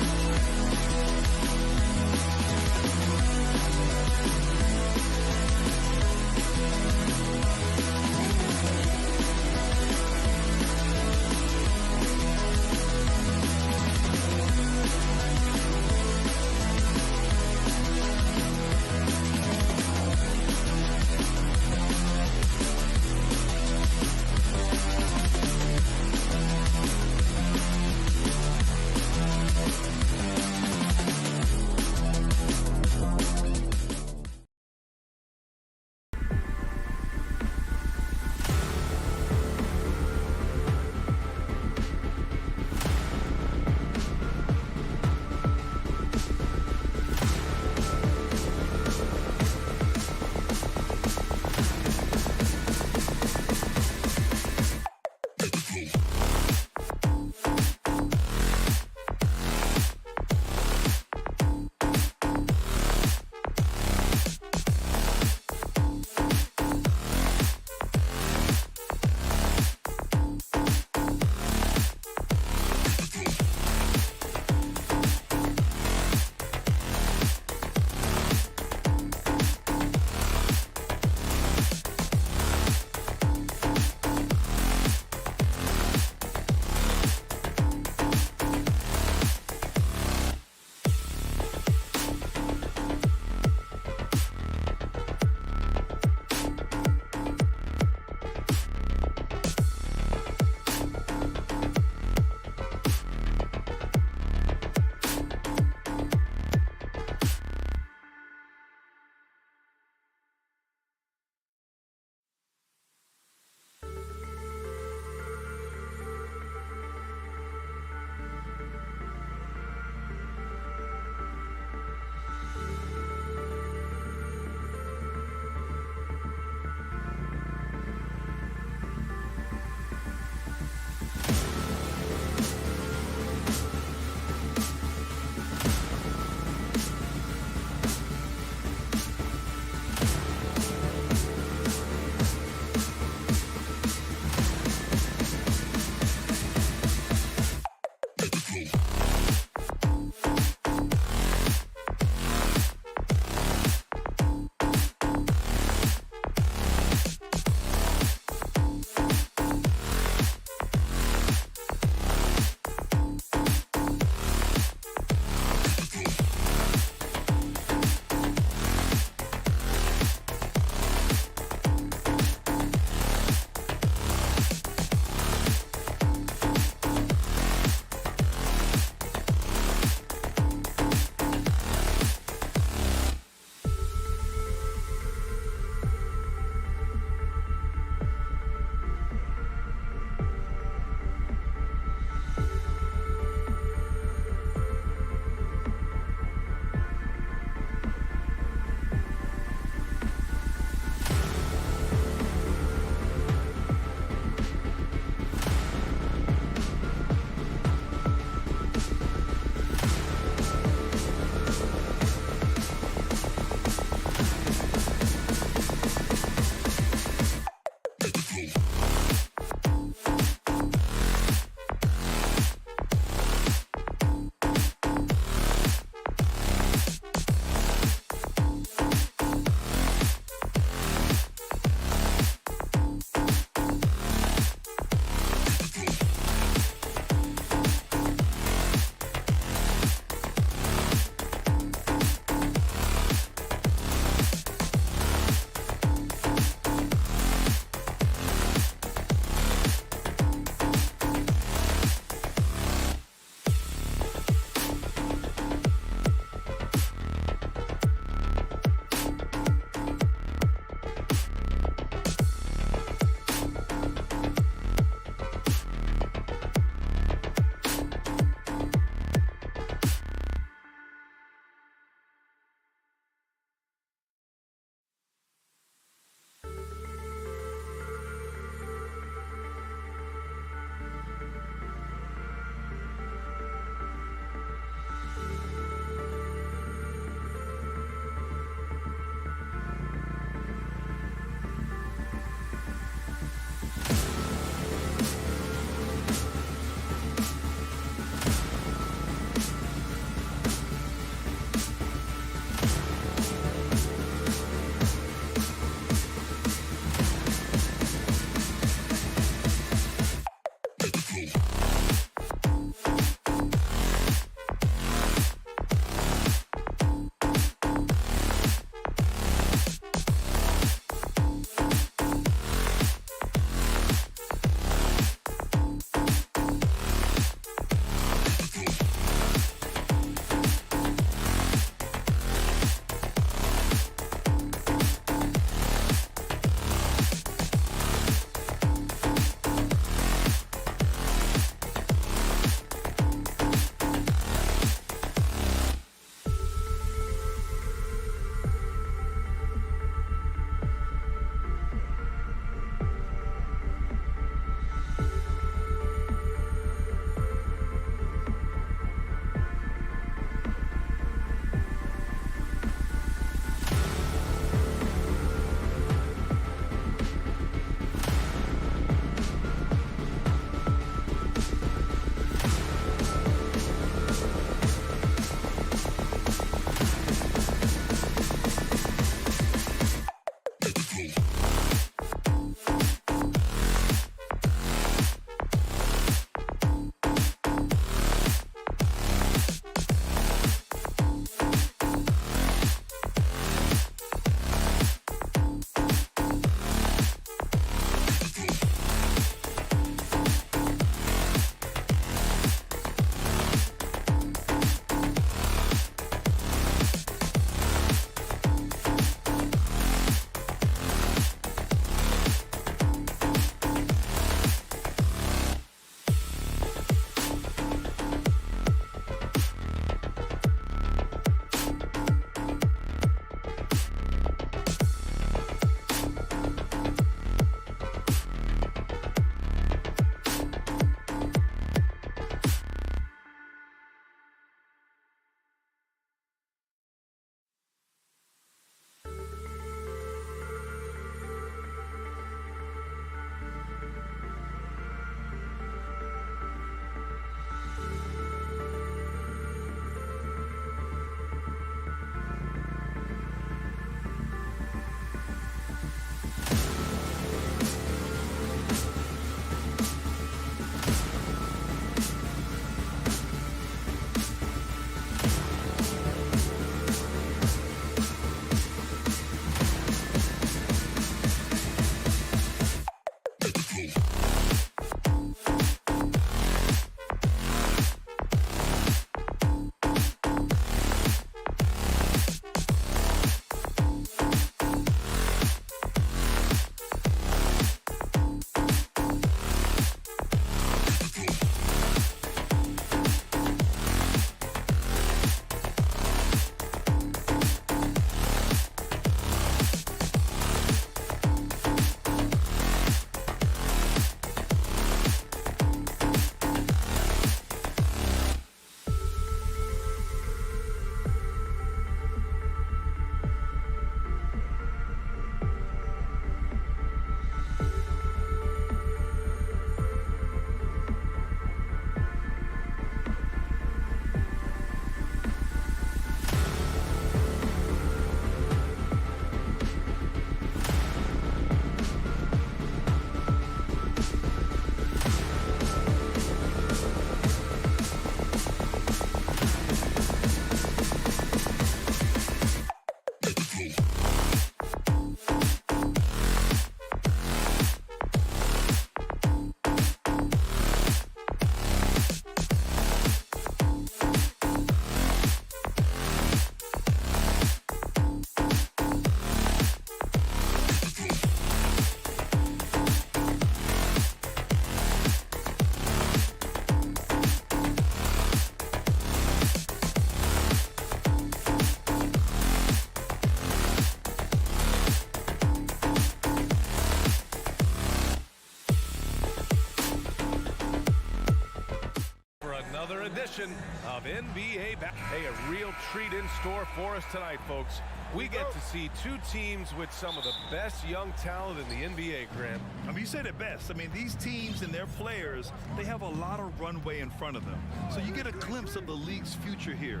edition of NBA Hey, a real treat in store for us tonight, folks. We get to see two teams with some of the best young talent in the NBA, Graham. I mean, you said it best. I mean, these teams and their players, they have a lot of runway in front of them. So you get a glimpse of the league's future here.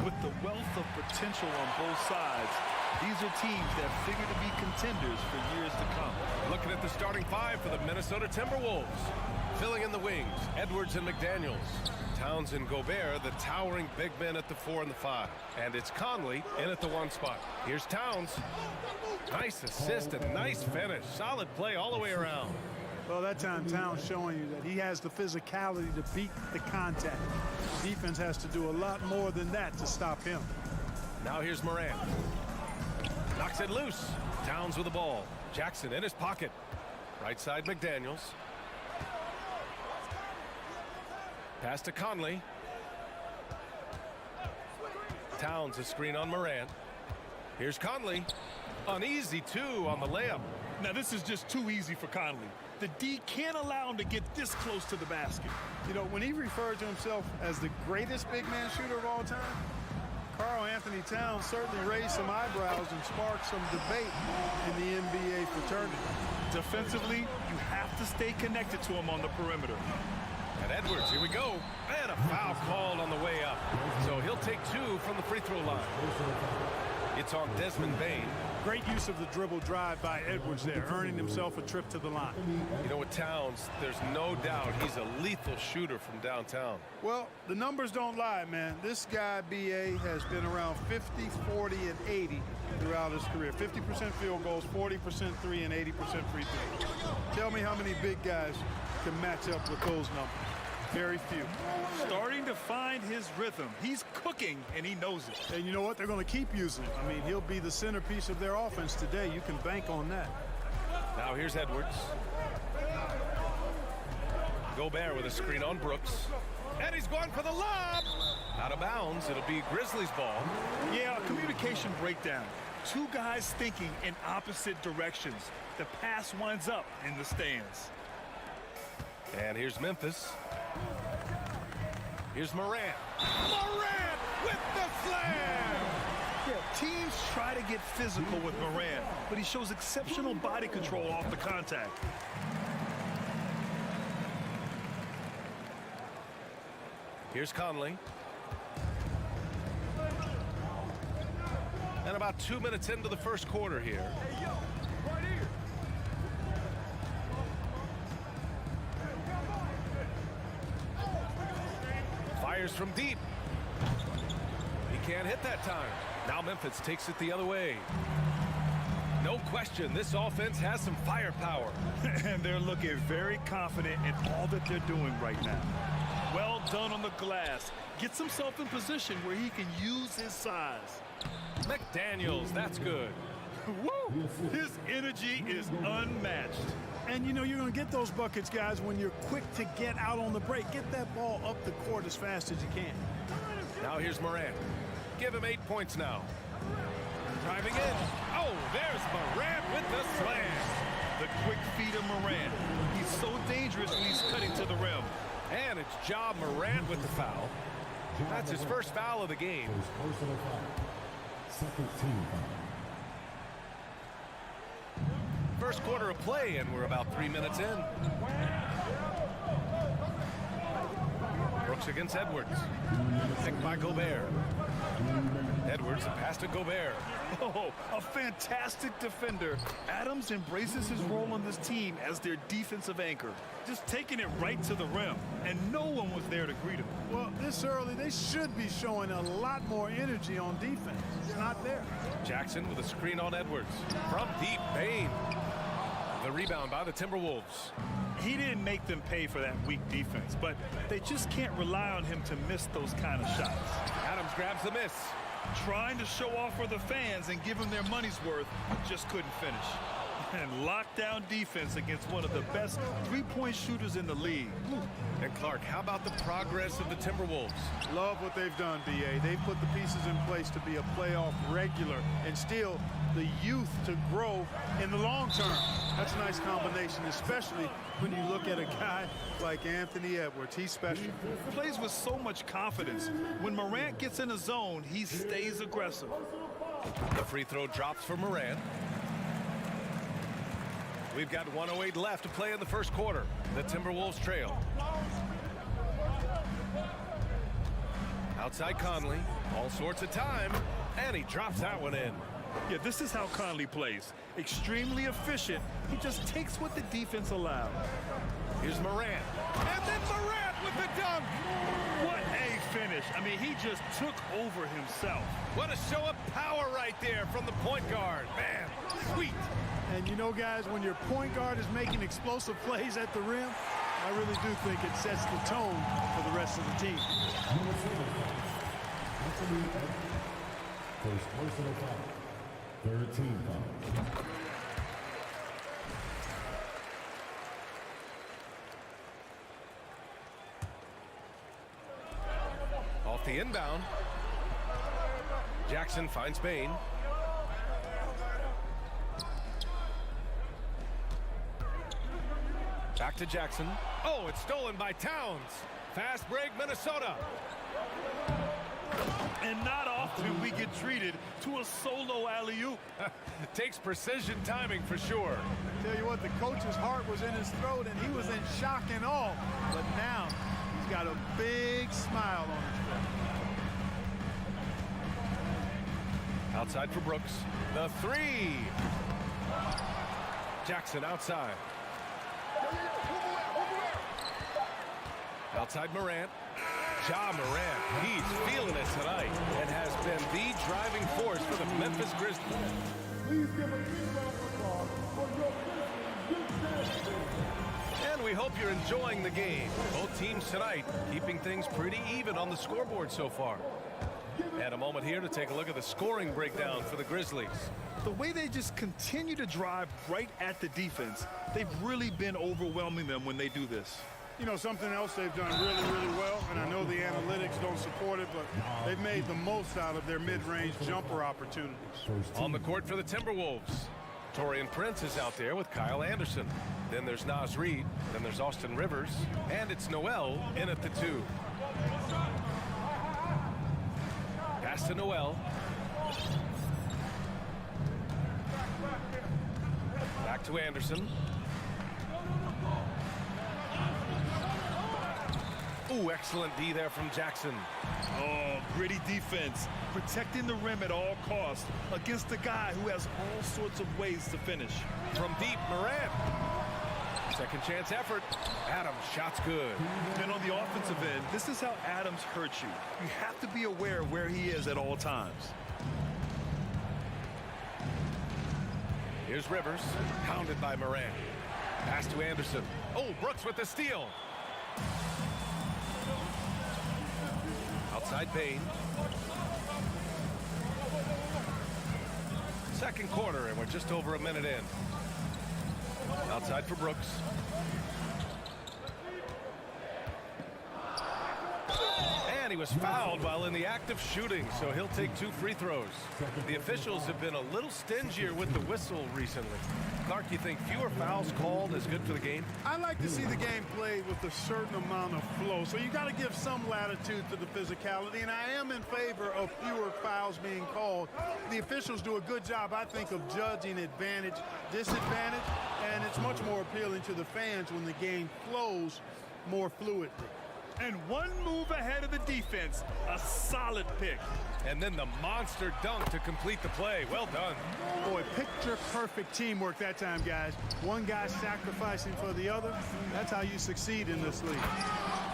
With the wealth of potential on both sides, these are teams that figure to be contenders for years to come. Looking at the starting five for the Minnesota Timberwolves. Filling in the wings, Edwards and McDaniels. Towns and Gobert, the towering big men at the 4 and the 5. And it's Conley in at the 1 spot. Here's Towns. Nice assist and nice finish. Solid play all the way around. Well, that time Towns showing you that he has the physicality to beat the contact. Defense has to do a lot more than that to stop him. Now here's Morant. Knocks it loose. Towns with the ball. Jackson in his pocket. Right side McDaniels. Pass to Conley. Towns a screen on Morant. Here's Conley. Uneasy two on the layup. Now this is just too easy for Conley. The D can't allow him to get this close to the basket. You know, when he referred to himself as the greatest big man shooter of all time, Karl Anthony Towns certainly raised some eyebrows and sparked some debate in the NBA fraternity. Defensively, you have to stay connected to him on the perimeter. And Edwards, here we go. And a foul called on the way up. So he'll take 2 from the free throw line. It's on Desmond Bane. Great use of the dribble drive by Edwards there, earning himself a trip to the line. You know, with Towns, there's no doubt he's a lethal shooter from downtown. Well, the numbers don't lie, man. This guy, B.A., has been around 50, 40, and 80 throughout his career. 50% field goals, 40% three, and 80% free throws. Tell me how many big guys can match up with those numbers. Very few. Starting to find his rhythm. He's cooking, and he knows it. And you know what? They're going to keep using him. I mean, he'll be the centerpiece of their offense today. You can bank on that. Now here's Edwards. Gobert with a screen on Brooks. And he's going for the lob. Out of bounds. It'll be Grizzlies ball. Yeah, communication breakdown. Two guys thinking in opposite directions. The pass winds up in the stands. And here's Memphis. Here's Morant. Morant with the slam! Yeah, teams try to get physical with Morant, but he shows exceptional body control off the contact. Here's Conley. And about 2 minutes into the first quarter here. Hey, yo, right here. Fires from deep. He can't hit that time. Now Memphis takes it the other way. No question, this offense has some firepower. And they're looking very confident in all that they're doing right now. Well done on the glass. Gets himself in position where he can use his size. McDaniels, that's good. Woo! His energy is unmatched. And, you know, you're going to get those buckets, guys, when you're quick to get out on the break. Get that ball up the court as fast as you can. Now here's Morant. Give him 8 points now. Driving in. Oh, there's Morant with the slam. The quick feet of Morant. He's so dangerous when he's cutting to the rim. And it's Ja Morant with the foul. That's his first foul of the game. First quarter of play, and we're about 3 minutes in. Brooks against Edwards. Picked by Gobert. Edwards, a pass to Gobert. Oh, a fantastic defender. Adams embraces his role on this team as their defensive anchor. Just taking it right to the rim, and no one was there to greet him. Well, this early, they should be showing a lot more energy on defense. It's not there. Jackson with a screen on Edwards. From deep, Bane. The rebound by the Timberwolves. He didn't make them pay for that weak defense, but they just can't rely on him to miss those kind of shots. Adams grabs the miss. Trying to show off for the fans and give them their money's worth, just couldn't finish. And lockdown defense against one of the best three-point shooters in the league. And Clark, how about the progress of the Timberwolves? Love what they've done, B.A. They've put the pieces in place to be a playoff regular and still the youth to grow in the long term. That's a nice combination, especially when you look at a guy like Anthony Edwards. He's special. Plays with so much confidence. When Morant gets in a zone, he stays aggressive. The free throw drops for Morant. We've got 1:08 left to play in the first quarter. The Timberwolves trail. Outside Conley, all sorts of time, and he drops that one in. Yeah, this is how Conley plays. Extremely efficient. He just takes what the defense allows. Here's Morant. And then Morant with the dunk. What a finish. I mean, he just took over himself. What a show of power right there from the point guard. Man, sweet. And you know, guys, when your point guard is making explosive plays at the rim, I really do think it sets the tone for the rest of the team. First personal foul. Third team foul. Off the inbound. Jackson finds Bain. Back to Jackson. Oh, it's stolen by Towns. Fast break, Minnesota. And not often we get treated to a solo alley-oop. Takes precision timing for sure. Tell you what, the coach's heart was in his throat and he was in shock and awe. But now he's got a big smile on his face. Outside for Brooks. The three. Jackson outside. Outside Morant. Ja Morant, he's feeling it tonight and has been the driving force for the Memphis Grizzlies. Please give a big round of applause for your Grizzlies. And we hope you're enjoying the game. Both teams tonight keeping things pretty even on the scoreboard so far. And a moment here to take a look at the scoring breakdown for the Grizzlies. The way they just continue to drive right at the defense, they've really been overwhelming them when they do this. You know, something else they've done really, really well, and I know the analytics don't support it, but they've made the most out of their mid-range jumper opportunities. On the court for the Timberwolves, Taurean Prince is out there with Kyle Anderson. Then there's Naz Reid, then there's Austin Rivers, and it's Noel in at the 2. Pass to Noel. Back to Anderson. Ooh, excellent D there from Jackson. Oh, gritty defense. Protecting the rim at all costs against a guy who has all sorts of ways to finish. From deep, Morant. Second chance effort. Adams, shot's good. And on the offensive end, this is how Adams hurts you. You have to be aware of where he is at all times. Here's Rivers, pounded by Morant. Pass to Anderson. Oh, Brooks with the steal. Outside Bain. Second quarter, and we're just over a minute in. Outside for Brooks. And he was fouled while in the act of shooting, so he'll take 2 free throws. The officials have been a little stingier with the whistle recently. Clark, you think fewer fouls called is good for the game? I like to see the game played with a certain amount of flow, so you got to give some latitude to the physicality, and I am in favor of fewer fouls being called. The officials do a good job, I think, of judging advantage, disadvantage, and it's much more appealing to the fans when the game flows more fluidly. And one move ahead of the defense, a solid pick. And then the monster dunk to complete the play. Well done. Boy, picture-perfect teamwork that time, guys. One guy sacrificing for the other. That's how you succeed in this league.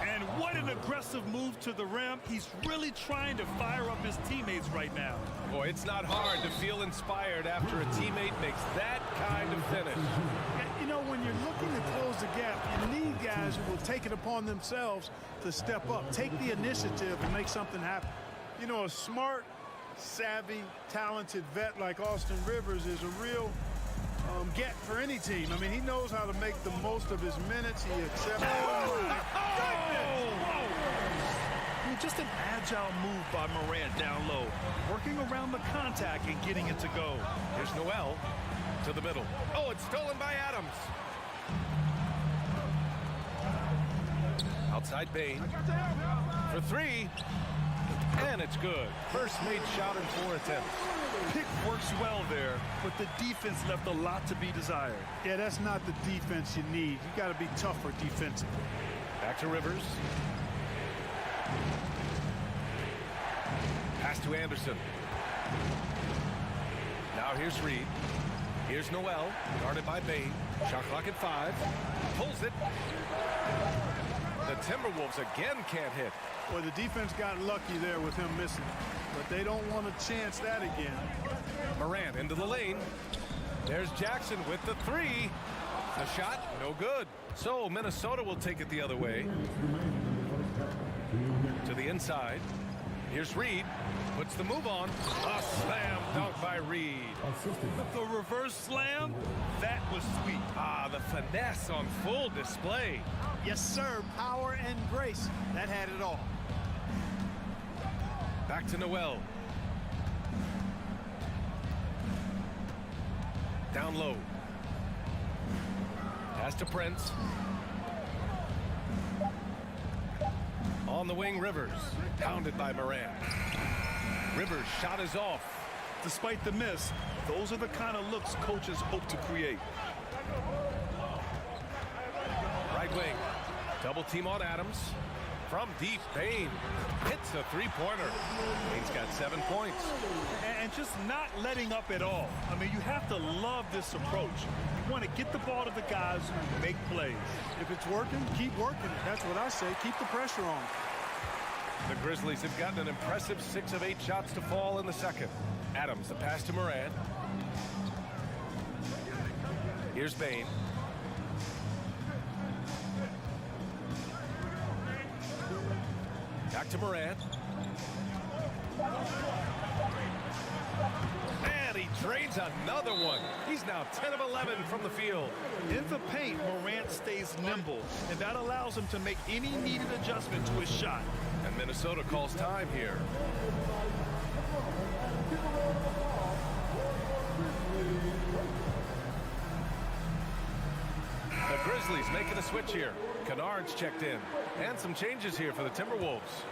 And what an aggressive move to the rim. He's really trying to fire up his teammates right now. Boy, it's not hard to feel inspired after a teammate makes that kind of finish. You know, when you're looking to close the gap, you need guys who will take it upon themselves to step up, take the initiative and make something happen. You know, a smart, savvy, talented vet like Austin Rivers is a real get for any team. I mean, he knows how to make the most of his minutes. He accepts. mean, just an agile move by Morant down low, working around the contact and getting it to go. Here's Noel to the middle. Oh, it's stolen by Adams. Outside Bain for three, and it's good. First made shot in 4 attempts. Pick works well there, but the defense left a lot to be desired. Yeah, that's not the defense you need. You got to be tougher defensively. Back to Rivers. Pass to Anderson. Now here's Reed. Here's Noel, guarded by Bain. Shot clock at 5. Pulls it. The Timberwolves again can't hit. Well, the defense got lucky there with him missing, but they don't want to chance that again. Morant into the lane. There's Jackson with the 3. The shot, no good. So Minnesota will take it the other way. To the inside. Here's Reed. Puts the move on. A slam dunk by Reed. The reverse slam, that was sweet. Ah, the finesse on full display. Yes, sir. Power and grace. That had it all. Back to Noel. Down low. Pass to Prince. On the wing, Rivers. Pounded by Morant. Rivers' shot is off. Despite the miss, those are the kind of looks coaches hope to create. Right wing. Double team on Adams. From deep, Bain hits a 3-pointer. Bain's got 7 points. And just not letting up at all. I mean, you have to love this approach. You want to get the ball to the guys who make plays. If it's working, keep working. That's what I say. Keep the pressure on. The Grizzlies have gotten an impressive 6 of 8 shots to fall in the second. Adams, the pass to Morant. Here's Bain. Back to Morant. And he drains another one. He's now 10 of 11 from the field. In the paint, Morant stays nimble, and that allows him to make any needed adjustment to his shot. And Minnesota calls time here. The Grizzlies making a switch here. Kennard's checked in. And some changes here for the Timberwolves.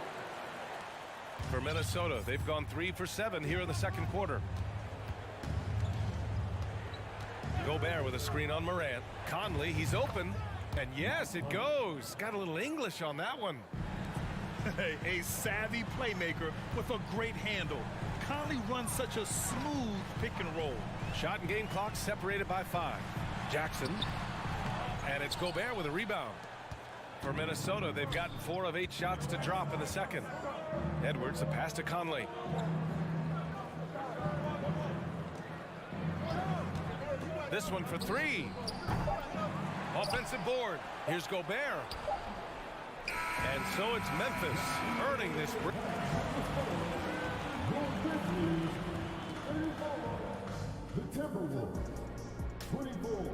For Minnesota, they've gone 3 for 7 here in the second quarter. Gobert with a screen on Morant. Conley, he's open. And yes, it goes. Got a little English on that one. A savvy playmaker with a great handle. Conley runs such a smooth pick and roll. Shot and game clock separated by 5. Jackson. And it's Gobert with a rebound. For Minnesota, they've gotten 4 of 8 shots to drop in the second. Edwards, a pass to Conley. This one for 3. Offensive board. Here's Gobert. And so it's Memphis earning this. The Timberwolves, 24.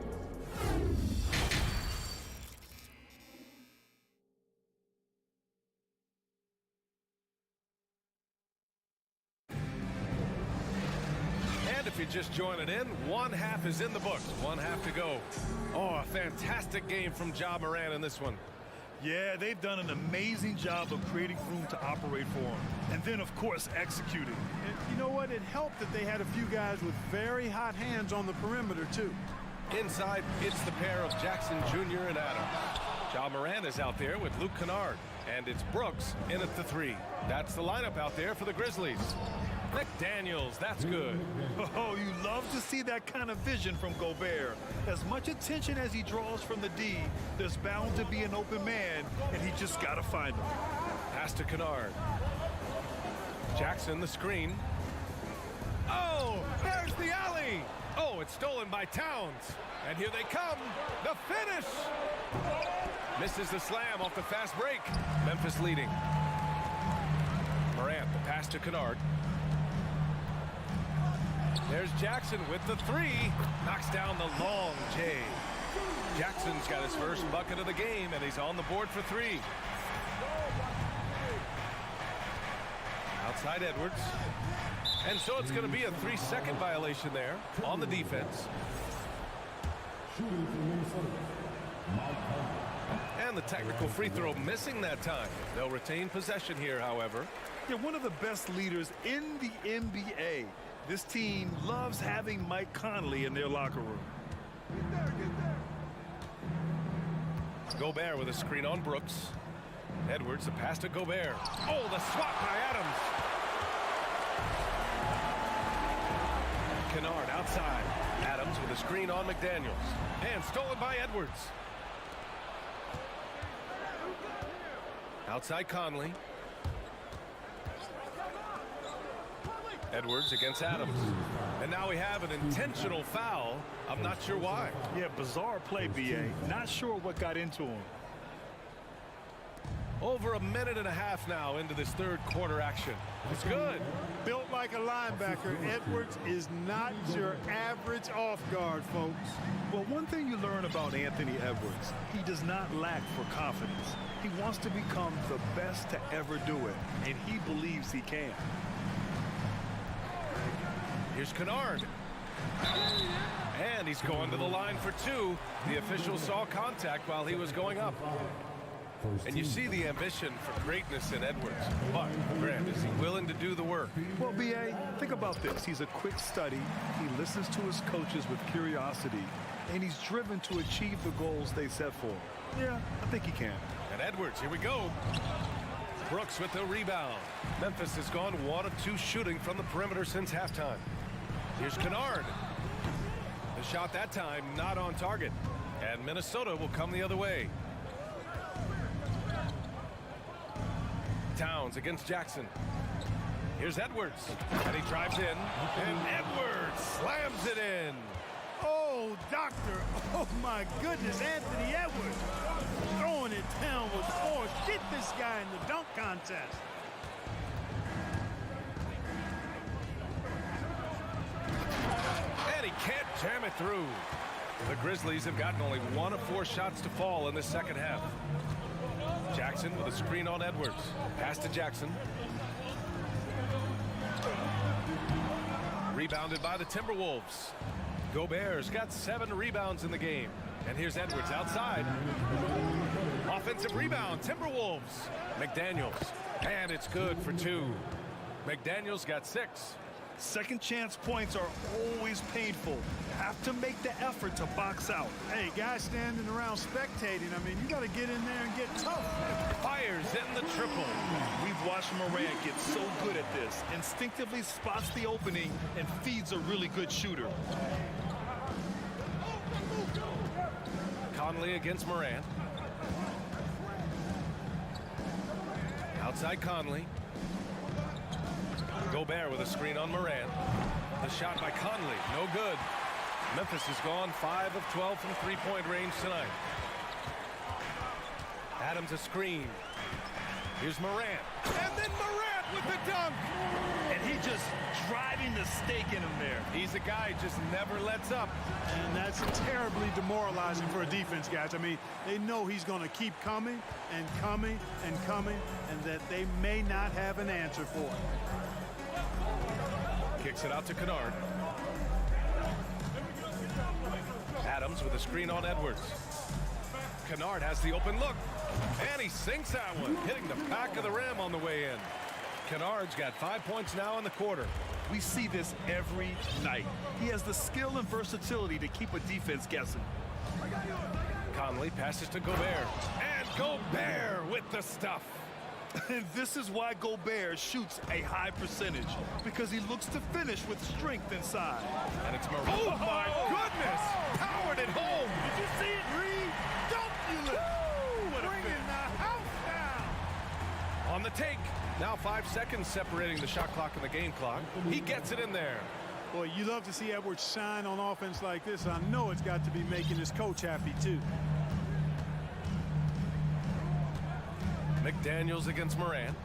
And if you're just joining in, one half is in the books. One half to go. Oh, a fantastic game from Ja Morant in this one. Yeah, they've done an amazing job of creating room to operate for him. And then, of course, executing. And you know what? It helped that they had a few guys with very hot hands on the perimeter, too. Inside, it's the pair of Jackson Jr. and Adams. Ja Morant is out there with Luke Kennard. And it's Brooks in at the 3. That's the lineup out there for the Grizzlies. McDaniels, that's good. Oh, you love to see that kind of vision from Gobert. As much attention as he draws from the D, there's bound to be an open man, and he just got to find him. Pass to Kennard. Jackson, the screen. Oh, there's the alley. Oh, it's stolen by Towns. And here they come. The finish. Misses the slam off the fast break. Memphis leading. Morant, the pass to Kennard. There's Jackson with the 3. Knocks down the long J. Jackson's got his first bucket of the game, and he's on the board for 3. Outside Edwards. And so it's going to be a 3-second violation there on the defense. And the technical free throw missing that time. They'll retain possession here, however. Yeah, one of the best leaders in the NBA. This team loves having Mike Conley in their locker room. Gobert with a screen on Brooks. Edwards, a pass to Gobert. Oh, the swat by Adams. Kennard outside. Adams with a screen on McDaniels. And stolen by Edwards. Outside Conley. Edwards against Adams. And now we have an intentional foul. I'm not sure why. Yeah, bizarre play, B.A. Not sure what got into him. Over a minute and a half now into this third quarter action. It's good. Built like a linebacker, Edwards is not your average off guard, folks. Well, one thing you learn about Anthony Edwards, he does not lack for confidence. He wants to become the best to ever do it, and he believes he can. Here's Kennard. And he's going to the line for two. The official saw contact while he was going up. And you see the ambition for greatness in Edwards. But, Grant, is he willing to do the work? Well, B.A., think about this. He's a quick study. He listens to his coaches with curiosity. And he's driven to achieve the goals they set for him. Yeah, I think he can. And Edwards, here we go. Brooks with the rebound. Memphis has gone 1 of 2 shooting from the perimeter since halftime. Here's Kennard. The shot that time not on target. And Minnesota will come the other way. Towns against Jackson. Here's Edwards. And he drives in. And Edwards slams it in. Oh, doctor. Oh, my goodness. Anthony Edwards throwing it down with force. Get this guy in the dunk contest. And he can't jam it through. The Grizzlies have gotten only 1 of 4 shots to fall in the second half. Jackson with a screen on Edwards. Pass to Jackson. Rebounded by the Timberwolves. Gobert's got 7 rebounds in the game. And here's Edwards outside. Offensive rebound, Timberwolves. McDaniels. And it's good for 2. McDaniels got 6. Second chance points are always painful. Have to make the effort to box out. Hey, guys standing around spectating, I mean, you got to get in there and get tough. Fires in the triple. We've watched Morant get so good at this. Instinctively spots the opening and feeds a really good shooter. Conley against Morant. Outside Conley. Gobert with a screen on Morant. The shot by Conley, no good. Memphis has gone 5 of 12 from three-point range tonight. Adams a screen. Here's Morant. And then Morant with the dunk. And he just driving the stake in him there. He's a guy who just never lets up. And that's terribly demoralizing for a defense, guys. I mean, they know he's going to keep coming and coming and coming, and that they may not have an answer for it. Kicks it out to Kennard. Adams with a screen on Edwards. Kennard has the open look. And he sinks that one, hitting the back of the rim on the way in. Kennard's got 5 points now in the quarter. We see this every night. He has the skill and versatility to keep a defense guessing. Conley passes to Gobert. And Gobert with the stuff. And this is why Gobert shoots a high percentage, because he looks to finish with strength inside. And it's Morant. Oh, my goodness! Powered it home. Did you see it, Reed? Don't you bringing the house down. On the take. Now 5 seconds separating the shot clock and the game clock. He gets it in there. Boy, you love to see Edwards shine on offense like this. I know it's got to be making his coach happy, too. McDaniels against Morant.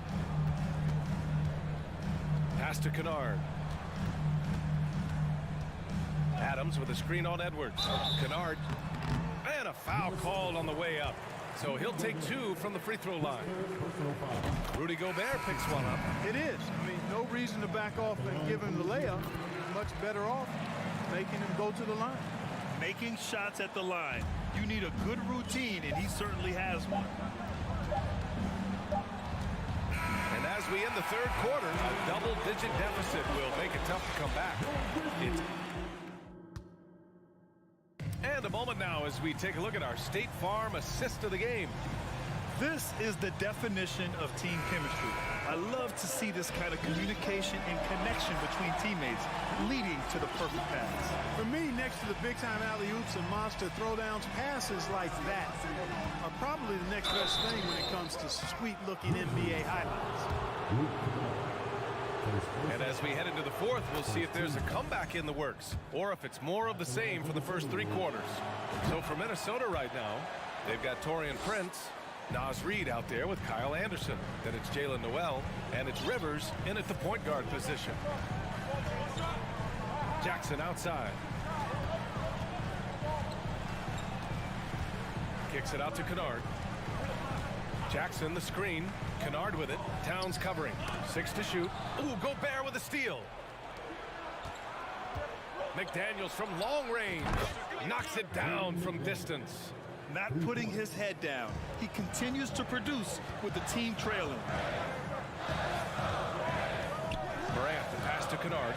Pass to Kennard. Adams with a screen on Edwards. Kennard. And a foul called on the way up. So he'll take 2 from the free throw line. Rudy Gobert picks one up. It is. I mean, no reason to back off and give him the layup. Much better off making him go to the line. Making shots at the line. You need a good routine, and he certainly has one. And as we end the third quarter, a double-digit deficit will make it tough to come back. And a moment now as we take a look at our State Farm assist of the game. This is the definition of team chemistry. I love to see this kind of communication and connection between teammates leading to the perfect pass. For me, next to the big-time alley-oops and monster throwdowns, passes like that are probably the next best thing when it comes to sweet-looking NBA highlights. And as we head into the fourth, we'll see if there's a comeback in the works or if it's more of the same for the first 3 quarters. So for Minnesota right now, they've got Taurean Prince, Naz Reid out there with Kyle Anderson. Then it's Jalen Noel, and it's Rivers in at the point guard position. Jackson outside. Kicks it out to Kennard. Jackson the screen. Kennard with it. Towns covering. 6 to shoot. Ooh, Gobert with a steal. McDaniels from long range. Knocks it down from distance. Not putting his head down. He continues to produce with the team trailing. Morant, the pass to Kennard.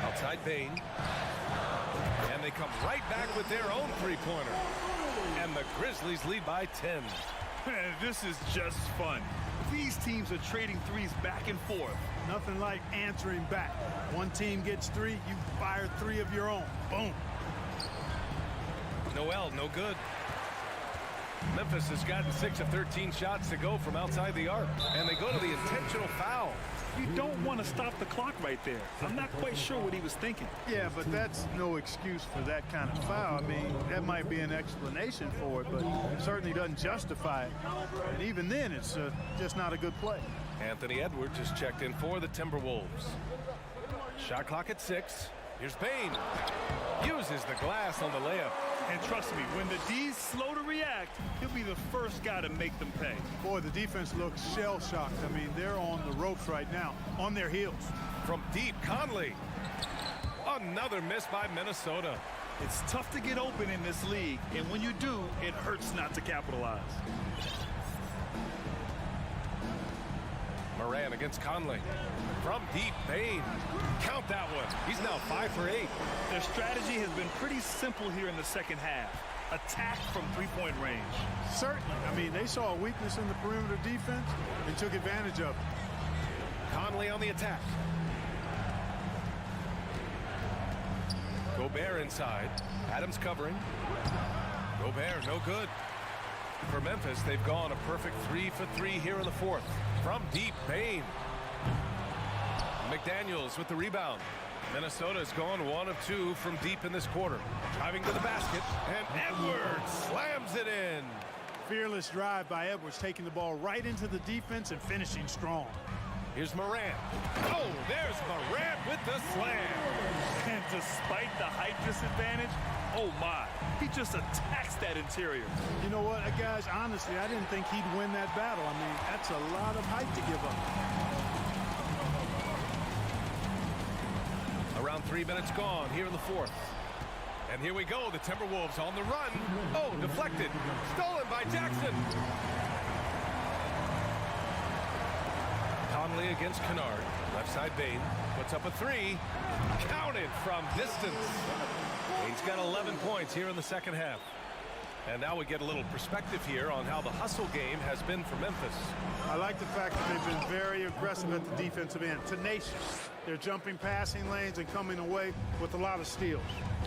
Outside Bain. And they come right back with their own three-pointer. And the Grizzlies lead by 10. Man, this is just fun. These teams are trading threes back and forth. Nothing like answering back. One team gets 3, you fire 3 of your own. Boom. Noel, no good. Memphis has gotten 6 of 13 shots to go from outside the arc. And they go to the intentional foul. You don't want to stop the clock right there. I'm not quite sure what he was thinking. Yeah, but that's no excuse for that kind of foul. I mean, that might be an explanation for it, but it certainly doesn't justify it. And even then, it's just not a good play. Anthony Edwards has checked in for the Timberwolves. Shot clock at 6. Here's Bain. Uses the glass on the layup. And trust me, when the D's slow to react, he'll be the first guy to make them pay. Boy, the defense looks shell-shocked. I mean, they're on the ropes right now, on their heels. From deep, Conley. Another miss by Minnesota. It's tough to get open in this league, and when you do, it hurts not to capitalize. Moran against Conley. From deep, Bain. Count that one. He's now 5 for 8. Their strategy has been pretty simple here in the second half. Attack from three-point range. Certainly. I mean, they saw a weakness in the perimeter defense and took advantage of it. Conley on the attack. Gobert inside. Adams covering. Gobert, no good. For Memphis, they've gone a perfect 3 for 3 here in the fourth. From deep, Bain. McDaniels with the rebound. Minnesota's gone 1 of 2 from deep in this quarter. Driving to the basket, and Edwards slams it in. Fearless drive by Edwards, taking the ball right into the defense and finishing strong. Here's Morant. Oh, there's Morant with the slam. And despite the height disadvantage, oh my, he just attacks that interior. You know what, guys, honestly, I didn't think he'd win that battle. I mean, that's a lot of height to give up. Around 3 minutes gone here in the fourth. And here we go, the Timberwolves on the run. Oh, deflected. Stolen by Jackson. Conley against Kennard. Left side Bain. Puts up a 3. Counted from distance. He's got 11 points here in the second half. And now we get a little perspective here on how the hustle game has been for Memphis. I like the fact that they've been very aggressive at the defensive end. Tenacious. They're jumping passing lanes and coming away with a lot of steals.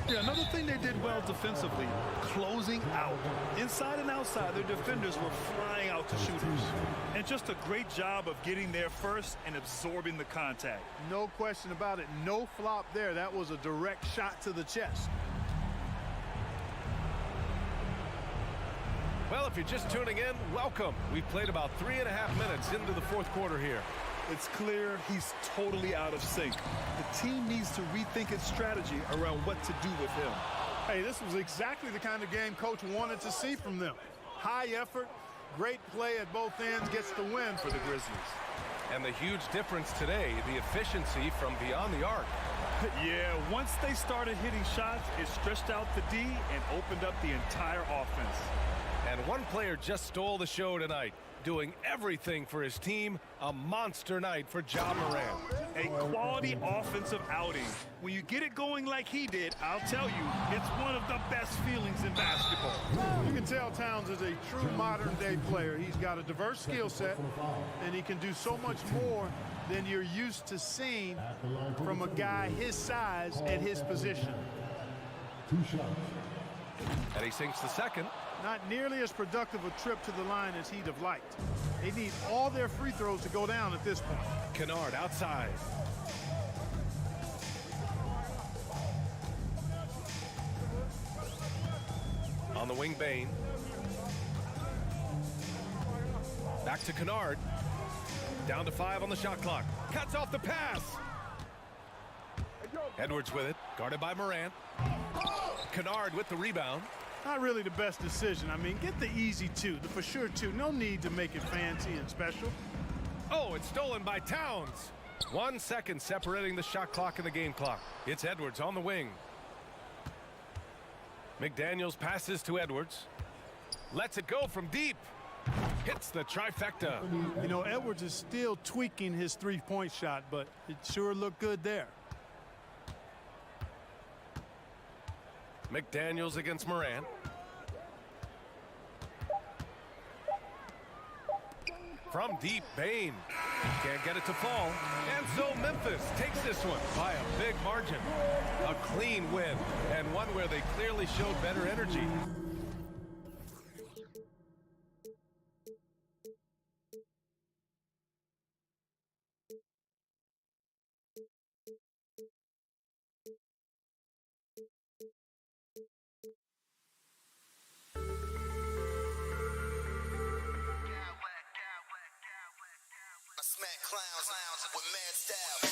Yeah, another thing they did well defensively, closing out. Inside and outside, their defenders were flying out to shooters. And just a great job of getting there first and absorbing the contact. No question about it. No flop there. That was a direct shot to the chest. Well, if you're just tuning in, welcome. We've played about 3.5 minutes into the fourth quarter here. It's clear he's totally out of sync. The team needs to rethink its strategy around what to do with him. Hey, this was exactly the kind of game Coach wanted to see from them. High effort, great play at both ends gets the win for the Grizzlies. And the huge difference today, the efficiency from beyond the arc. Yeah, once they started hitting shots, it stretched out the D and opened up the entire offense. And one player just stole the show tonight, doing everything for his team. A monster night for Ja Morant. A quality offensive outing. When you get it going like he did, I'll tell you, it's one of the best feelings in basketball. You can tell Towns is a true modern-day player. He's got a diverse skill set, and he can do so much more than you're used to seeing from a guy his size at his position. And he sinks the second. Not nearly as productive a trip to the line as he'd have liked. They need all their free throws to go down at this point. Kennard outside. On the wing, Bane. Back to Kennard. Down to 5 on the shot clock. Cuts off the pass. Edwards with it. Guarded by Morant. Kennard with the rebound. Not really the best decision. I mean, get the easy two, the for sure two. No need to make it fancy and special. Oh, it's stolen by Towns. 1 second separating the shot clock and the game clock. It's Edwards on the wing. McDaniels passes to Edwards. Lets it go from deep. Hits the trifecta. You know, Edwards is still tweaking his three-point shot, but it sure looked good there. McDaniels against Morant. From deep, Bane. Can't get it to fall. And so Memphis takes this one by a big margin. A clean win, and one where they clearly showed better energy. Smack clowns with mad style.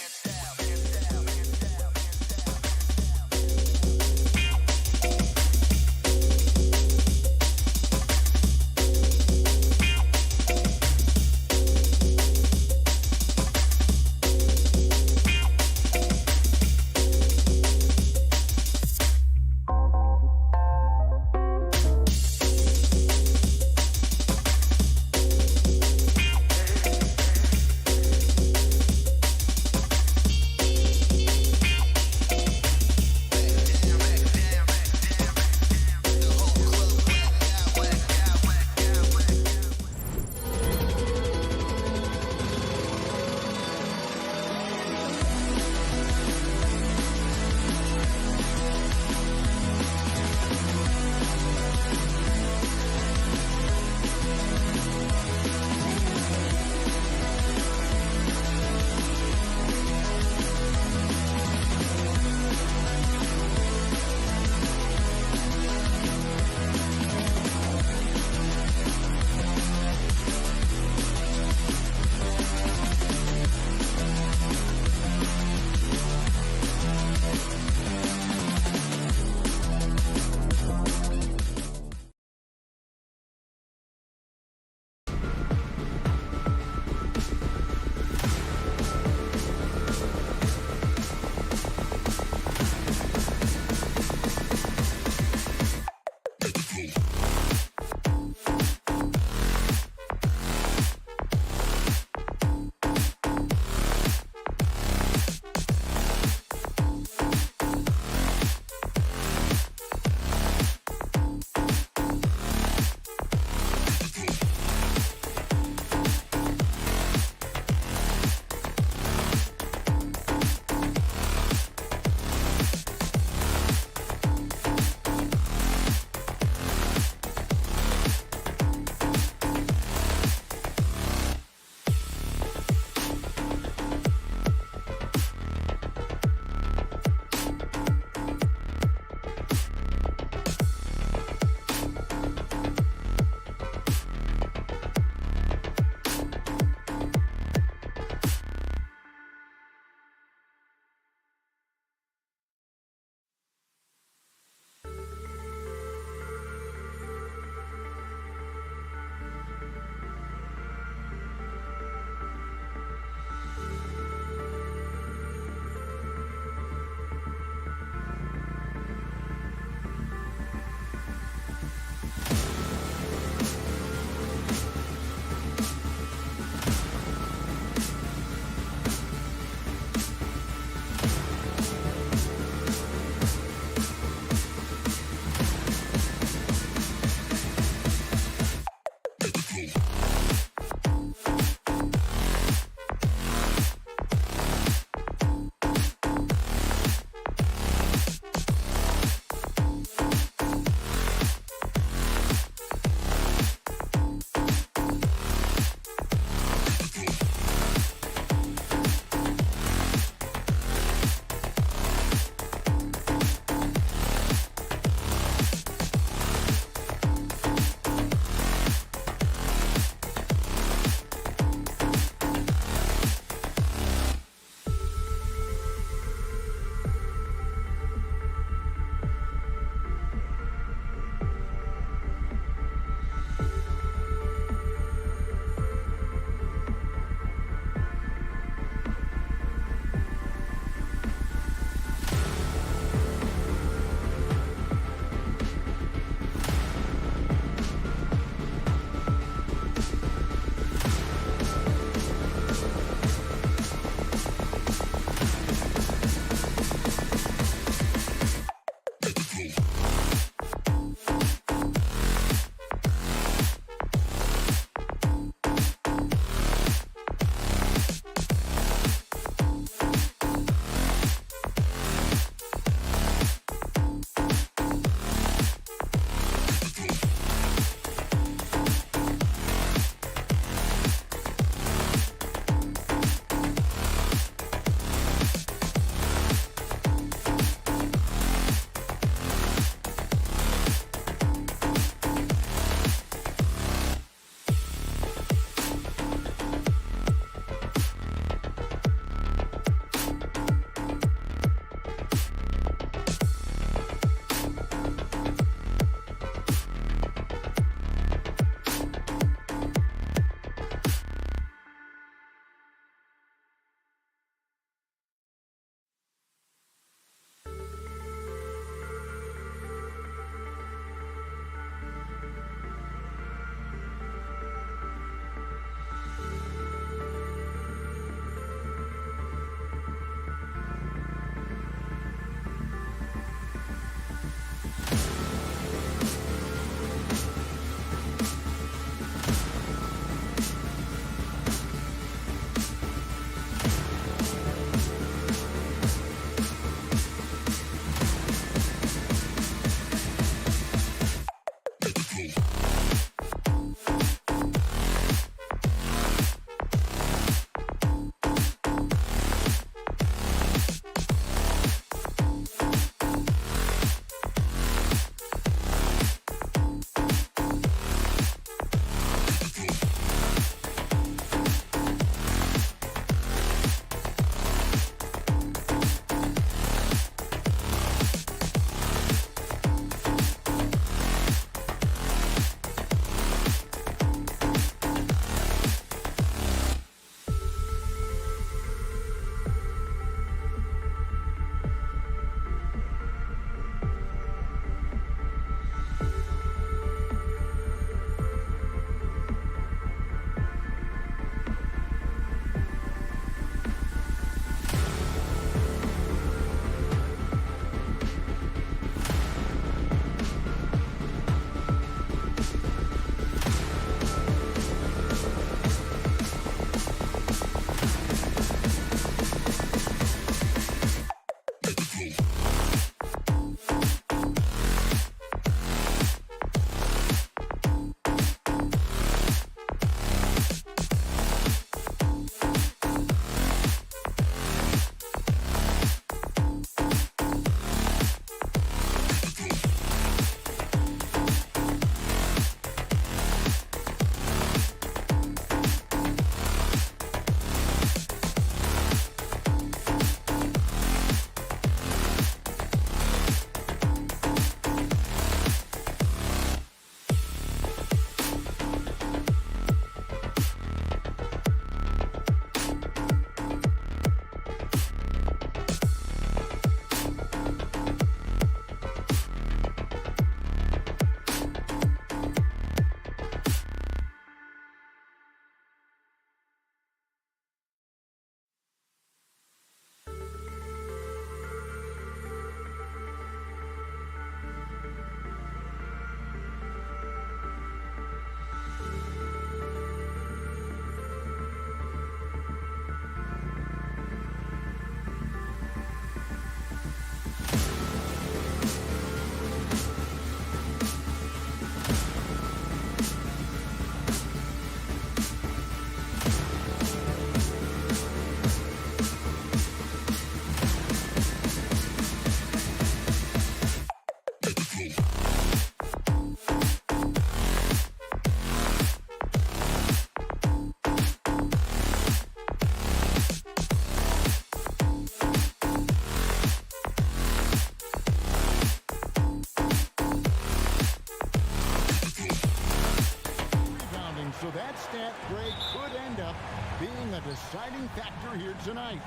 that stat break could end up being a deciding factor here tonight.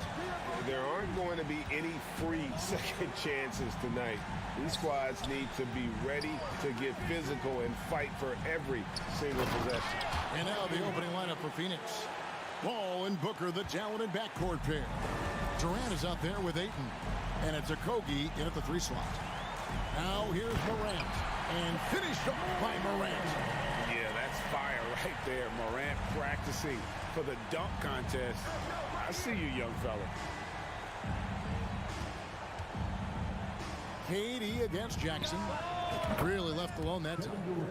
There aren't going to be any free second chances tonight. These squads need to be ready to get physical and fight for every single possession. And now the opening lineup for Phoenix. Ball and Booker, the talented backcourt pair. Durant is out there with Ayton. And it's a Kogi in at the 3 slot. Now here's Morant. And finished off by Morant. Yeah, that's fire right there. Morant practicing for the dunk contest. I see you, young fella. KD against Jackson. Really left alone that time.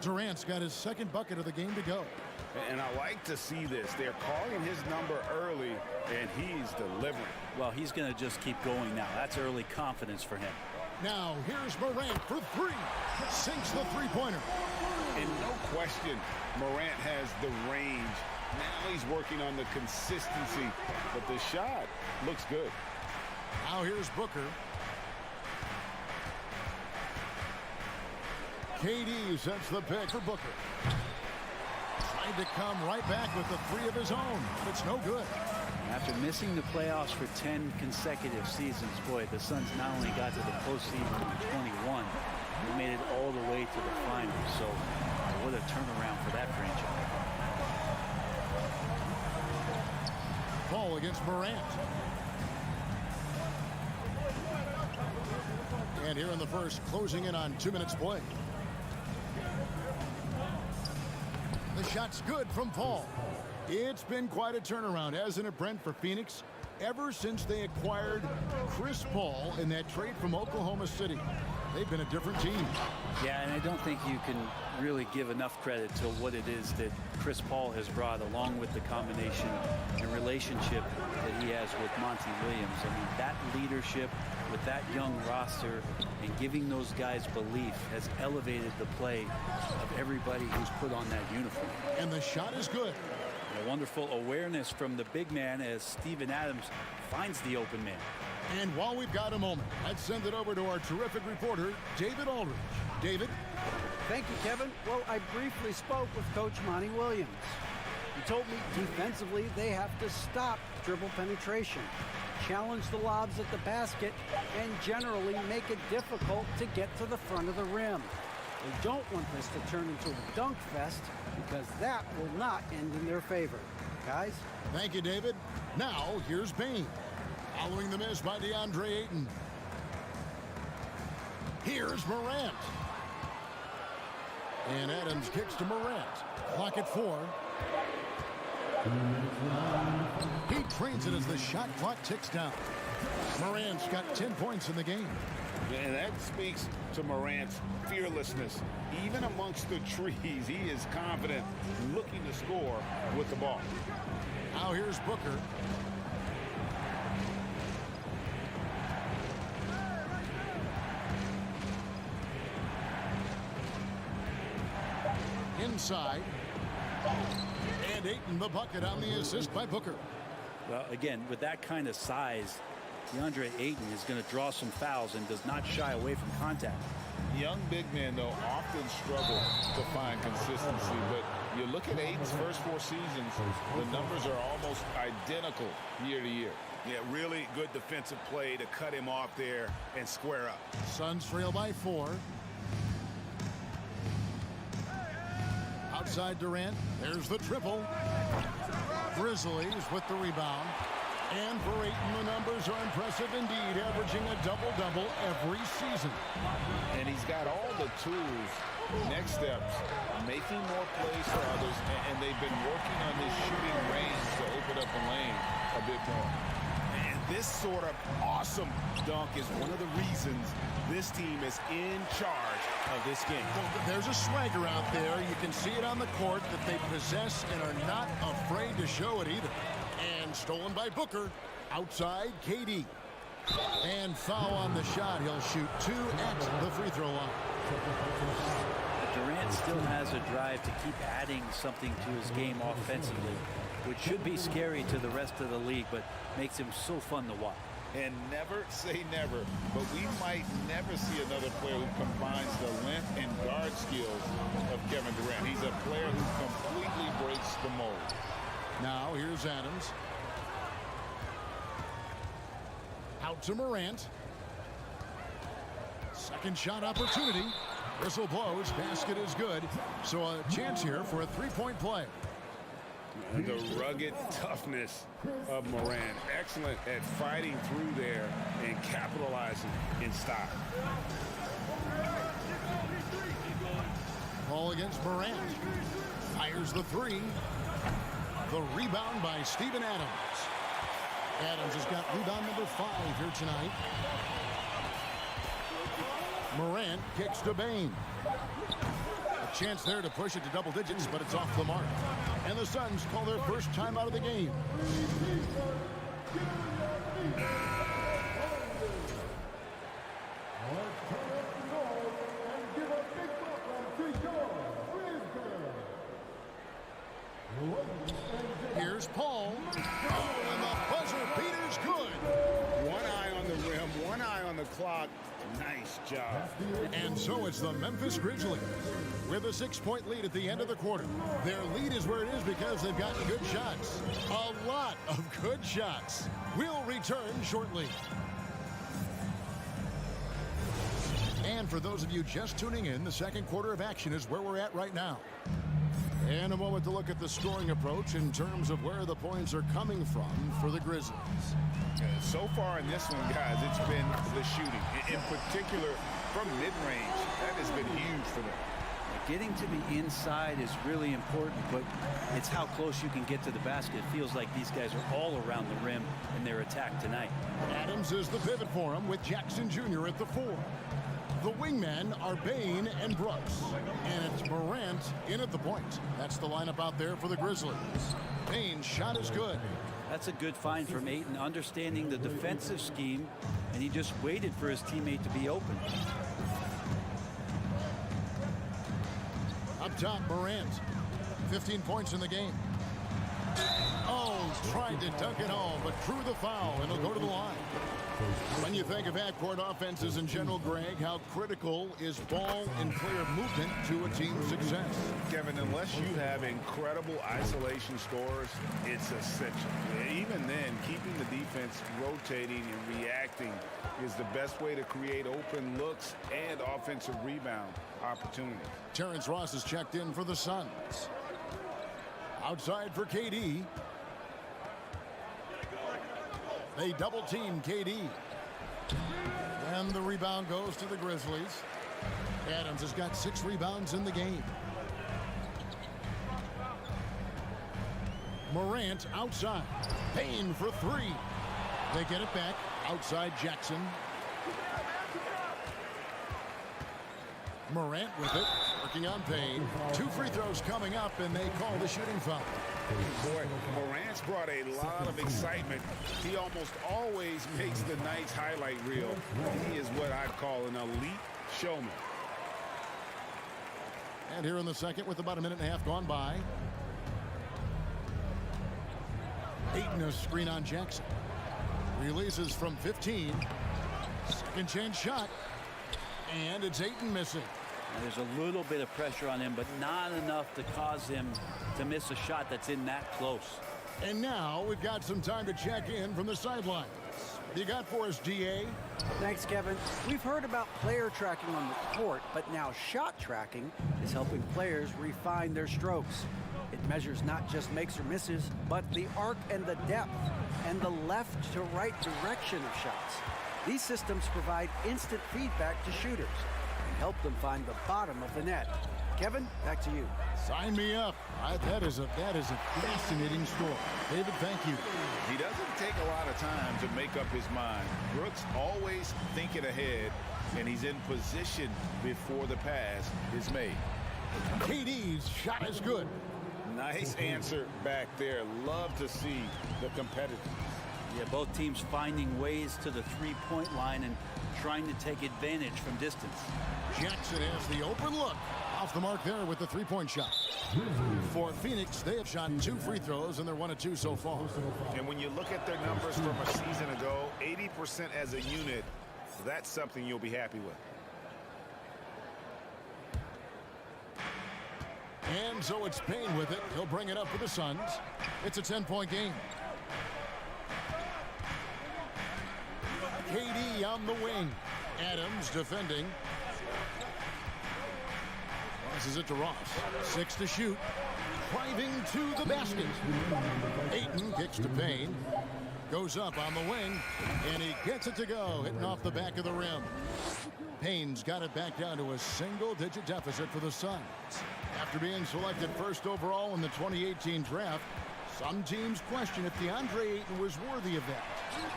Durant's got his second bucket of the game to go. And I like to see this. They're calling his number early, and he's delivering. Well, he's going to just keep going now. That's early confidence for him. Now, here's Morant for 3. Sinks the three-pointer. And no question, Morant has the range. Now he's working on the consistency, but the shot looks good. Now here's Booker. KD sets the pick for Booker. Trying to come right back with the 3 of his own. It's no good. After missing the playoffs for 10 consecutive seasons, boy, the Suns not only got to the postseason in 21, they made it all the way to the finals. So what a turnaround for that franchise. Ball against Morant. And here in the first, closing in on 2 minutes play. The shot's good from Paul. It's been quite a turnaround, hasn't it, Brent, for Phoenix? Ever since they acquired Chris Paul in that trade from Oklahoma City, they've been a different team. Yeah, and I don't think you can really give enough credit to what it is that Chris Paul has brought, along with the combination and relationship that he has with Monty Williams. I mean, that leadership with that young roster and giving those guys belief has elevated the play of everybody who's put on that uniform. And the shot is good. A wonderful awareness from the big man as Steven Adams finds the open man. And while we've got a moment, let's send it over to our terrific reporter, David Aldridge. David? Thank you, Kevin. Well, I briefly spoke with Coach Monty Williams. He told me defensively they have to stop dribble penetration, challenge the lobs at the basket, and generally make it difficult to get to the front of the rim. They don't want this to turn into a dunk fest because that will not end in their favor. Guys? Thank you, David. Now, here's Bain. Following the miss by DeAndre Ayton. Here's Morant. And Adams kicks to Morant. Clock at 4. He trains it as the shot clock ticks down. Morant's got 10 points in the game. And that speaks to Morant's fearlessness. Even amongst the trees, he is confident, looking to score with the ball. Now here's Booker. Inside. And Ayton the bucket on the assist by Booker. Well, again, with that kind of size, DeAndre Ayton is going to draw some fouls and does not shy away from contact. Young big men, though, often struggle to find consistency. But you look at Ayton's first 4 seasons, the numbers are almost identical year to year. Yeah, really good defensive play to cut him off there and square up. Suns trail by 4. Outside Durant. There's the triple. Grizzlies with the rebound. And for Ayton, the numbers are impressive indeed, averaging a double-double every season. And he's got all the tools, next steps, making more plays for others, and they've been working on this shooting range to open up the lane a bit more. And this sort of awesome dunk is one of the reasons this team is in charge of this game. Well, there's a swagger out there. You can see it on the court that they possess and are not afraid to show it either. And stolen by Booker. Outside, KD. And foul on the shot. He'll shoot 2 at the free throw line. Durant still has a drive to keep adding something to his game offensively, which should be scary to the rest of the league, but makes him so fun to watch. And never say never, but we might never see another player who combines the length and guard skills of Kevin Durant. He's a player who completely breaks the mold. Now here's Adams. Out to Morant. Second shot opportunity. Whistle blows. Basket is good. So a chance here for a three-point play. The rugged toughness of Morant. Excellent at fighting through there and capitalizing in style. Ball against Morant. Fires the three. The rebound by Steven Adams. Adams has got rebound number 5 here tonight. Morant kicks to Bane. A chance there to push it to double digits, but it's off the mark. And the Suns call their first time out of the game. Here's Paul. Oh, and the buzzer beater's good. One eye on the rim, one eye on the clock. Nice job. And so it's the Memphis Grizzlies with a 6-point lead at the end of the quarter. Their lead is where it is because they've gotten good shots. A lot of good shots. We'll return shortly. And for those of you just tuning in, the second quarter of action is where we're at right now. And a moment to look at the scoring approach in terms of where the points are coming from for the Grizzlies. So far in this one, guys, it's been the shooting. In particular, from mid-range, that has been huge for them. Getting to the inside is really important, but it's how close you can get to the basket. It feels like these guys are all around the rim in their attack tonight. Adams is the pivot for him with Jackson Jr. at the 4. The wingmen are Bane and Brooks. And it's Morant in at the point. That's the lineup out there for the Grizzlies. Bane's shot is good. That's a good find from Ayton, understanding the defensive scheme, and he just waited for his teammate to be open. Up top, Morant. 15 points in the game. Oh, tried to dunk it home, but drew the foul, and he'll go to the line. When you think of half-court offenses in general, Greg, how critical is ball and player movement to a team's success? Kevin, unless you have incredible isolation scores, it's essential. Even then, keeping the defense rotating and reacting is the best way to create open looks and offensive rebound opportunities. Terrence Ross is checked in for the Suns. Outside for KD. They double-team KD. And the rebound goes to the Grizzlies. Adams has got 6 rebounds in the game. Morant outside. Payne for 3. They get it back. Outside Jackson. Morant with it. Working on Payne. 2 free throws coming up, and they call the shooting foul. Boy, Morant's brought a lot of excitement. He almost always makes the night's highlight reel. He is what I'd call an elite showman. And here in the second with about a minute and a half gone by. Ayton a screen on Jackson. Releases from 15. Second chance shot. And it's Ayton missing. There's a little bit of pressure on him, but not enough to cause him to miss a shot that's in that close. And now we've got some time to check in from the sidelines. What you got for us, DA? Thanks, Kevin. We've heard about player tracking on the court, but now shot tracking is helping players refine their strokes. It measures not just makes or misses, but the arc and the depth and the left to right direction of shots. These systems provide instant feedback to shooters and help them find the bottom of the net. Kevin, back to you. Sign me up. That is a fascinating story. David, thank you. He doesn't take a lot of time to make up his mind. Brooks always thinking ahead, and he's in position before the pass is made. KD's shot is good. Nice answer back there. Love to see the competitors. Yeah, both teams finding ways to the three-point line and trying to take advantage from distance. Jackson has the open look. Off the mark there with the three-point shot. For Phoenix, they have shot 2 free throws, and they're 1 of 2 so far. And when you look at their numbers from a season ago, 80% as a unit, that's something you'll be happy with. And so it's Payne with it. He'll bring it up for the Suns. It's a 10-point game. KD on the wing. Adams defending. Passes it to Ross. 6 to shoot. Driving to the basket. Ayton kicks to Payne. Goes up on the wing. And he gets it to go. Hitting off the back of the rim. Payne's got it back down to a single-digit deficit for the Suns. After being selected first overall in the 2018 draft, some teams question if DeAndre Ayton was worthy of that.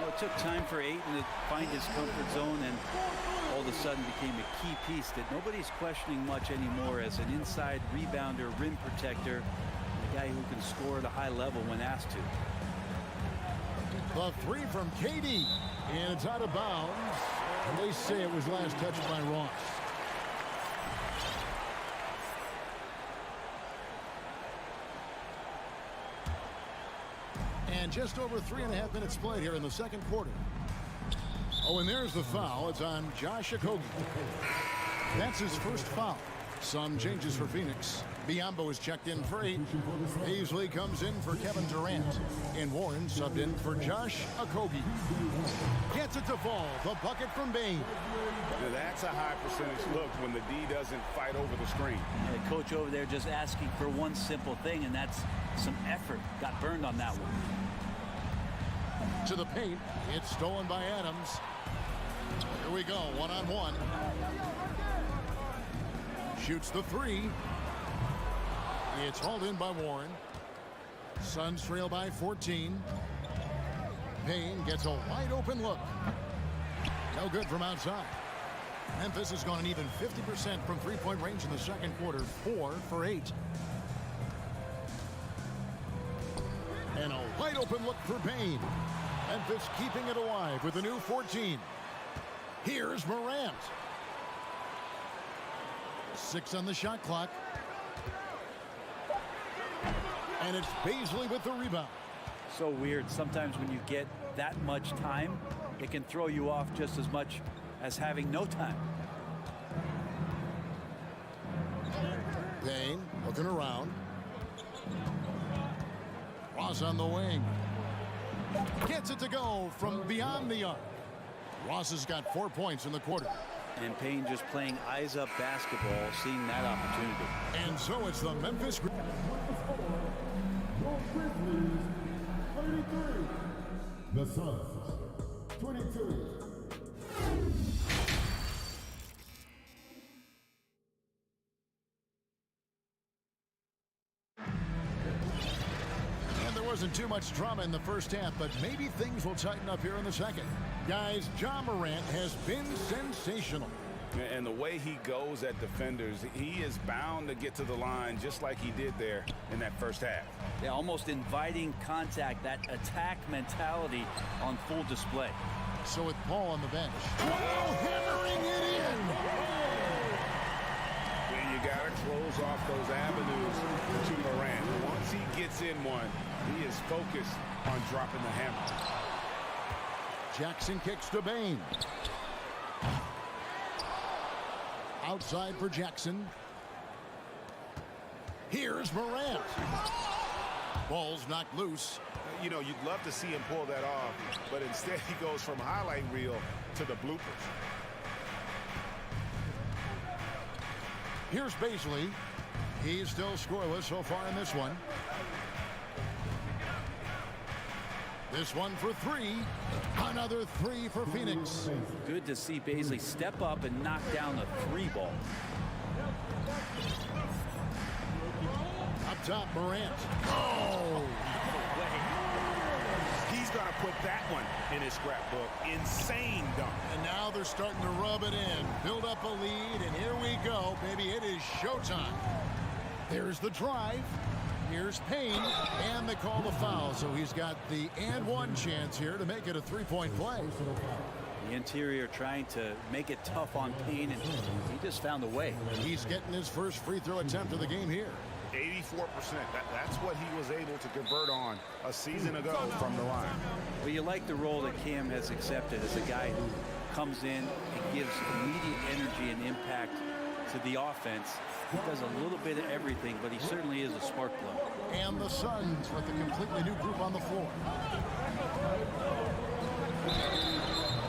Well, it took time for Ayton to find his comfort zone and all of a sudden became a key piece that nobody's questioning much anymore as an inside rebounder, rim protector, and a guy who can score at a high level when asked to. The three from KD, and it's out of bounds. And they say it was last touched by Ross. And just over 3.5 minutes played here in the second quarter. Oh, and there's the foul. It's on Josh Okogie. That's his first foul. Some changes for Phoenix. Biyombo is checked in for 8. Beasley comes in for Kevin Durant. And Warren subbed in for Josh Okogie. Gets it to fall. The bucket from Bane. Now that's a high percentage look when the D doesn't fight over the screen. The coach over there just asking for one simple thing, and that's some effort. Got burned on that one. To the paint. It's stolen by Adams. Here we go. One-on-one. Shoots the 3. It's hauled in by Warren. Suns trail by 14. Payne gets a wide open look. No good from outside. Memphis has gone an even 50% from three-point range in the second quarter. 4 for 8. And a wide open look for Payne. Memphis keeping it alive with a new 14. Here's Morant. 6 on the shot clock. And it's Beasley with the rebound. So weird. Sometimes when you get that much time, it can throw you off just as much as having no time. Payne looking around. Ross on the wing. Gets it to go from beyond the arc. Ross has got 4 points in the quarter. And Payne just playing eyes-up basketball, seeing that opportunity. And so it's the Memphis Grizzlies 33. The Suns 22. Wasn't too much drama in the first half, but maybe things will tighten up here in the second. Guys, Ja Morant has been sensational. And the way he goes at defenders, he is bound to get to the line just like he did there in that first half. Yeah, almost inviting contact, that attack mentality on full display. So with Paul on the bench. Oh, hammering it in! And you got to close off those avenues to Morant. Once he gets in one, he is focused on dropping the hammer. Jackson kicks to Bane. Outside for Jackson. Here's Morant. Ball's knocked loose. You know, you'd love to see him pull that off, but instead he goes from highlight reel to the bloopers. Here's Beasley. He's still scoreless so far in this one. This one for 3. Another 3 for Phoenix. Good to see Beasley step up and knock down the 3 ball. Up top, Morant. Oh! He's going to put that one in his scrapbook. Insane dunk. And now they're starting to rub it in. Build up a lead, and here we go, baby. It is showtime. There's the drive. Here's Payne, and they call the foul. So he's got the and one chance here to make it a 3-point play. The interior trying to make it tough on Payne, and he just found a way. He's getting his first free throw attempt of the game here. 84%. That's what he was able to convert on a season ago from the line. Well, you like the role that Cam has accepted as a guy who comes in and gives immediate energy and impact to the offense. He does a little bit of everything, but he certainly is a spark plug. And the Suns with a completely new group on the floor.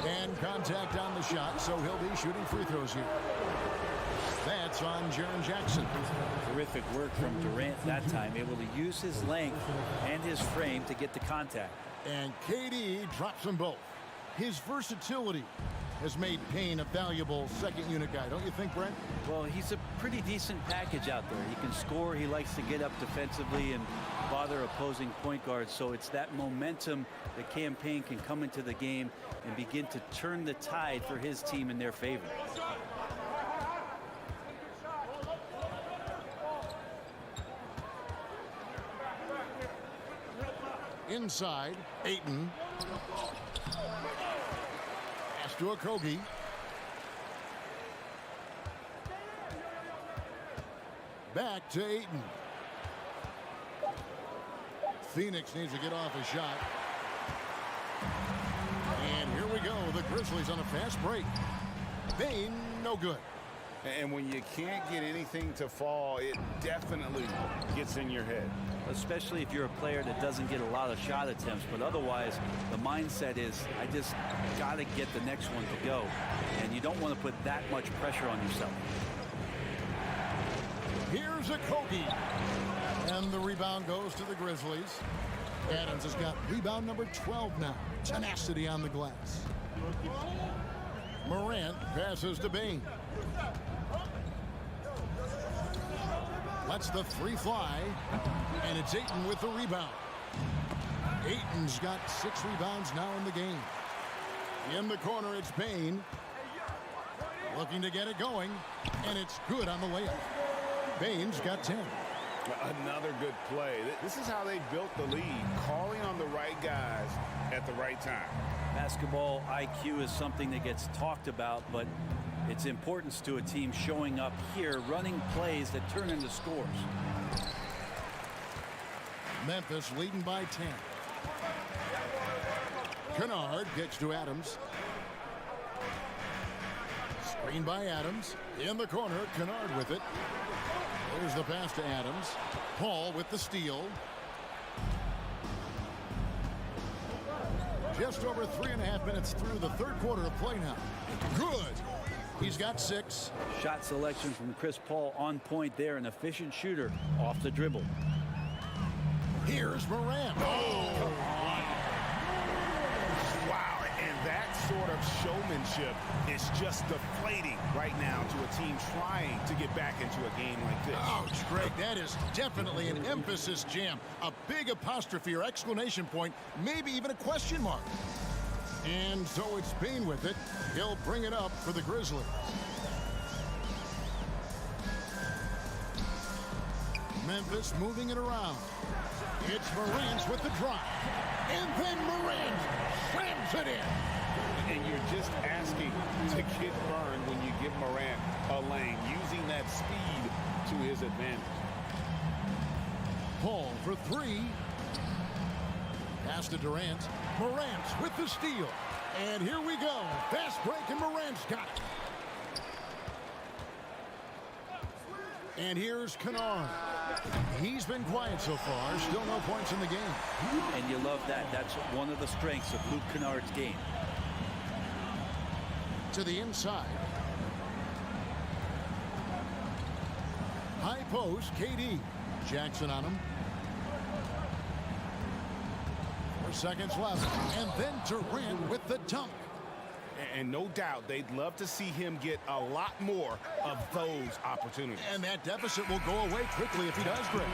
And contact on the shot, so he'll be shooting free throws here. That's on Jaren Jackson. Terrific work from Durant that time, able to use his length and his frame to get the contact. And KD drops them both. His versatility has made Payne a valuable second unit guy, don't you think, Brent? Well, he's a pretty decent package out there. He can score, he likes to get up defensively and bother opposing point guards, so it's that momentum that Cam Payne can come into the game and begin to turn the tide for his team in their favor. Inside, Ayton. Pass to Okogie. Back to Ayton. Phoenix needs to get off a shot. And here we go. The Grizzlies on a fast break. Payne, no good. And when you can't get anything to fall, it definitely gets in your head. Especially if you're a player that doesn't get a lot of shot attempts, but otherwise the mindset is, I just got to get the next one to go. And you don't want to put that much pressure on yourself. Here's Okogie. And the rebound goes to the Grizzlies. Adams has got rebound number 12 now. Tenacity on the glass. Morant passes to Bane. Lets the three fly. And it's Ayton with the rebound. Ayton's got 6 rebounds now in the game. In the corner, it's Payne. Looking to get it going. And it's good on the layup. Payne's got 10. Another good play. This is how they built the lead, calling on the right guys at the right time. Basketball IQ is something that gets talked about, but its importance to a team showing up here, running plays that turn into scores. Memphis leading by 10. Kennard gets to Adams. Screen by Adams. In the corner, Kennard with it. Here's the pass to Adams. Paul with the steal. Just over 3.5 minutes through the third quarter of play now. Good. He's got 6. Shot selection from Chris Paul on point there. An efficient shooter off the dribble. Here's Morant. Oh! Wow, and that sort of showmanship is just deflating right now to a team trying to get back into a game like this. Ouch, Greg, that is definitely an emphasis jam. A big apostrophe or exclamation point, maybe even a question mark. And so it's Payne with it. He'll bring it up for the Grizzlies. Memphis moving it around. It's Morant with the drive. And then Morant slams it in. And you're just asking to get burned when you give Morant a lane, using that speed to his advantage. Paul for 3. Pass to Durant. Morant with the steal. And here we go. Fast break, and Morant's got it. And here's Kennard. He's been quiet so far. Still no points in the game. And you love that. That's one of the strengths of Luke Kennard's game. To the inside. High post, KD. Jackson on him. 4 seconds left. And then Durant with the dunk. And no doubt they'd love to see him get a lot more of those opportunities. And that deficit will go away quickly if he does, Greg.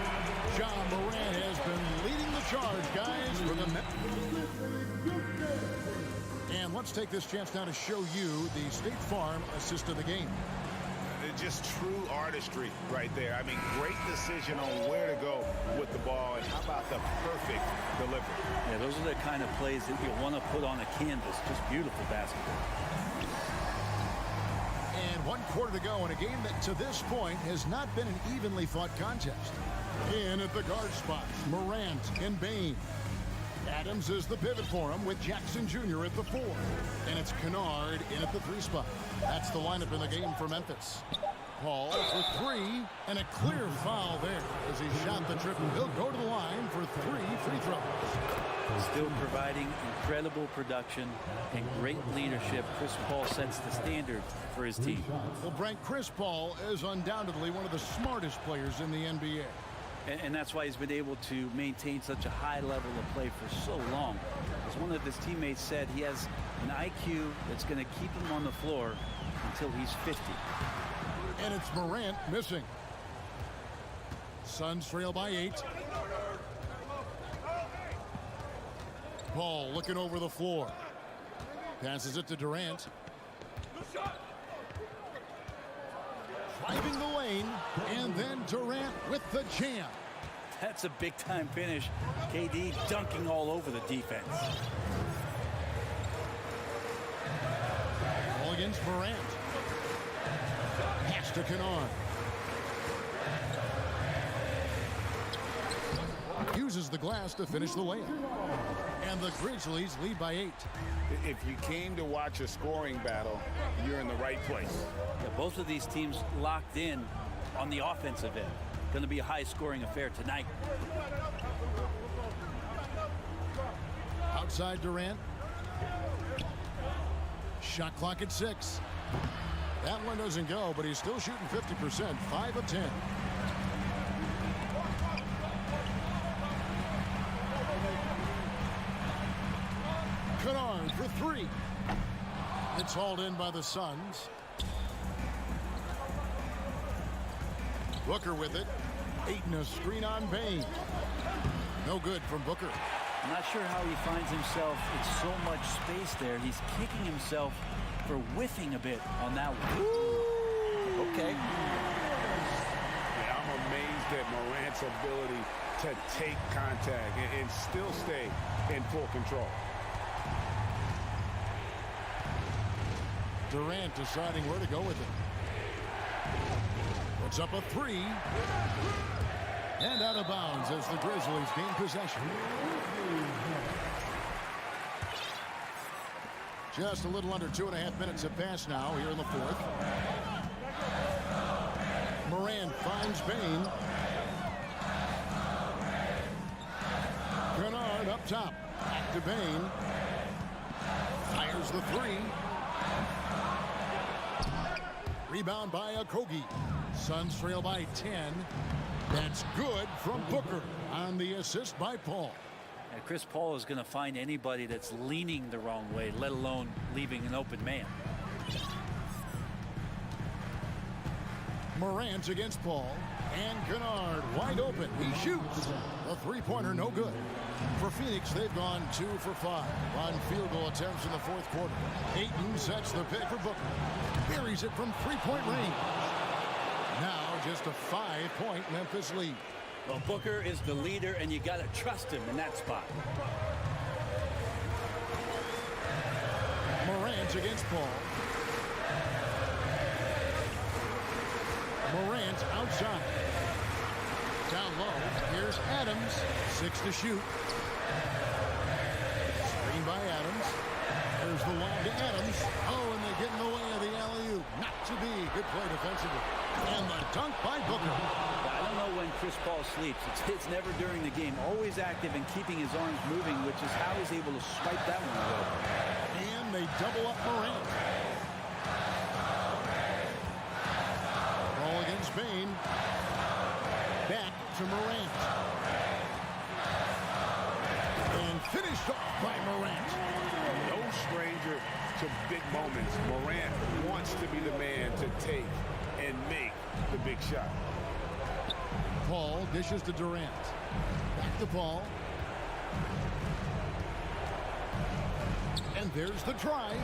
John Morant has been leading the charge, guys, for the And let's take this chance now to show you the State Farm assist of the game. Just true artistry right there. I mean, great decision on where to go with the ball, and how about the perfect delivery? Yeah, those are the kind of plays that you want to put on a canvas. Just beautiful basketball. And 1 quarter to go in a game that to this point has not been an evenly fought contest. In at the guard spots, Morant and Bane. Adams is the pivot for him with Jackson Jr. at the 4. And it's Kennard in at the 3 spot. That's the lineup in the game for Memphis. Paul for three, and a clear foul there as he shot the triple. He'll go to the line for 3 free throws. Still providing incredible production and great leadership. Chris Paul sets the standard for his team. Well, Brent, Chris Paul is undoubtedly one of the smartest players in the NBA. And that's why he's been able to maintain such a high level of play for so long. As one of his teammates said, he has an IQ that's going to keep him on the floor until he's 50. And it's Morant missing. Suns trail by 8. Paul looking over the floor. Passes it to Durant. Driving the lane, and then Durant with the jam. That's a big-time finish. KD dunking all over the defense. Ball against Morant. Pass to Kennard. Uses the glass to finish the layup. And the Grizzlies lead by 8. If you came to watch a scoring battle, you're in the right place. Yeah, both of these teams locked in on the offensive end. Going to be a high-scoring affair tonight. Outside Durant. Shot clock at 6. That one doesn't go, but he's still shooting 50%, 5 of 10. Kennard for 3. It's hauled in by the Suns. Booker with it. Ayton a screen on Bain. No good from Booker. I'm not sure how he finds himself in so much space there. He's kicking himself for whiffing a bit on that one. Ooh. Okay. Yeah, I'm amazed at Morant's ability to take contact and still stay in full control. Durant deciding where to go with it. Puts up a 3. And out of bounds as the Grizzlies gain possession. Just a little under 2.5 minutes have passed now here in the fourth. Morant finds Bain. Kennard up top. Back to Bain. Fires the 3. Rebound by Okogie. Suns trail by 10. That's good from Booker on the assist by Paul. And Chris Paul is going to find anybody that's leaning the wrong way, let alone leaving an open man. Morant against Paul. And Kennard wide open. He shoots. A three-pointer no good. For Phoenix, they've gone 2 for 5 on field goal attempts in the fourth quarter. Ayton sets the pick for Booker. Buries it from three-point range. Now just a 5-point Memphis lead. Well, Booker is the leader, and you got to trust him in that spot. Morant against Paul. Morant outside. Down low. Here's Adams. 6 to shoot. Screen by Adams. There's the lob to Adams. Oh, and they get in the way of the alley-oop. Not to be. Good play defensively. And the dunk by Booker. I don't know when Chris Paul sleeps. It's never during the game. Always active and keeping his arms moving, which is how he's able to swipe that one away. And they double up Morant. Ball against Bain. Back to Morant. And finished off by Morant. No stranger to big moments. Morant wants to be the man to take and make the big shot. Paul dishes to Durant. Back to Paul. And there's the drive.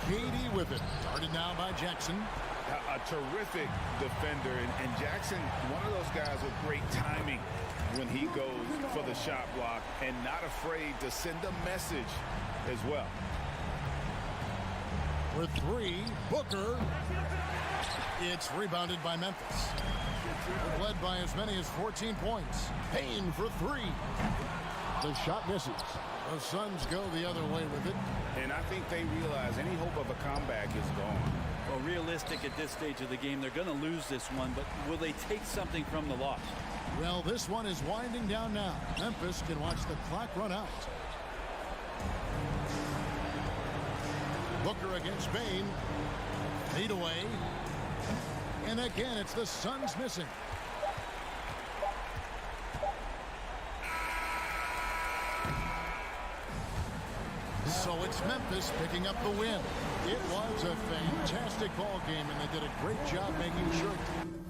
KD with it. Started now by Jackson. A terrific defender. And Jackson, one of those guys with great timing when he goes for the shot block and not afraid to send a message as well. For 3, Booker. It's rebounded by Memphis. Led by as many as 14 points. Payne for 3. The shot misses. The Suns go the other way with it. And I think they realize any hope of a comeback is gone. Well, realistic at this stage of the game, they're going to lose this one, but will they take something from the loss? Well, this one is winding down now. Memphis can watch the clock run out. Booker against Bain. Lead away. And again, it's the Suns missing. So it's Memphis picking up the win. It was a fantastic ball game, and they did a great job making sure.